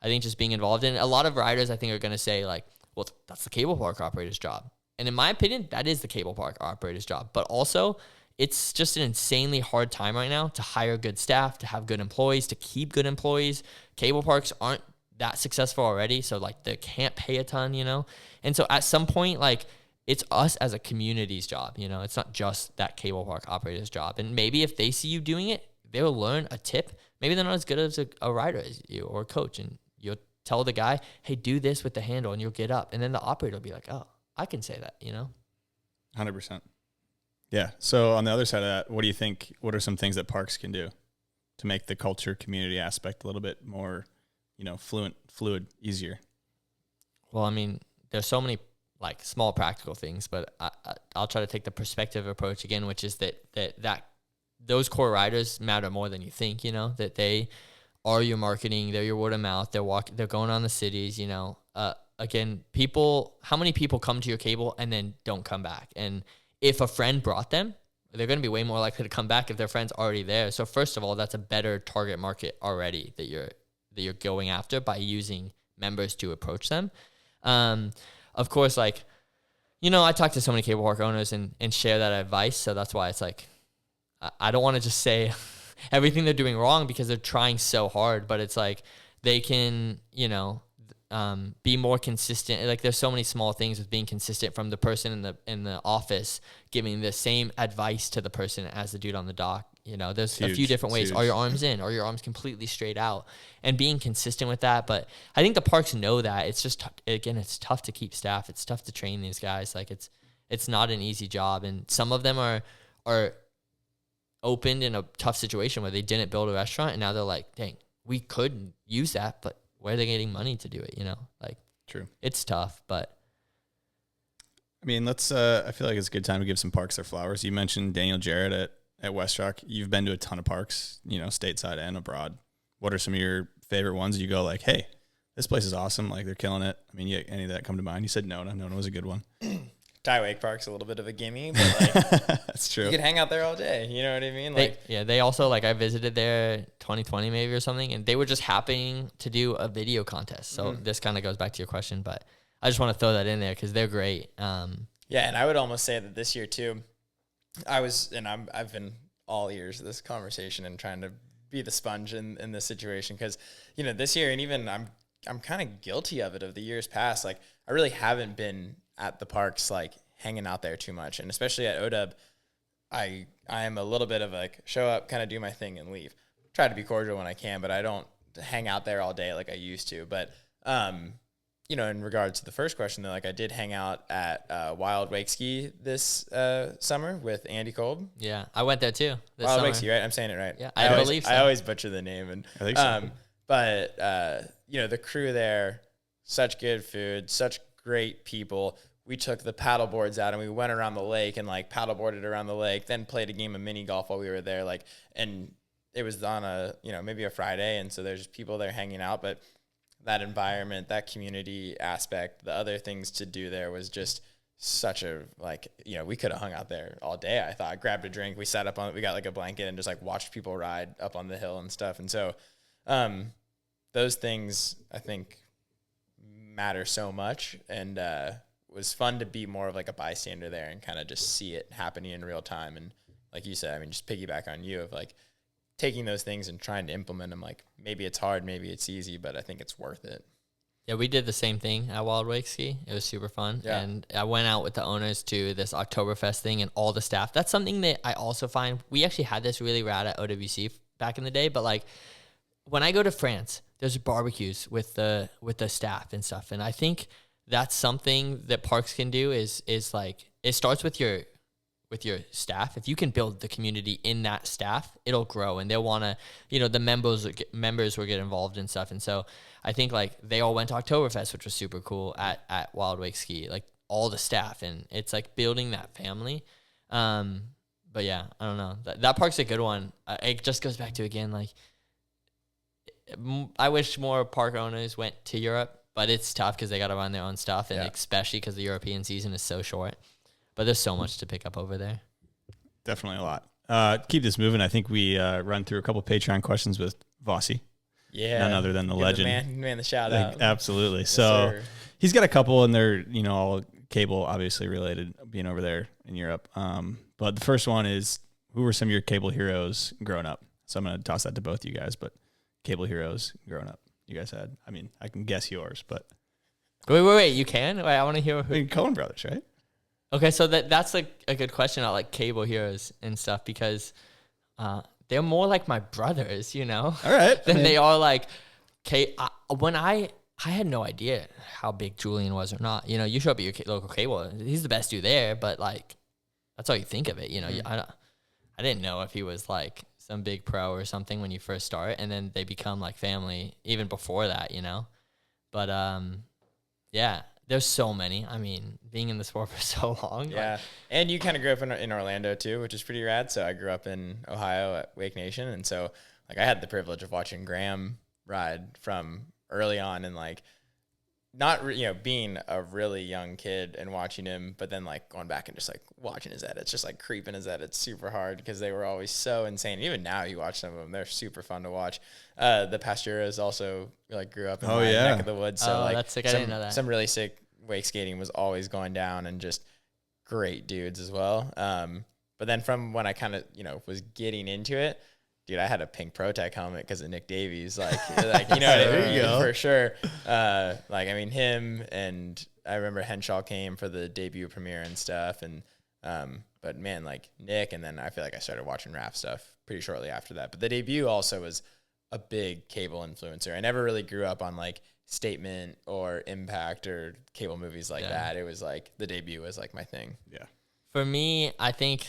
I think just being involved in a lot of riders, I think, are going to say like, well, that's the cable park operator's job. And in my opinion, that is the cable park operator's job. But also, it's just an insanely hard time right now to hire good staff, to have good employees, to keep good employees. Cable parks aren't that successful already, so like they can't pay a ton, you know? And so at some point, like, it's us as a community's job, you know? It's not just that cable park operator's job. And maybe if they see you doing it, they'll learn a tip. Maybe they're not as good as a rider as you or a coach, and you'll tell the guy, hey, do this with the handle, and you'll get up. And then the operator will be like, oh, I can say that, you know? 100%. Yeah. So on the other side of that, what do you think, what are some things that parks can do to make the culture community aspect a little bit more, you know, fluid, easier? Well, I mean, there's so many like small practical things, but I'll try to take the perspective approach again, which is that those core riders matter more than you think, you know, that they are your marketing, they're your word of mouth, they're going on the cities, you know. Again, how many people come to your cable and then don't come back? And if a friend brought them, they're going to be way more likely to come back if their friend's already there. So first of all, that's a better target market already that you're going after by using members to approach them. Of course, like, you know, I talk to so many cable park owners and share that advice. So that's why it's like, I don't want to just say everything they're doing wrong because they're trying so hard, but it's like they can, you know, be more consistent. Like, there's so many small things with being consistent, from the person in the office giving the same advice to the person as the dude on the dock. You know, there's a few different ways. Are your arms in? Are your arms completely straight out? And being consistent with that. But I think the parks know that. It's just, again, it's tough to keep staff. It's tough to train these guys. Like, it's not an easy job. And some of them are opened in a tough situation where they didn't build a restaurant, and now they're like, dang, we could use that, but where are they getting money to do it? You know, like, true. It's tough, but I mean, I feel like it's a good time to give some parks their flowers. You mentioned Daniel Jarrett at West Rock. You've been to a ton of parks, you know, stateside and abroad. What are some of your favorite ones? You go like, hey, this place is awesome. Like, they're killing it. I mean, any of that come to mind? You said Nona. Nona was a good one. Thai Wake Park's a little bit of a gimme, but like, that's true. you could hang out there all day. You know what I mean? Like, they also, like, I visited there 2020 maybe or something, and they were just happening to do a video contest. So this kind of goes back to your question, but I just want to throw that in there because they're great. Yeah, and I would almost say that this year too, I've been all ears of this conversation and trying to be the sponge in this situation, because, you know, this year, and even I'm kind of guilty of it of the years past. Like, I really haven't been at the parks, like, hanging out there too much. And especially at OW, I am a little bit of like, show up, kind of do my thing and leave. Try to be cordial when I can, but I don't hang out there all day like I used to. But, you know, in regards to the first question, though, like, I did hang out at Wild Wake Ski this summer with Andy Kolb. Yeah, I went there too this Wild summer. Wake Ski, right? I'm saying it right. Yeah, I believe so. I always butcher the name. And I think so. But, you know, the crew there, such good food, such great people. we took the paddle boards out and we went around the lake and like paddle boarded around the lake, then played a game of mini golf while we were there. Like, and it was on a, maybe a Friday. And so there's just people there hanging out, but that environment, that community aspect, the other things to do there was just such a, like, we could have hung out there all day. I thought, grabbed a drink. We sat up on it. We got like a blanket and just like watched people ride up on the hill and stuff. And so, those things I think matter so much, and, was fun to be more of like a bystander there and kind of just see it happening in real time. And like you said, I mean, just piggyback on you of like taking those things and trying to implement them. Like, maybe it's hard, maybe it's easy, but I think it's worth it. Yeah, we did the same thing at Wild Wake Ski. It was super fun. Yeah. And I went out with the owners to this Oktoberfest thing and all the staff. That's something that I also find, we actually had this really rad at OWC back in the day, but like when I go to France, there's barbecues with the staff and stuff. And I think that's something that parks can do is like, it starts with your staff. If you can build the community in that staff, it'll grow, and they'll want to, the members will get involved and stuff. And so I think like they all went to Oktoberfest, which was super cool at Wild Wake Ski, like all the staff, and it's like building that family. But yeah, I don't know. That park's a good one. It just goes back to, again, like, I wish more park owners went to Europe, but it's tough because they got to run their own stuff, and especially because the European season is so short. But there's so much to pick up over there. Definitely a lot. Keep this moving. I think we run through a couple Patreon questions with Vossi. Yeah. None other than the legend. Man, the shout out. Absolutely. Yes, so sir. He's got a couple, and they're, all cable obviously related, being over there in Europe. But the first one is, who were some of your cable heroes growing up? So I'm going to toss that to both you guys, but cable heroes growing up you guys had. I mean, I can guess yours, but. Wait, you can? Wait, I want to hear who. I mean, Coen Brothers, right? Okay, so that's like a good question about like cable heroes and stuff, because they're more like my brothers, All right. than they are like when I had no idea how big Julian was or not. You show up at your local cable, he's the best dude there, but like that's all you think of it. I didn't know if he was like some big pro or something when you first start, and then they become like family even before that. But yeah. There's so many. I mean, being in the sport for so long. Yeah. And you kind of grew up in Orlando too, which is pretty rad. So I grew up in Ohio at Wake Nation. And so like I had the privilege of watching Graham ride from early on, and like not, being a really young kid and watching him, but then like going back and just like watching his edits, just like creeping his edits super hard because they were always so insane. Even now you watch some of them, they're super fun to watch. The Pasturas also like grew up in my neck of the woods. So like that's sick. I didn't know that. Some really sick wake skating was always going down, and just great dudes as well. But then from when I kind of, was getting into it, dude, I had a pink ProTech helmet because of Nick Davies. Like There you go. For sure. Like, I mean, him, and I remember Henshaw came for the debut premiere and stuff. And, but man, like Nick, and then I feel like I started watching Raph stuff pretty shortly after that. But the debut also was a big cable influencer. I never really grew up on like Statement or Impact or cable movies like that. It was like the debut was like my thing. Yeah. For me, I think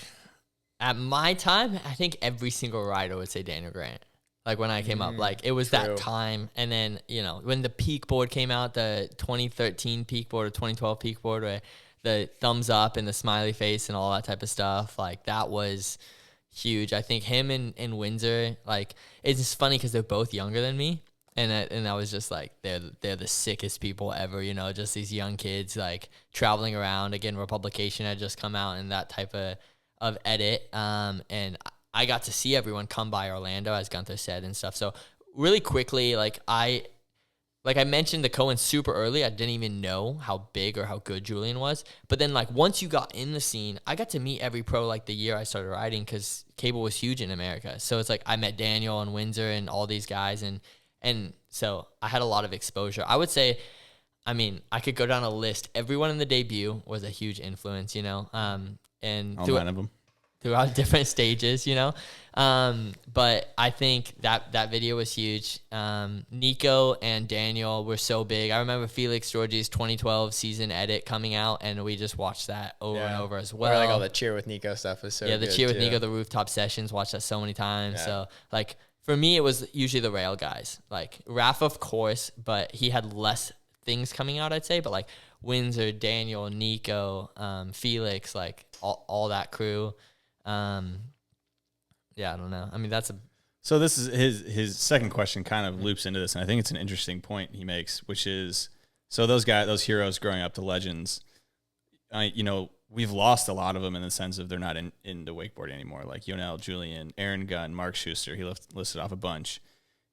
at my time, I think every single rider would say Daniel Grant. Like when I came up, like it was that time. And then, when the peak board came out, the 2013 peak board or 2012 peak board, where the thumbs up and the smiley face and all that type of stuff, like that was huge. I think him and Windsor, like it's just funny because they're both younger than me. And I was just like, they're the sickest people ever, just these young kids like traveling around. Again, Republication had just come out and that type of edit. And I got to see everyone come by Orlando, as Guenther said, and stuff. So really quickly, like I mentioned the Coen super early. I didn't even know how big or how good Julian was. But then like once you got in the scene, I got to meet every pro like the year I started riding, because cable was huge in America. So it's like I met Daniel and Windsor and all these guys, and so I had a lot of exposure. I would say, I mean, I could go down a list. Everyone in the debut was a huge influence, and all 9 of them throughout different stages, But I think that video was huge. Nico and Daniel were so big. I remember Felix Georgie's 2012 season edit coming out, and we just watched that over and over as well. Or like all the Cheer with Nico stuff was so good. Yeah, the Cheer with too. Nico, the rooftop sessions, watched that so many times. Yeah. So like for me, it was usually the rail guys. Like Raph, of course, but he had less things coming out, I'd say. But like Windsor, Daniel, Nico, Felix, like all that crew. Yeah, I don't know. I mean, that's a. So this is his second question kind of loops into this, and I think it's an interesting point he makes, which is, so those heroes growing up, the legends, we've lost a lot of them in the sense of they're not into wakeboarding anymore, like Yonel, Julian, Aaron Gunn, Mark Schuster. He listed off a bunch.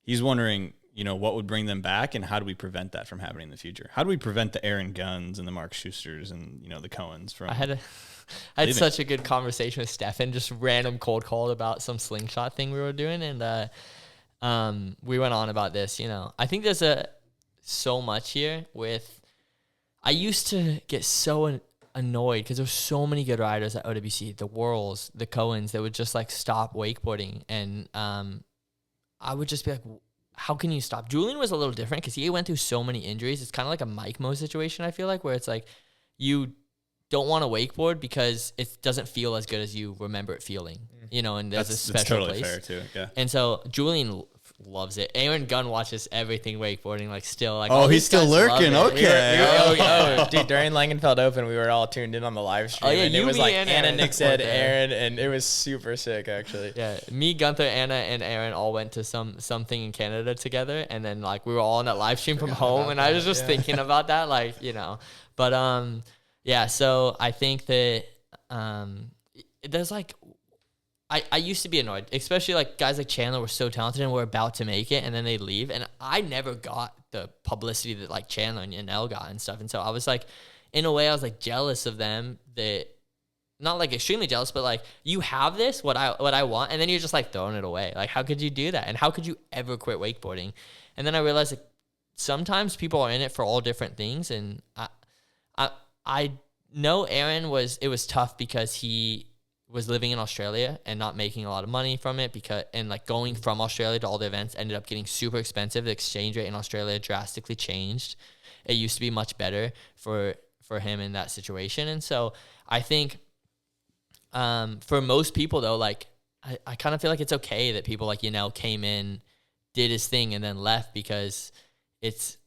He's wondering, what would bring them back, and how do we prevent that from happening in the future? How do we prevent the Aaron Gunns and the Mark Schusters and, the Cohens from... I had such a good conversation with Stefan, just random cold call about some slingshot thing we were doing. And we went on about this, I think there's so much here with, I used to get so annoyed because there's so many good riders at OWC, the Whirls, the Cohens, that would just like stop wakeboarding. And I would just be like, how can you stop? Julian was a little different because he went through so many injuries. It's kind of like a Mike Mo situation, I feel like, where it's like you don't want to wakeboard because it doesn't feel as good as you remember it feeling, and there's a special totally place. Fair too, yeah. And so Julian loves it. Aaron Gunn watches everything wakeboarding, like still like. Oh, he's still lurking. Okay. Dude, during Langenfeld Open, we were all tuned in on the live stream. Oh yeah, and it was like Anna, Nick said, there. Aaron, and it was super sick actually. Yeah, me, Guenther, Anna, and Aaron all went to something in Canada together, and then like we were all on that live stream from home, and I was just thinking about that, like but yeah. So I think that there's like. I used to be annoyed, especially like guys like Chandler were so talented and were about to make it, and then they leave. And I never got the publicity that like Chandler and Yanel got and stuff. And so I was like, in a way, I was like jealous of them. That not like extremely jealous, but like you have this, what I want, and then you're just like throwing it away. Like, how could you do that? And how could you ever quit wakeboarding? And then I realized like sometimes people are in it for all different things. And I know Aaron it was tough because he was living in Australia and not making a lot of money from it and like going from Australia to all the events ended up getting super expensive. The exchange rate in Australia drastically changed. It used to be much better for him in that situation. And so I think for most people though, like I kind of feel like it's okay that people like, came in, did his thing and then left because it's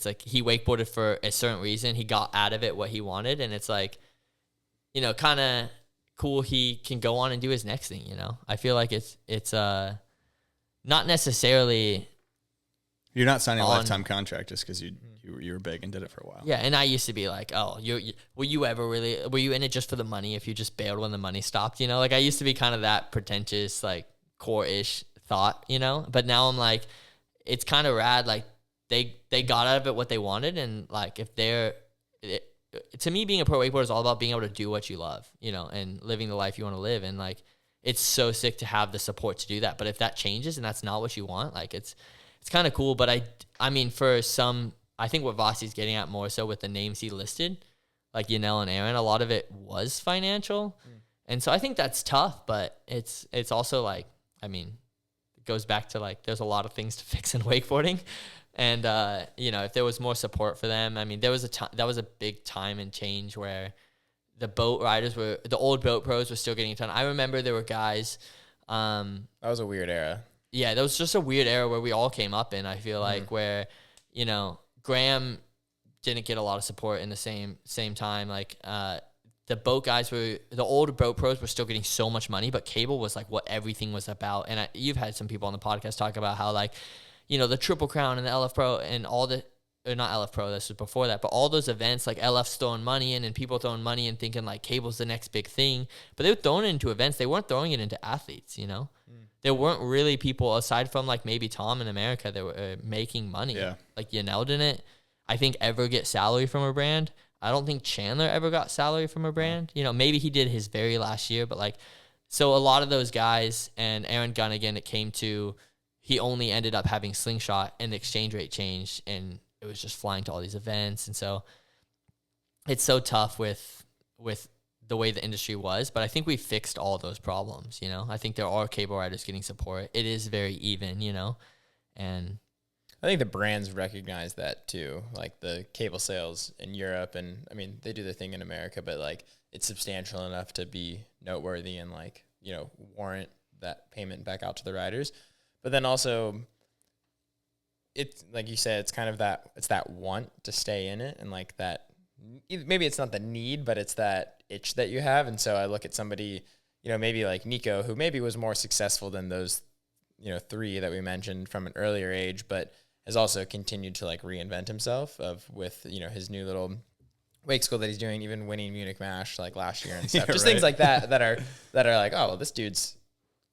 like he wakeboarded for a certain reason. He got out of it what he wanted. And it's like, kind of cool he can go on and do his next thing. I feel like it's not necessarily you're not signing a lifetime contract just because you were big and did it for a while. Yeah, and I used to be like, oh, were you in it just for the money if you just bailed when the money stopped? Like I used to be kind of that pretentious like core-ish thought, but now I'm like, it's kind of rad. Like they got out of it what they wanted, and like if to me, being a pro wakeboarder is all about being able to do what you love, and living the life you want to live. And like, it's so sick to have the support to do that. But if that changes and that's not what you want, like it's kind of cool. But I mean, for some, I think what Vasi's getting at more so with the names he listed, like Yanel and Aaron, a lot of it was financial. And so I think that's tough, but it's also like, I mean, it goes back to like, there's a lot of things to fix in wakeboarding. And, if there was more support for them, I mean, that was a big time and change where the boat riders the old boat pros were still getting a ton. I remember there were guys. That was a weird era. Yeah, that was just a weird era where we all came up in, I feel like, where, Graham didn't get a lot of support in the same time. Like, the boat guys the old boat pros were still getting so much money, but cable was like what everything was about. And you've had some people on the podcast talk about how like, the Triple Crown and the LF Pro and all the, or not LF Pro, this was before that, but all those events, like LF's throwing money in and people throwing money and thinking like cable's the next big thing, but they were throwing it into events. They weren't throwing it into athletes, There weren't really people aside from like maybe Tom in America that were making money. Yeah. Like Yanel didn't, I think, ever get salary from a brand. I don't think Chandler ever got salary from a brand. Maybe he did his very last year, but like, so a lot of those guys and Aaron Gunn, again, it came to, he only ended up having slingshot and the exchange rate changed and it was just flying to all these events. And so it's so tough with the way the industry was, but I think we fixed all those problems. I think there are cable riders getting support. It is very even, and I think the brands recognize that too, like the cable sales in Europe. And I mean, they do their thing in America, but like it's substantial enough to be noteworthy and like, warrant that payment back out to the riders. But then also, it's like you said, it's kind of that want to stay in it and like that maybe it's not the need, but it's that itch that you have. And so I look at somebody, you know, maybe like Nico, who maybe was more successful than those, you know, 3 that we mentioned from an earlier age, but has also continued to like reinvent himself with, you know, his new little wake school that he's doing, even winning Munich Mash like last year and stuff. Just things like that are like, oh, well, this dude's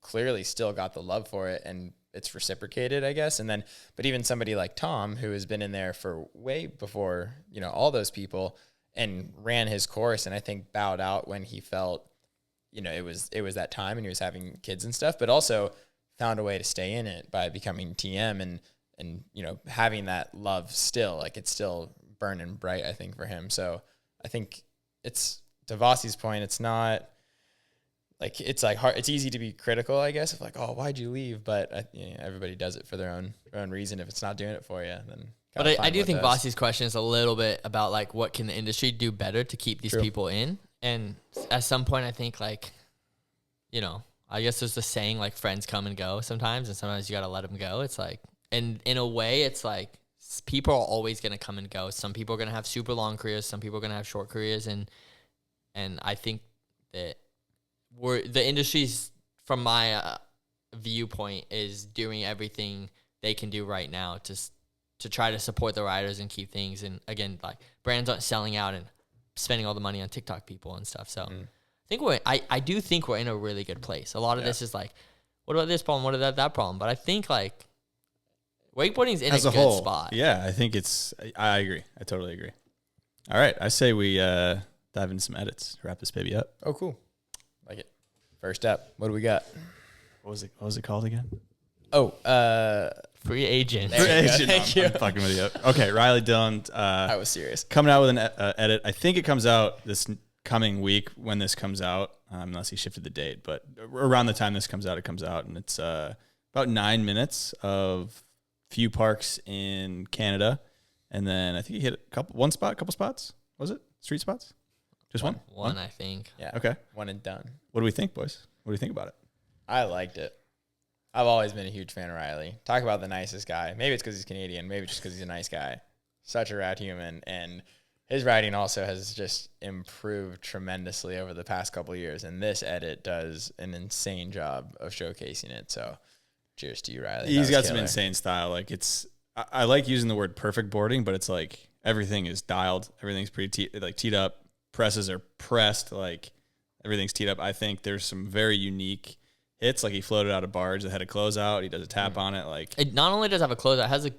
clearly still got the love for it and it's reciprocated, I guess. And then, but even somebody like Tom, who has been in there for way before, you know, all those people and ran his course, and I think bowed out when he felt, you know, it was that time and he was having kids and stuff, but also found a way to stay in it by becoming TM and, you know, having that love still, like it's still burning bright, I think, for him. So I think it's, to Vossi's point, it's not like, it's like hard, it's easy to be critical, I guess, of like, oh, why'd you leave? But you know, everybody does it for their own reason. If it's not doing it for you, then. But I do think Vossi's question is a little bit about like, what can the industry do better to keep these people in? And at some point, I think like, you know, I guess there's the saying like friends come and go sometimes, and sometimes you got to let them go. It's like, and in a way, it's like people are always going to come and go. Some people are going to have super long careers. Some people are going to have short careers. And I think that the industry's, from my viewpoint, is doing everything they can do right now to try to support the riders and keep things. And again, like brands aren't selling out and spending all the money on TikTok people and stuff. So I think I do think we're in a really good place. A lot of this is like, what about this problem? What about that problem? But I think like wakeboarding's in a good spot. Yeah, I think I agree. I totally agree. All right. I say we dive into some edits to wrap this baby up. Oh, cool. Like it. First up, what do we got? What was it called again? Oh, free agent. Free agent. Thank you. I'm fucking with you. Okay, Riley Dillon. I was serious. Coming out with an edit. I think it comes out this coming week when this comes out, unless he shifted the date. But around the time this comes out, it comes out, and it's about 9 minutes of few parks in Canada, and then I think he hit a couple spots. Was it street spots? Just one? One, I think. Yeah. Okay. One and done. What do we think, boys? What do you think about it? I liked it. I've always been a huge fan of Riley. Talk about the nicest guy. Maybe it's because he's Canadian. Maybe just because he's a nice guy. Such a rad human. And his riding also has just improved tremendously over the past couple of years. And this edit does an insane job of showcasing it. So cheers to you, Riley. He's got some insane style. Like I like using the word perfect boarding, but it's like everything is dialed. Everything's pretty teed up. Presses are pressed. Like everything's teed up. I think there's some very unique hits. Like he floated out a barge that had a closeout. He does a tap on it. Like it not only does have a closeout, it has a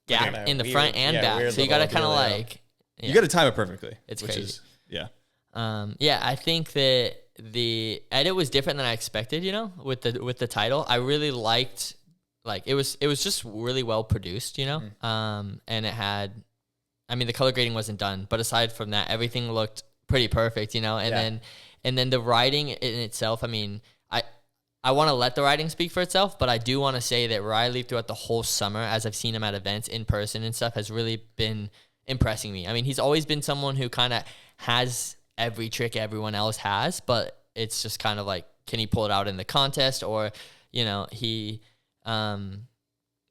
gap in the front and back. So you got to kind of like you got to time it perfectly. It's crazy. Yeah. I think that the edit was different than I expected. You know, with the title, I really liked. Like it was just really well produced. You know, and it had. I mean, the color grading wasn't done, but aside from that, everything looked pretty perfect. You know, and then the writing in itself. I mean, I want to let the writing speak for itself, but I do want to say that Riley throughout the whole summer, as I've seen him at events in person and stuff, has really been impressing me. I mean, he's always been someone who kind of has every trick everyone else has, but it's just kind of like, can he pull it out in the contest? Or, you know, he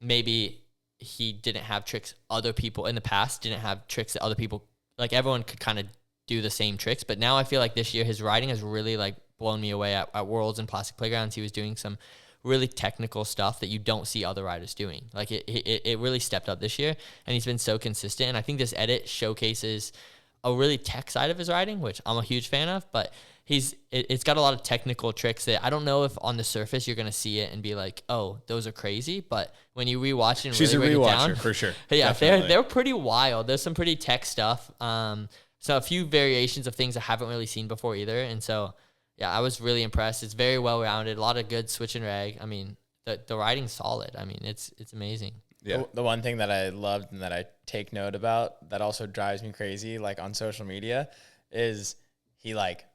maybe he didn't have tricks other people in the past, didn't have tricks that other people, like everyone could kind of do the same tricks. But now I feel like this year his riding has really like blown me away at Worlds and Plastic Playgrounds. He was doing some really technical stuff that you don't see other riders doing. Like it really stepped up this year, and he's been so consistent. And I think this edit showcases a really tech side of his riding, which I'm a huge fan of, but it's got a lot of technical tricks that I don't know if on the surface you're going to see it and be like, oh, those are crazy. But when you rewatch it and She's really a break rewatcher it down, for sure. Yeah, they're pretty wild. There's some pretty tech stuff. So a few variations of things I haven't really seen before either. And so, yeah, I was really impressed. It's very well-rounded, a lot of good switch and rag. I mean, the riding's solid. I mean, it's amazing. Yeah. The one thing that I loved and that I take note about that also drives me crazy, like on social media, is he like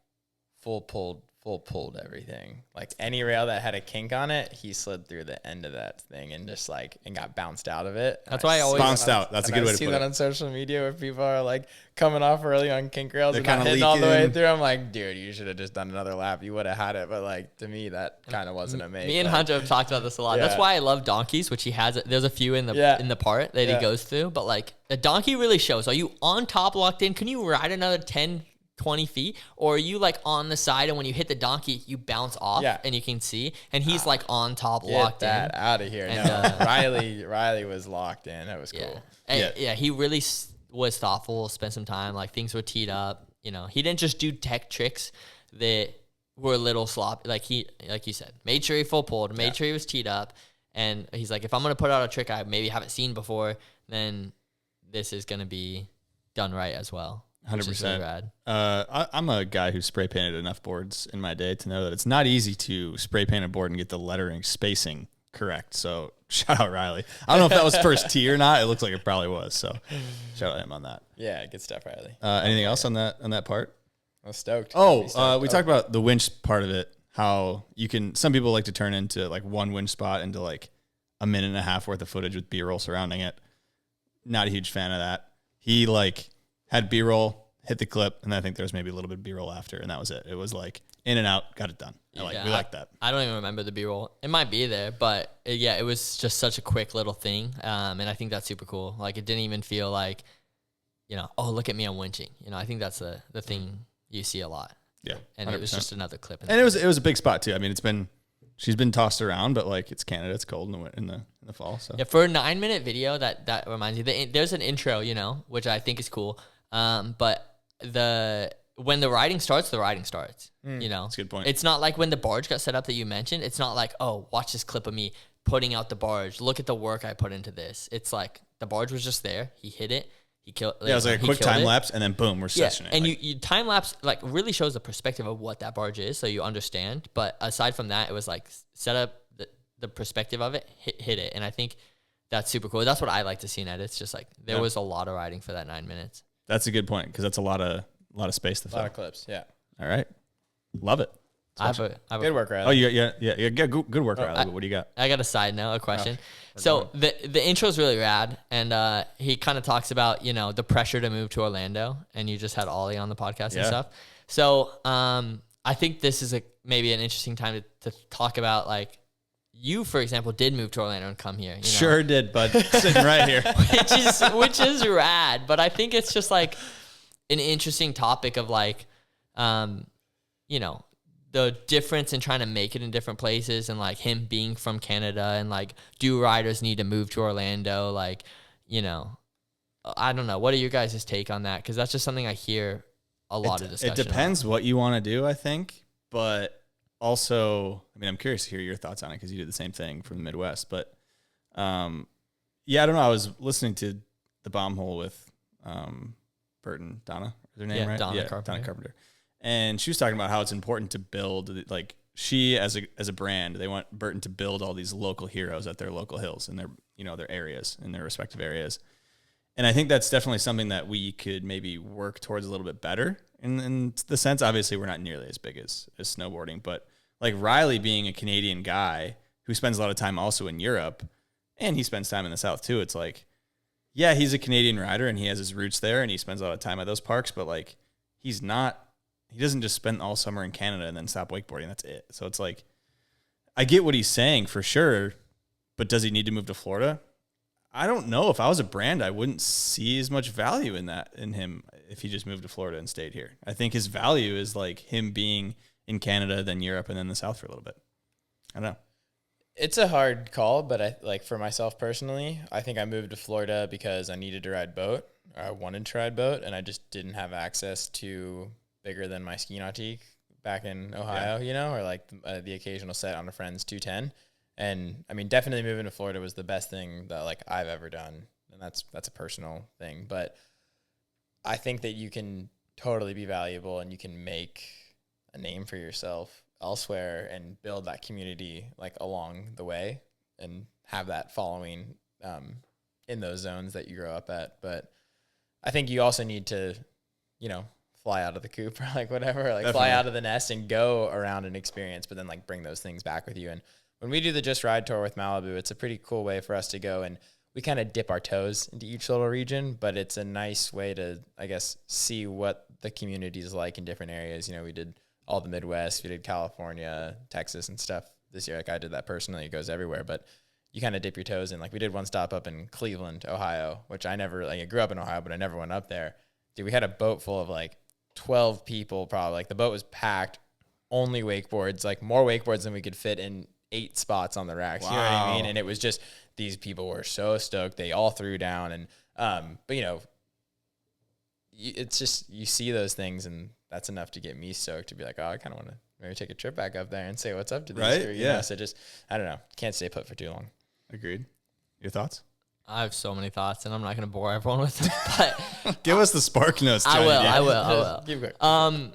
full pulled full pulled everything. Like any rail that had a kink on it, he slid through the end of that thing and just like and got bounced out of it. That's why I always Bounced out. That's a good way to see put that it. on social media where people are like coming off early on kink rails They're and not kinda hitting all the way leaking. through. I'm like, dude, you should have just done another lap. You would have had it. But like to me, that kind of wasn't a make. Me and Like, Hunter have talked about this a lot. That's Yeah. why I love donkeys, which he has. There's a few in the Yeah. in the part that he Yeah. goes through, but like a donkey really shows. Are you on top locked in? Can you ride another 10, 20 feet, or are you like on the side and when you hit the donkey, you bounce off Yeah. and you can see, and he's like on top Get locked that in. out of here. And, No, Riley was locked in. That was cool. Yeah, and, yeah. He really was thoughtful. Spent some time. Like things were teed up. You know, he didn't just do tech tricks that were a little sloppy. Like you said, made sure he full pulled, made sure he was teed up, and he's like, if I'm gonna put out a trick I maybe haven't seen before, then this is gonna be done right as well. 100%. Rad. I'm a guy who spray painted enough boards in my day to know that it's not easy to spray paint a board and get the lettering spacing correct. So shout out Riley. I don't know if that was first tee or not. It looks like it probably was. So shout out him on that. Yeah, good stuff, Riley. Anything else on that part? I'm stoked. We talked about the winch part of it. How you can. Some people like to turn into like one winch spot into like a minute and a half worth of footage with B-roll surrounding it. Not a huge fan of that. He like had B-roll, hit the clip, and I think there was maybe a little bit of B-roll after, and that was it. It was like in and out, got it done. We like that. I don't even remember the B-roll. It might be there, but it was just such a quick little thing, and I think that's super cool. Like it didn't even feel like, oh, look at me, I'm winching. I think that's the thing you see a lot. Yeah, and 100%. it was just another clip. And it was a big spot too. I mean, she's been tossed around, but like it's Canada, it's cold in the fall. So yeah, for a 9-minute video, that reminds me. There's an intro, which I think is cool. But when the riding starts, the riding starts. That's a good point. It's not like when the barge got set up that you mentioned. It's not like, oh, watch this clip of me putting out the barge. Look at the work I put into this. It's like the barge was just there. He hit it. He killed. Yeah, it was like a quick time lapse, and then boom, we're sessioning. And you time lapse like really shows the perspective of what that barge is, so you understand. But aside from that, it was like set up the perspective of it, hit it, and I think that's super cool. That's what I like to see in edits. Just like there was a lot of riding for that 9 minutes. That's a good point because that's a lot of space to A fill. lot of clips. Yeah. All right, love it. I have a Good work, Riley. Oh, yeah. Good work, Riley. What do you got? I got a side note, a question. So the intro is really rad, and he kind of talks about the pressure to move to Orlando, and you just had Ollie on the podcast and stuff. So I think this is maybe an interesting time to talk about like you, for example, did move to Orlando and come here. Sure did, bud. Sitting right here. which is rad, but I think it's just like an interesting topic of like the difference in trying to make it in different places and like him being from Canada and like do riders need to move to Orlando? Like, I don't know. What are your guys' take on that? Because that's just something I hear a lot of discussion. It depends what you want to do, I think. But also, I mean, I'm curious to hear your thoughts on it because you did the same thing from the Midwest. But I don't know. I was listening to The Bomb Hole with Bert and Donna. Is her name right? Donna Donna Carpenter. Carpenter. And she was talking about how it's important to build, like she as a brand, they want Burton to build all these local heroes at their local hills and their areas, in their respective areas. And I think that's definitely something that we could maybe work towards a little bit better in the sense. Obviously, we're not nearly as big as snowboarding, but like Riley being a Canadian guy who spends a lot of time also in Europe, and he spends time in the South too. It's like, yeah, he's a Canadian rider and he has his roots there and he spends a lot of time at those parks, but like he doesn't just spend all summer in Canada and then stop wakeboarding. That's it. So it's like, I get what he's saying for sure, but does he need to move to Florida? I don't know. If I was a brand, I wouldn't see as much value in him if he just moved to Florida and stayed here. I think his value is like him being in Canada, then Europe, and then the South for a little bit. I don't know. It's a hard call, but for myself personally, I think I moved to Florida because I needed to ride boat. I wanted to ride boat, and I just didn't have access to bigger than my ski nautique back in Ohio, or like the occasional set on a friend's 210. And I mean, definitely moving to Florida was the best thing that like I've ever done. And that's a personal thing, but I think that you can totally be valuable and you can make a name for yourself elsewhere and build that community like along the way and have that following in those zones that you grow up at. But I think you also need to, fly out of the coop or like whatever, like Definitely. fly out of the nest and go around and experience, but then like bring those things back with you. And when we do the Just Ride tour with Malibu, it's a pretty cool way for us to go, and we kind of dip our toes into each little region, but it's a nice way to, I guess, see what the community is like in different areas. You know, we did all the Midwest, we did California, Texas and stuff this year. Like I did that personally. It goes everywhere, but you kind of dip your toes in. Like we did one stop up in Cleveland, Ohio, which I grew up in Ohio, but I never went up there. Dude, we had a boat full of like 12 people probably. Like the boat was packed, only wakeboards, like more wakeboards than we could fit in 8 spots on the racks. Wow. You know what I mean? And it was just, these people were so stoked. They all threw down. And, but you know, it's just, you see those things and that's enough to get me stoked to be like, oh, I kind of want to maybe take a trip back up there and say what's up to these. Right? Three, Yeah. know? So just, I don't know. Can't stay put for too long. Agreed. Your thoughts? I have so many thoughts, and I'm not going to bore everyone with them. But Give us the spark notes. I Johnny. will. Yeah. I will. Keep going.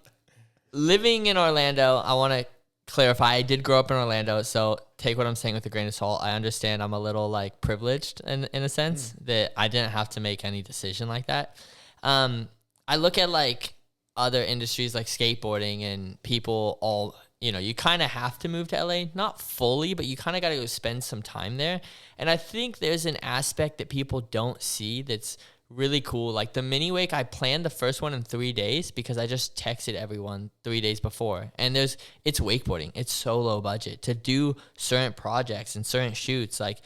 Living in Orlando, I want to clarify. I did grow up in Orlando, so take what I'm saying with a grain of salt. I understand I'm a little like privileged in a sense that I didn't have to make any decision like that. I look at like other industries like skateboarding and people all, you know, you kind of have to move to LA, not fully, but you kind of got to go spend some time there. And I think there's an aspect that people don't see that's really cool. Like the mini wake, I planned the first one in 3 days because I just texted everyone 3 days before. And it's wakeboarding. It's so low budget to do certain projects and certain shoots, like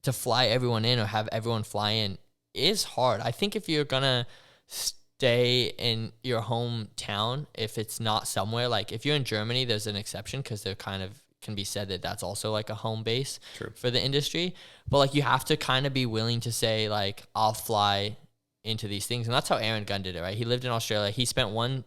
to fly everyone in or have everyone fly in is hard. I think if you're gonna stay in your hometown, if it's not somewhere, like if you're in Germany, there's an exception because there kind of can be said that that's also like a home base for the industry. But like you have to kind of be willing to say like, I'll fly into these things. And that's how Aaron Gunn did it, right? He lived in Australia. He spent one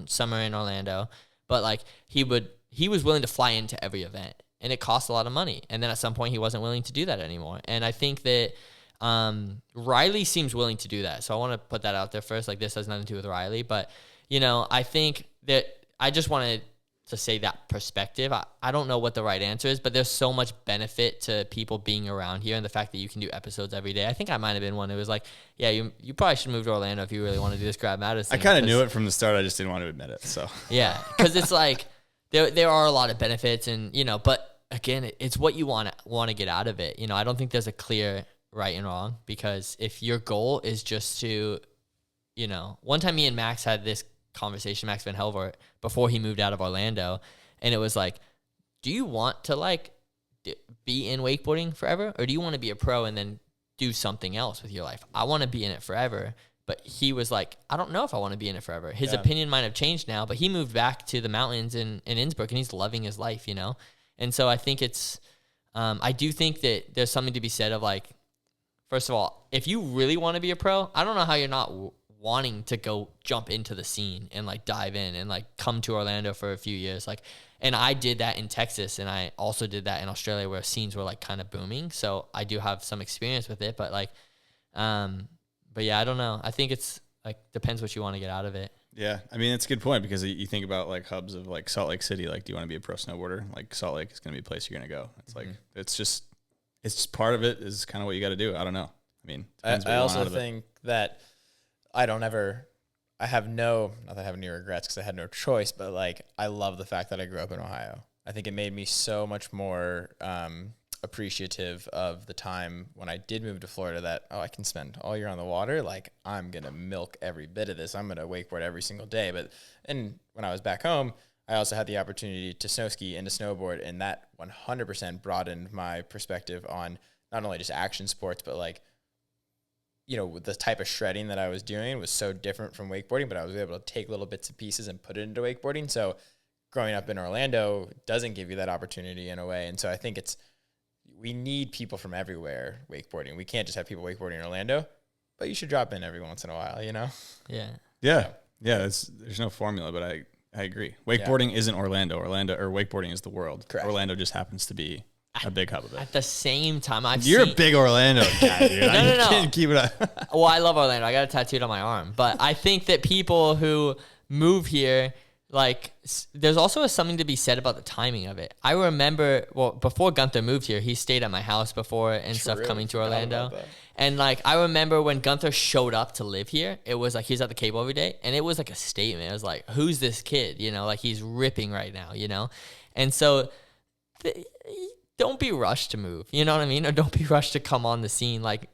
summer in Orlando, but like he was willing to fly into every event, and it cost a lot of money. And then at some point he wasn't willing to do that anymore. And I think that Riley seems willing to do that. So I want to put that out there first. Like this has nothing to do with Riley, but you know, I think that I just wanted to say that perspective. I don't know what the right answer is, but there's so much benefit to people being around here and the fact that you can do episodes every day. I think I might have been one who was like, yeah, you probably should move to Orlando if you really want to do this Grab Matters thing. I kind of knew it from the start. I just didn't want to admit it. So yeah, because it's like there are a lot of benefits, and you know, but again, it's what you want to get out of it. You know, I don't think there's a clear right and wrong, because if your goal is just to, you know, one time me and Max had this conversation, Max Van Helvert, before he moved out of Orlando, and it was like, do you want to like be in wakeboarding forever, or do you want to be a pro and then do something else with your life? I want to be in it forever. But he was like, I don't know if I want to be in it forever. His opinion might have changed now, but he moved back to the mountains in Innsbruck, and he's loving his life, you know? And so I think it's, I do think that there's something to be said of like, first of all, if you really want to be a pro, I don't know how you're not wanting to go jump into the scene and like dive in and like come to Orlando for a few years. Like, and I did that in Texas, and I also did that in Australia where scenes were like kind of booming. So I do have some experience with it, but like, but yeah, I don't know. I think it's like, depends what you want to get out of it. yeah, I mean, it's a good point, because you think about like hubs of like Salt Lake City. Like, do you want to be a pro snowboarder? Like Salt Lake is going to be a place you're going to go. It's like, it's just part of it is kind of what you got to do. I don't know. I mean, I also think that I have not that I have any regrets because I had no choice, but like, I love the fact that I grew up in Ohio. I think it made me so much more appreciative of the time when I did move to Florida, that, oh, I can spend all year on the water. Like, I'm going to milk every bit of this. I'm going to wakeboard every single day. And when I was back home, I also had the opportunity to snow ski and to snowboard, and that 100% broadened my perspective on not only just action sports, but like, you know, the type of shredding that I was doing was so different from wakeboarding, but I was able to take little bits and pieces and put it into wakeboarding. So growing up in Orlando doesn't give you that opportunity in a way. And so I think we need people from everywhere wakeboarding. We can't just have people wakeboarding in Orlando, but you should drop in every once in a while, you know? Yeah. Yeah. There's no formula, but I agree. Wakeboarding isn't Orlando. Wakeboarding is the world. Correct. Orlando just happens to be a big hub of it. At the same time, You're a big Orlando guy, dude. No. Can't keep it up. Well, I love Orlando. I got it tattooed on my arm. But I think that people who move here, like there's also something to be said about the timing of it. I remember, well, before Guenther moved here, he stayed at my house before and stuff coming to Orlando. And like I remember when Guenther showed up to live here, it was like he's at the cable every day, and it was like a statement. It was like, who's this kid? You know, like he's ripping right now, you know? And so don't be rushed to move, you know what I mean? Or don't be rushed to come on the scene. Like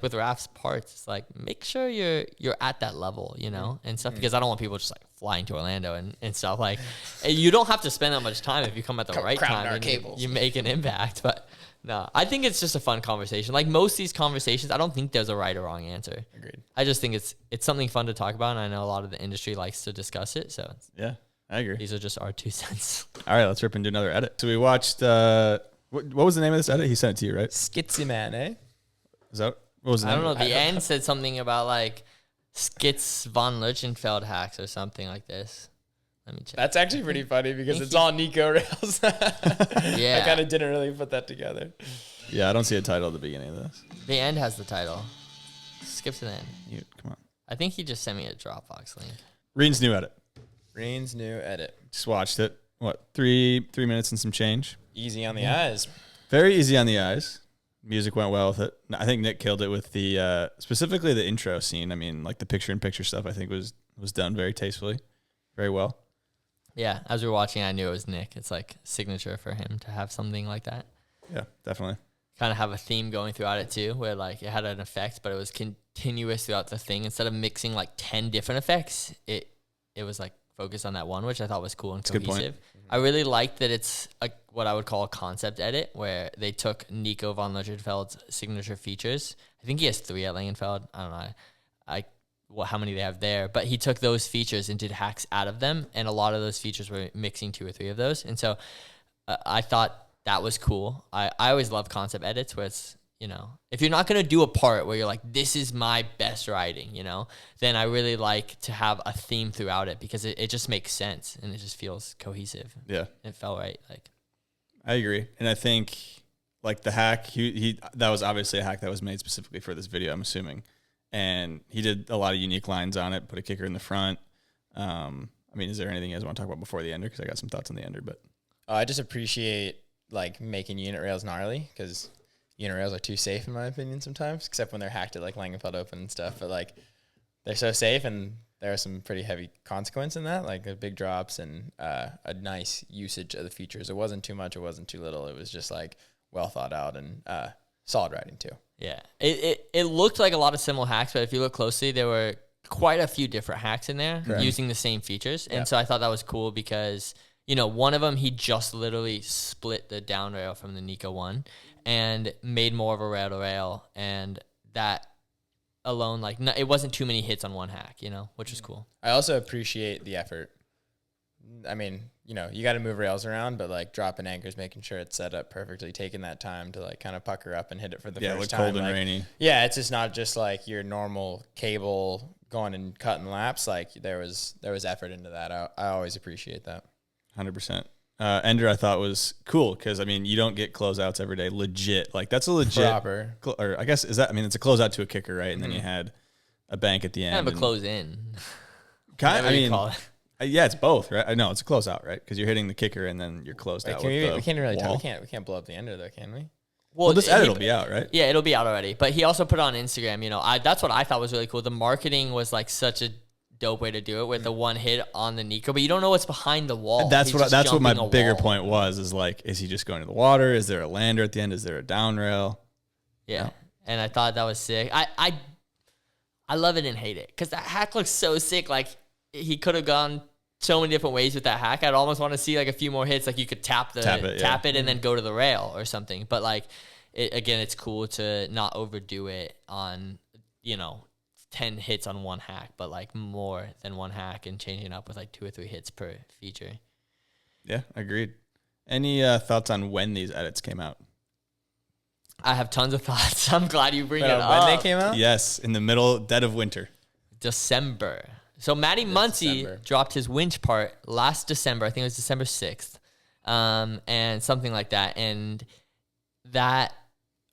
with Raf's parts, it's like make sure you're at that level, you know, and stuff, because I don't want people just like flying to Orlando and stuff. Like you don't have to spend that much time if you come at the right time and you make an impact. But no, I think it's just a fun conversation. Like most of these conversations, I don't think there's a right or wrong answer. Agreed. I just think it's something fun to talk about, and I know a lot of the industry likes to discuss it. So Yeah, I agree. these are just our 2 cents. All right, let's rip and do another edit. So we watched, what was the name of this edit? He sent it to you, right? Skitsy man, eh? Is that, what was the I name? don't know. The end said something about like Skits von Lerchenfeld hacks or something like this. Let me check. That's actually pretty funny because it's all Nico rails. Yeah. I kind of didn't really put that together. Yeah, I don't see a title at the beginning of this. The end has the title. Skip to the end. Come on. I think he just sent me a Dropbox link. Reen's new edit. Reen's new edit. Just watched it. What, 3 minutes and some change? Easy on the eyes. Very easy on the eyes. Music went well with it. I think Nick killed it with the specifically the intro scene. I mean, like the picture-in-picture stuff, I think was done very tastefully, very well. Yeah, as we were watching, I knew it was Nick. It's like signature for him to have something like that. Yeah, definitely. Kind of have a theme going throughout it too, where like it had an effect, but it was continuous throughout the thing. Instead of mixing like 10 different effects, it was like focused on that one, which I thought was cool and cohesive. I really liked that it's what I would call a concept edit, where they took Nico von Lerchenfeld's signature features. I think he has 3 at Langenfeld. I don't know how many they have there, but he took those features and did hacks out of them, and a lot of those features were mixing 2 or 3 of those. And so I thought that was cool. I always love concept edits where it's, you know, if you're not going to do a part where you're like, this is my best riding, you know, then I really like to have a theme throughout it, because it just makes sense and it just feels cohesive. Yeah. It felt right. Like, I agree. And I think like the hack, he that was obviously a hack that was made specifically for this video, I'm assuming. And he did a lot of unique lines on it, put a kicker in the front. I mean, is there anything you guys want to talk about before the ender? Because I got some thoughts on the ender, but I just appreciate like making unit rails gnarly, because unit rails are too safe in my opinion sometimes, except when they're hacked at like Langenfeld Open and stuff. But like they're so safe, and there are some pretty heavy consequence in that, like big drops and a nice usage of the features. It wasn't too much, it wasn't too little. It was just like well thought out and solid riding too. yeah, it looked like a lot of similar hacks, but if you look closely, there were quite a few different hacks in there using the same features. And so I thought that was cool because, you know, one of them, he just literally split the down rail from the Nico one and made more of a rail to rail. And that alone, like, it wasn't too many hits on one hack, you know, which was cool. I also appreciate the effort. I mean, you know, you got to move rails around, but like dropping anchors, making sure it's set up perfectly, taking that time to like kind of pucker up and hit it for the first time. Yeah, cold and like, rainy. Yeah, it's just not just like your normal cable going and cutting laps. Like there was effort into that. I always appreciate that. 100%. Ender I thought was cool because, I mean, you don't get closeouts every day. Legit. Like, that's a legit. Proper. Or I guess, is that, I mean, it's a closeout to a kicker, right? And then you had a bank at the end. Kind of a close in. I mean, yeah, it's both, right? I know it's a closeout, right? Because you're hitting the kicker and then you're closed out. We can't really wall. tell. We can't blow up the ender though, can we? Well, this edit will be out, right? Yeah, it'll be out already. But he also put it on Instagram. You know, that's what I thought was really cool. The marketing was like such a dope way to do it with the one hit on the Nico, but you don't know what's behind the wall. That's what my bigger point was, is like, is he just going to the water? Is there a lander at the end? Is there a down rail? Yeah. And I thought that was sick. I love it and hate it because that hack looks so sick. Like, he could have gone so many different ways with that hack. I'd almost want to see like a few more hits. Like, you could tap it and then go to the rail or something. But like, again, it's cool to not overdo it on, you know, 10 hits on one hack, but like more than one hack and changing up with like 2 or 3 hits per feature. Yeah, agreed. Any thoughts on when these edits came out? I have tons of thoughts. I'm glad you bring it up. When they came out? Yes, in the dead of winter. December. So Matty Muncy dropped his winch part last December. I think it was December 6th, and something like that. And that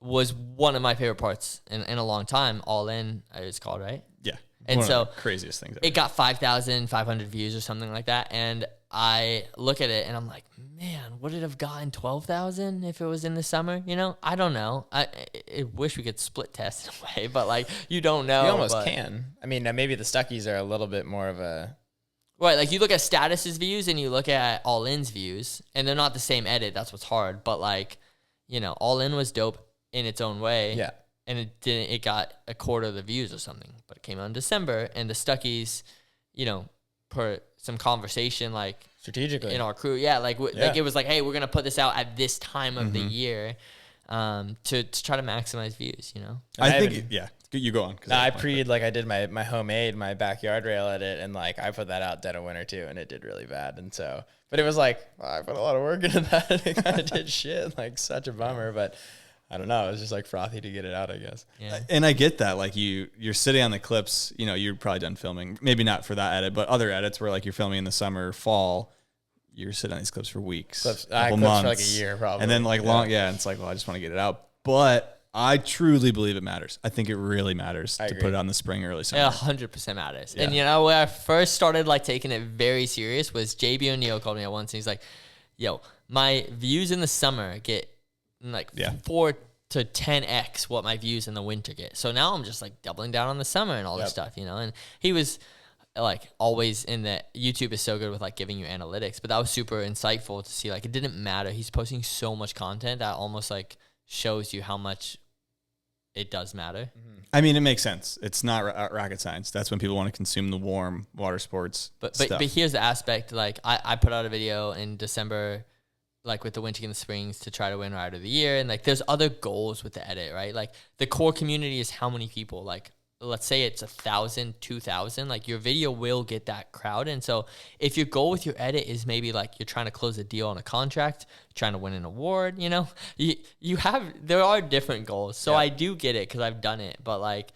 was one of my favorite parts in a long time. All in, it's called, right? Yeah. And One so of the craziest things ever. it got 5,500 views or something like that. And I look at it and I'm like, man, would it have gotten 12,000 if it was in the summer? You know, I don't know. I wish we could split test in a way, but like, you don't know. You almost but, can. I mean, maybe the Stuckies are a little bit more of a. Right, like you look at Status's views and you look at All In's views, and they're not the same edit. That's what's hard. But like, you know, All In was dope in its own way. Yeah. And it got a quarter of the views or something. But it came out in December, and the Stuckies, you know, per some conversation like Strategically. in our crew, like it was like, hey, we're gonna put this out at this time of the Mm-hmm. year, to try to maximize views. You know. I think, you go on. No, I preed like I did my homemade, my backyard rail edit, and like I put that out dead of winter too, and it did really bad. And so, but it was like, I put a lot of work into that, and it kind of did shit, like such a bummer. But I don't know, it was just like frothy to get it out, I guess. Yeah. And I get that. Like you're sitting on the clips, you know, you're probably done filming. Maybe not for that edit, but other edits where like you're filming in the summer, fall, you're sitting on these clips for weeks, Clips couple for months, like a year probably. and then like long, and it's like, well, I just want to get it out. But I truly believe it matters. I think it really matters to agree. put it on the spring, early summer. Yeah, 100% matters. Yeah. And you know, where I first started like taking it very serious was JB O'Neill called me at once, and he's like, "Yo, my views in the summer get like 4 to 10x what my views in the winter get. So now I'm just like doubling down on the summer and all this stuff, you know." And he was like always in the YouTube is so good with like giving you analytics, but that was super insightful to see. Like it didn't matter. He's posting so much content that almost like shows you how much it does matter. I mean, it makes sense. It's not rocket science. That's when people want to consume the warm water sports But stuff. here's the aspect. Like I put out a video in December, like with the winter and the springs to try to win Rider of the Year. And like there's other goals with the edit, right? Like the core community is how many people? Like let's say it's 1,000, 2,000. Like your video will get that crowd. And so if your goal with your edit is maybe like you're trying to close a deal on a contract, trying to win an award, you know, there are different goals. So I do get it because I've done it. But like,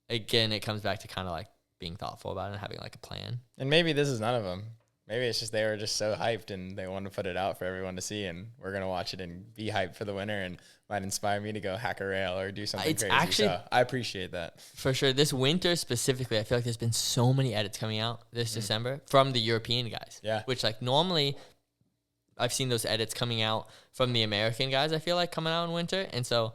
again, it comes back to kind of like being thoughtful about it and having like a plan. And maybe this is none of them. Maybe it's just they were just so hyped and they wanted to put it out for everyone to see, and we're gonna watch it and be hyped for the winner, and might inspire me to go hack a rail or do something It's crazy. actually- So I appreciate that. For sure. This winter specifically, I feel like there's been so many edits coming out this December from the European guys. Yeah. Which like normally I've seen those edits coming out from the American guys, I feel like, coming out in winter. And so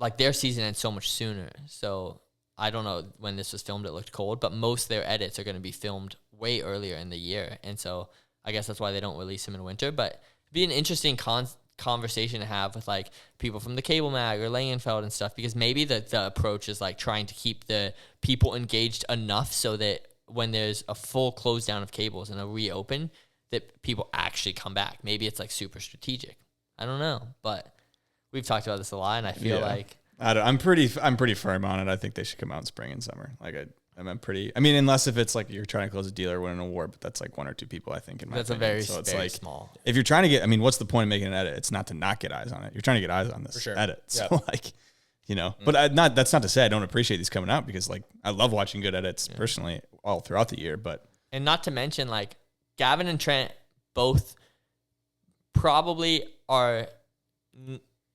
like their season ends so much sooner. So I don't know when this was filmed, it looked cold, but most of their edits are going to be filmed way earlier in the year. And so I guess that's why they don't release them in winter. But it'd be an interesting conversation to have with like people from the Cable Mag or Langenfeld and stuff, because maybe the approach is like trying to keep the people engaged enough so that when there's a full close down of cables and a reopen, that people actually come back. Maybe it's like super strategic. I don't know, but we've talked about this a lot, and I feel like I'm pretty firm on it. I think they should come out in spring and summer. Like I'm pretty. I mean, unless if it's like you're trying to close a deal or win an award, but that's like 1 or 2 people, I think. In my that's opinion. a very, so it's very like, small. If you're trying to get, I mean, what's the point of making an edit? It's not to not get eyes on it. You're trying to get eyes on this sure. edit. So Yep. like, you know, but that's not to say I don't appreciate these coming out, because like I love watching good edits personally all throughout the year. But And not to mention, like, Gavin and Trent both probably are,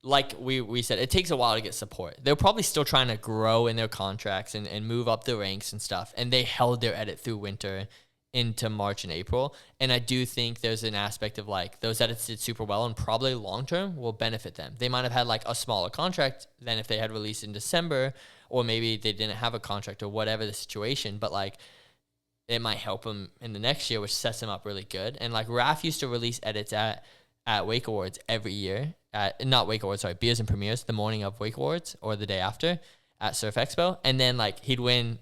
like we said, it takes a while to get support. They're probably still trying to grow in their contracts and move up the ranks and stuff. And they held their edit through winter into March and April. And I do think there's an aspect of, like, those edits did super well and probably long-term will benefit them. They might have had, like, a smaller contract than if they had released in December, or maybe they didn't have a contract or whatever the situation. But, like, it might help them in the next year, which sets them up really good. And like Raph used to release edits at Wake Awards every year. Not Wake Awards, sorry, Beers and Premieres, the morning of Wake Awards or the day after at Surf Expo. And then like he'd win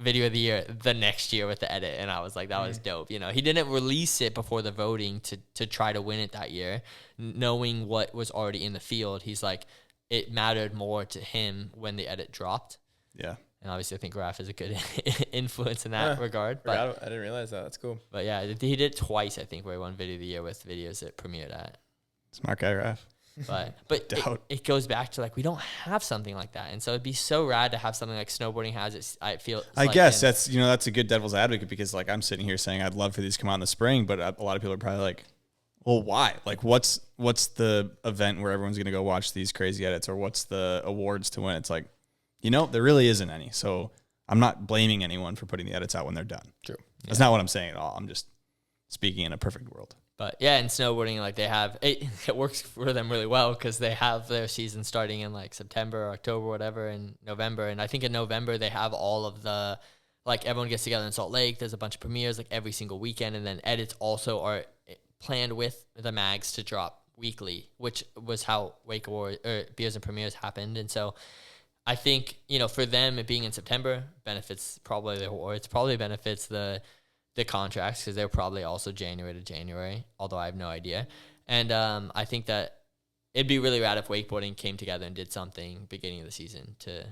Video of the Year the next year with the edit. And I was like, that was dope. You know, he didn't release it before the voting to try to win it that year. Knowing what was already in the field, he's like, it mattered more to him when the edit dropped. yeah, And obviously, I think Raph is a good influence in that regard. I But didn't realize that. That's cool. yeah, he did it twice, I think, where he won Video of the Year with videos that premiered at. smart guy, Raph. But Doubt. it goes back to, like, we don't have something like that. And so it'd be so rad to have something like snowboarding has. I feel. I guess that's a good devil's advocate, because like I'm sitting here saying I'd love for these to come out in the spring, but a lot of people are probably like, well, why? Like, what's the event where everyone's going to go watch these crazy edits, or what's the awards to win? It's like, you know, there really isn't any. So I'm not blaming anyone for putting the edits out when they're done. True. That's not what I'm saying at all. I'm just speaking in a perfect world. But yeah, in snowboarding, like they have it works for them really well because they have their season starting in like September, October, whatever, in November. And I think in November they have all of the, like everyone gets together in Salt Lake. There's a bunch of premieres like every single weekend, and then edits also are planned with the mags to drop weekly, which was how wakeboard or beers and premieres happened. And so I think, you know, for them it being in September benefits probably the awards, probably benefits the contracts because they're probably also January to January, although I have no idea. And I think that it'd be really rad if wakeboarding came together and did something beginning of the season to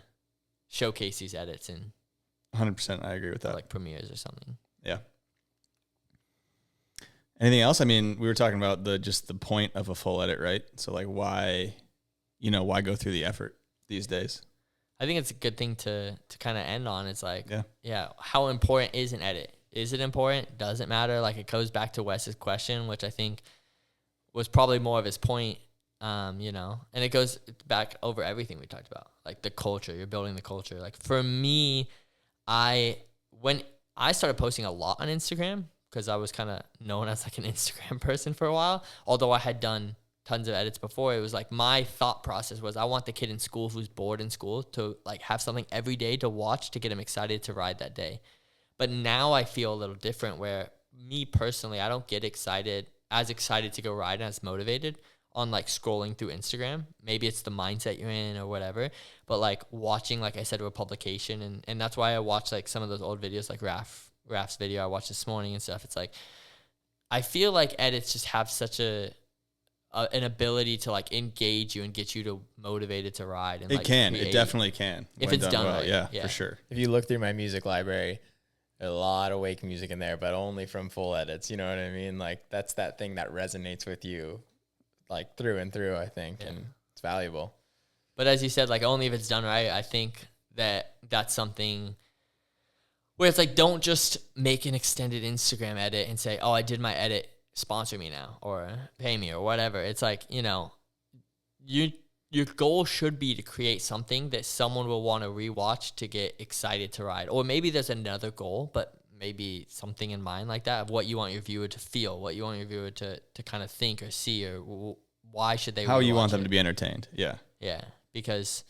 showcase these edits and 100%. I agree with that. like premieres or something. Yeah. Anything else? I mean, we were talking about just the point of a full edit, right? So like why go through the effort these days? I think it's a good thing to kind of end on. It's like, yeah, how important is an edit? Is it important? Does it matter? Like it goes back to Wes's question, which I think was probably more of his point, you know, and it goes back over everything we talked about, like the culture, you're building the culture. Like for me, when I started posting a lot on Instagram, because I was kind of known as like an Instagram person for a while, although I had done tons of edits before, it was like my thought process was I want the kid in school who's bored in school to like have something every day to watch to get him excited to ride that day. But now I feel a little different where me personally, I don't get excited to go ride and as motivated on like scrolling through Instagram. Maybe it's the mindset you're in or whatever, but like watching, like I said, a publication and that's why I watch like some of those old videos like Raf's video I watched this morning and stuff. It's like, I feel like edits just have such an ability to like engage you and get you to motivated to ride. And it definitely can. If it's done well. Right. Yeah, for sure. If you look through my music library, a lot of wake music in there, but only from full edits. You know what I mean? Like that's that thing that resonates with you like through and through, I think. Yeah. And it's valuable. But as you said, like only if it's done right, I think that's something where it's like, don't just make an extended Instagram edit and say, oh, I did my edit, sponsor me now or pay me or whatever. It's like, you know, your goal should be to create something that someone will want to rewatch to get excited to ride. Or maybe there's another goal, but maybe something in mind like that of what you want your viewer to feel, what you want your viewer to kind of think or see, or why should they how you want them it. to be entertained. Yeah. Yeah. Because,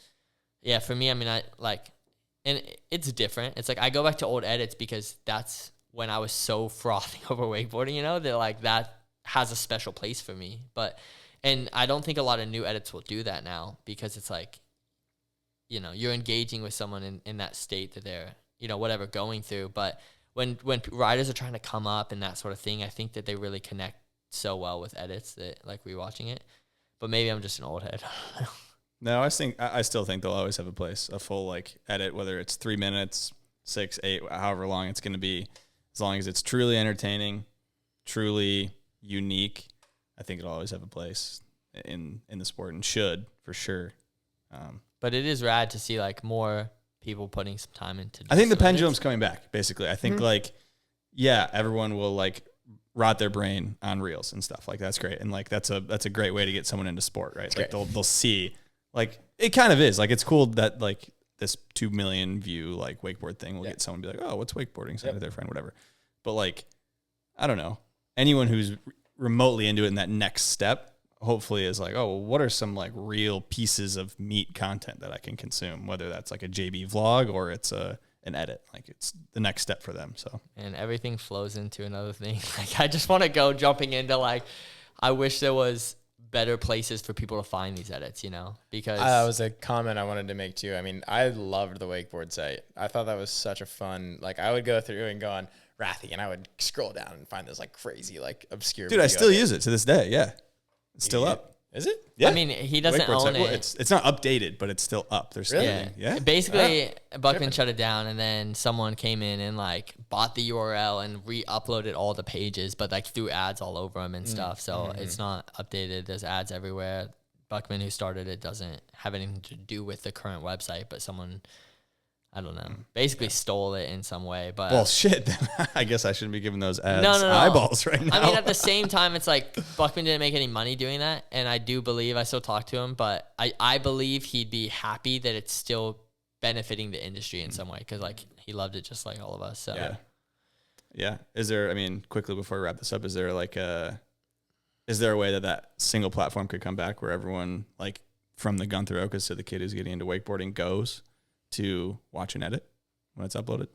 yeah, for me, I mean, I like, and it's different. It's like I go back to old edits because that's when I was so frothing over wakeboarding, you know, that like that has a special place for me. And I don't think a lot of new edits will do that now because it's like, you know, you're engaging with someone in that state that they're, you know, whatever going through. But when riders are trying to come up and that sort of thing, I think that they really connect so well with edits that like rewatching it. But maybe I'm just an old head. No, I still think they'll always have a place, a full like edit, whether it's 3 minutes, 6, 8, however long it's going to be, as long as it's truly entertaining, truly unique. I think it'll always have a place in the sport and should for sure. But it is rad to see like more people putting some time into. I think the pendulum's coming back. Basically, I think like, yeah, everyone will like rot their brain on reels and stuff like that's great, and like that's a great way to get someone into sport, right? Like they'll see like it kind of is like it's cool that like this 2 million view like wakeboard thing will get someone to be like, oh, what's wakeboarding? Send it to their friend, whatever. But like, I don't know, anyone who's remotely into it in that next step hopefully is like, oh, well, what are some like real pieces of meat content that I can consume, whether that's like a JB vlog or it's an edit, like it's the next step for them. So, and everything flows into another thing. Like I just want to go jumping into like, I wish there was better places for people to find these edits, you know, because that was a comment I wanted to make too. I mean, I loved the wakeboard site. I thought that was such a fun, like I would go through and go on Rathy and I would scroll down and find this like crazy, like obscure. Dude, I still use it to this day. Yeah. It's still up. Is it? Yeah. I mean, he doesn't own it. Well, it's not updated, but it's still up. There's still, yeah. Basically, Buckman shut it down, and then someone came in and like bought the URL and re-uploaded all the pages, but like threw ads all over them and stuff. So it's not updated. There's ads everywhere. Buckman, who started it, doesn't have anything to do with the current website, but someone, I don't know, basically stole it in some way. But well, shit. I guess I shouldn't be giving those ads no. eyeballs right now. I mean, at the same time, it's like Buckman didn't make any money doing that, and I still talk to him, but I believe he'd be happy that it's still benefiting the industry in some way because like he loved it just like all of us. So yeah. Is there? I mean, quickly before we wrap this up, is there a way that single platform could come back where everyone like from the Guenther Okas to the kid who's getting into wakeboarding goes to watch and edit when it's uploaded?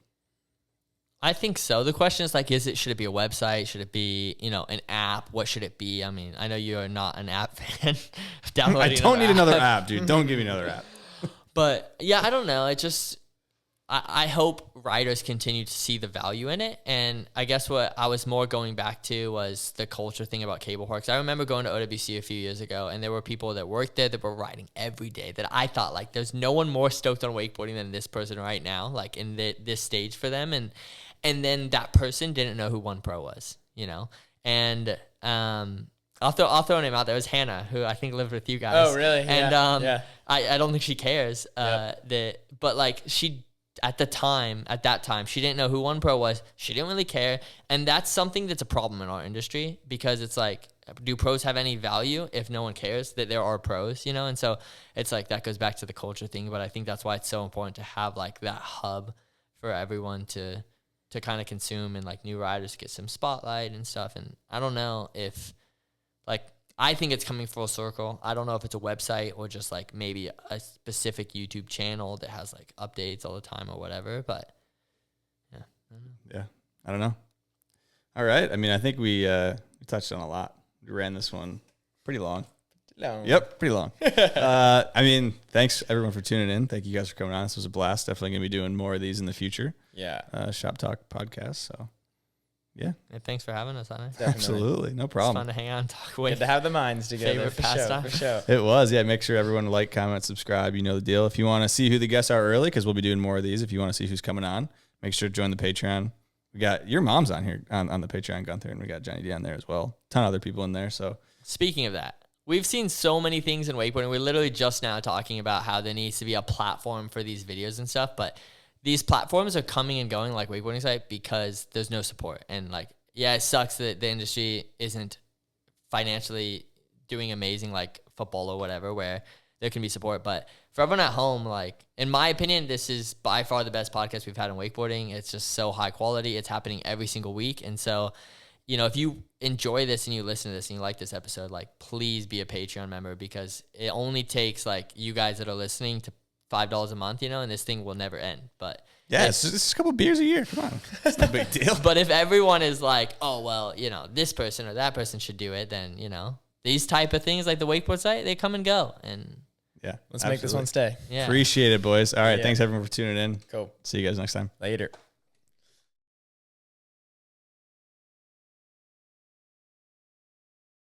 I think so. The question is like, should it be a website? Should it be, an app? What should it be? I mean, I know you are not an app fan. I don't need another app, dude. Don't give me another app. But yeah, I don't know. I hope riders continue to see the value in it. And I guess what I was more going back to was the culture thing about cable parks. I remember going to OWC a few years ago, and there were people that worked there that were riding every day that I thought, like, there's no one more stoked on wakeboarding than this person right now, like, in this stage for them. And then that person didn't know who One Pro was, And I'll throw a name out there. It was Hannah, who I think lived with you guys. Oh, really? And yeah. I don't think she cares. Yep. But like at that time, she didn't know who One Pro was. She didn't really care. And that's something that's a problem in our industry because it's like, do pros have any value if no one cares that there are pros, And so it's like that goes back to the culture thing. But I think that's why it's so important to have like that hub for everyone to kind of consume and like new riders get some spotlight and stuff. And I don't know if like, I think it's coming full circle. I don't know if it's a website or just like maybe a specific YouTube channel that has like updates all the time or whatever. But yeah, I don't know. Yeah, I don't know. All right. I mean, I think we touched on a lot. We ran this one pretty long. Yep, pretty long. I mean, thanks everyone for tuning in. Thank you guys for coming on. This was a blast. Definitely gonna be doing more of these in the future. Yeah. Shop Talk podcast. So yeah. Thanks for having us on it. Absolutely. No problem. It's fun to hang out and talk with. Good to have the minds together. Favorite For pastime. sure. It was. Yeah. Make sure everyone like, comment, subscribe. You know the deal. If you want to see who the guests are early, because we'll be doing more of these. If you want to see who's coming on, make sure to join the Patreon. We got your mom's on here on the Patreon, Guenther, and we got Johnny D on there as well. A ton of other people in there. So speaking of that, we've seen so many things in wakeboarding. We're literally just now talking about how there needs to be a platform for these videos and stuff, but these platforms are coming and going like wakeboarding site because there's no support. And like, yeah, it sucks that the industry isn't financially doing amazing like football or whatever, where there can be support. But for everyone at home, like, in my opinion, this is by far the best podcast we've had in wakeboarding. It's just so high quality. It's happening every single week. And so, if you enjoy this and you listen to this and you like this episode, like, please be a Patreon member because it only takes like you guys that are listening to $5 a month, and this thing will never end. But yeah, it's just a couple beers a year. Come on. It's no big deal. But if everyone is like, oh, well, this person or that person should do it, then, these type of things like the wakeboard site, they come and go. And yeah, let's make this one stay. Yeah. Appreciate it, boys. All right. Yeah. Thanks everyone for tuning in. Cool. See you guys next time. Later.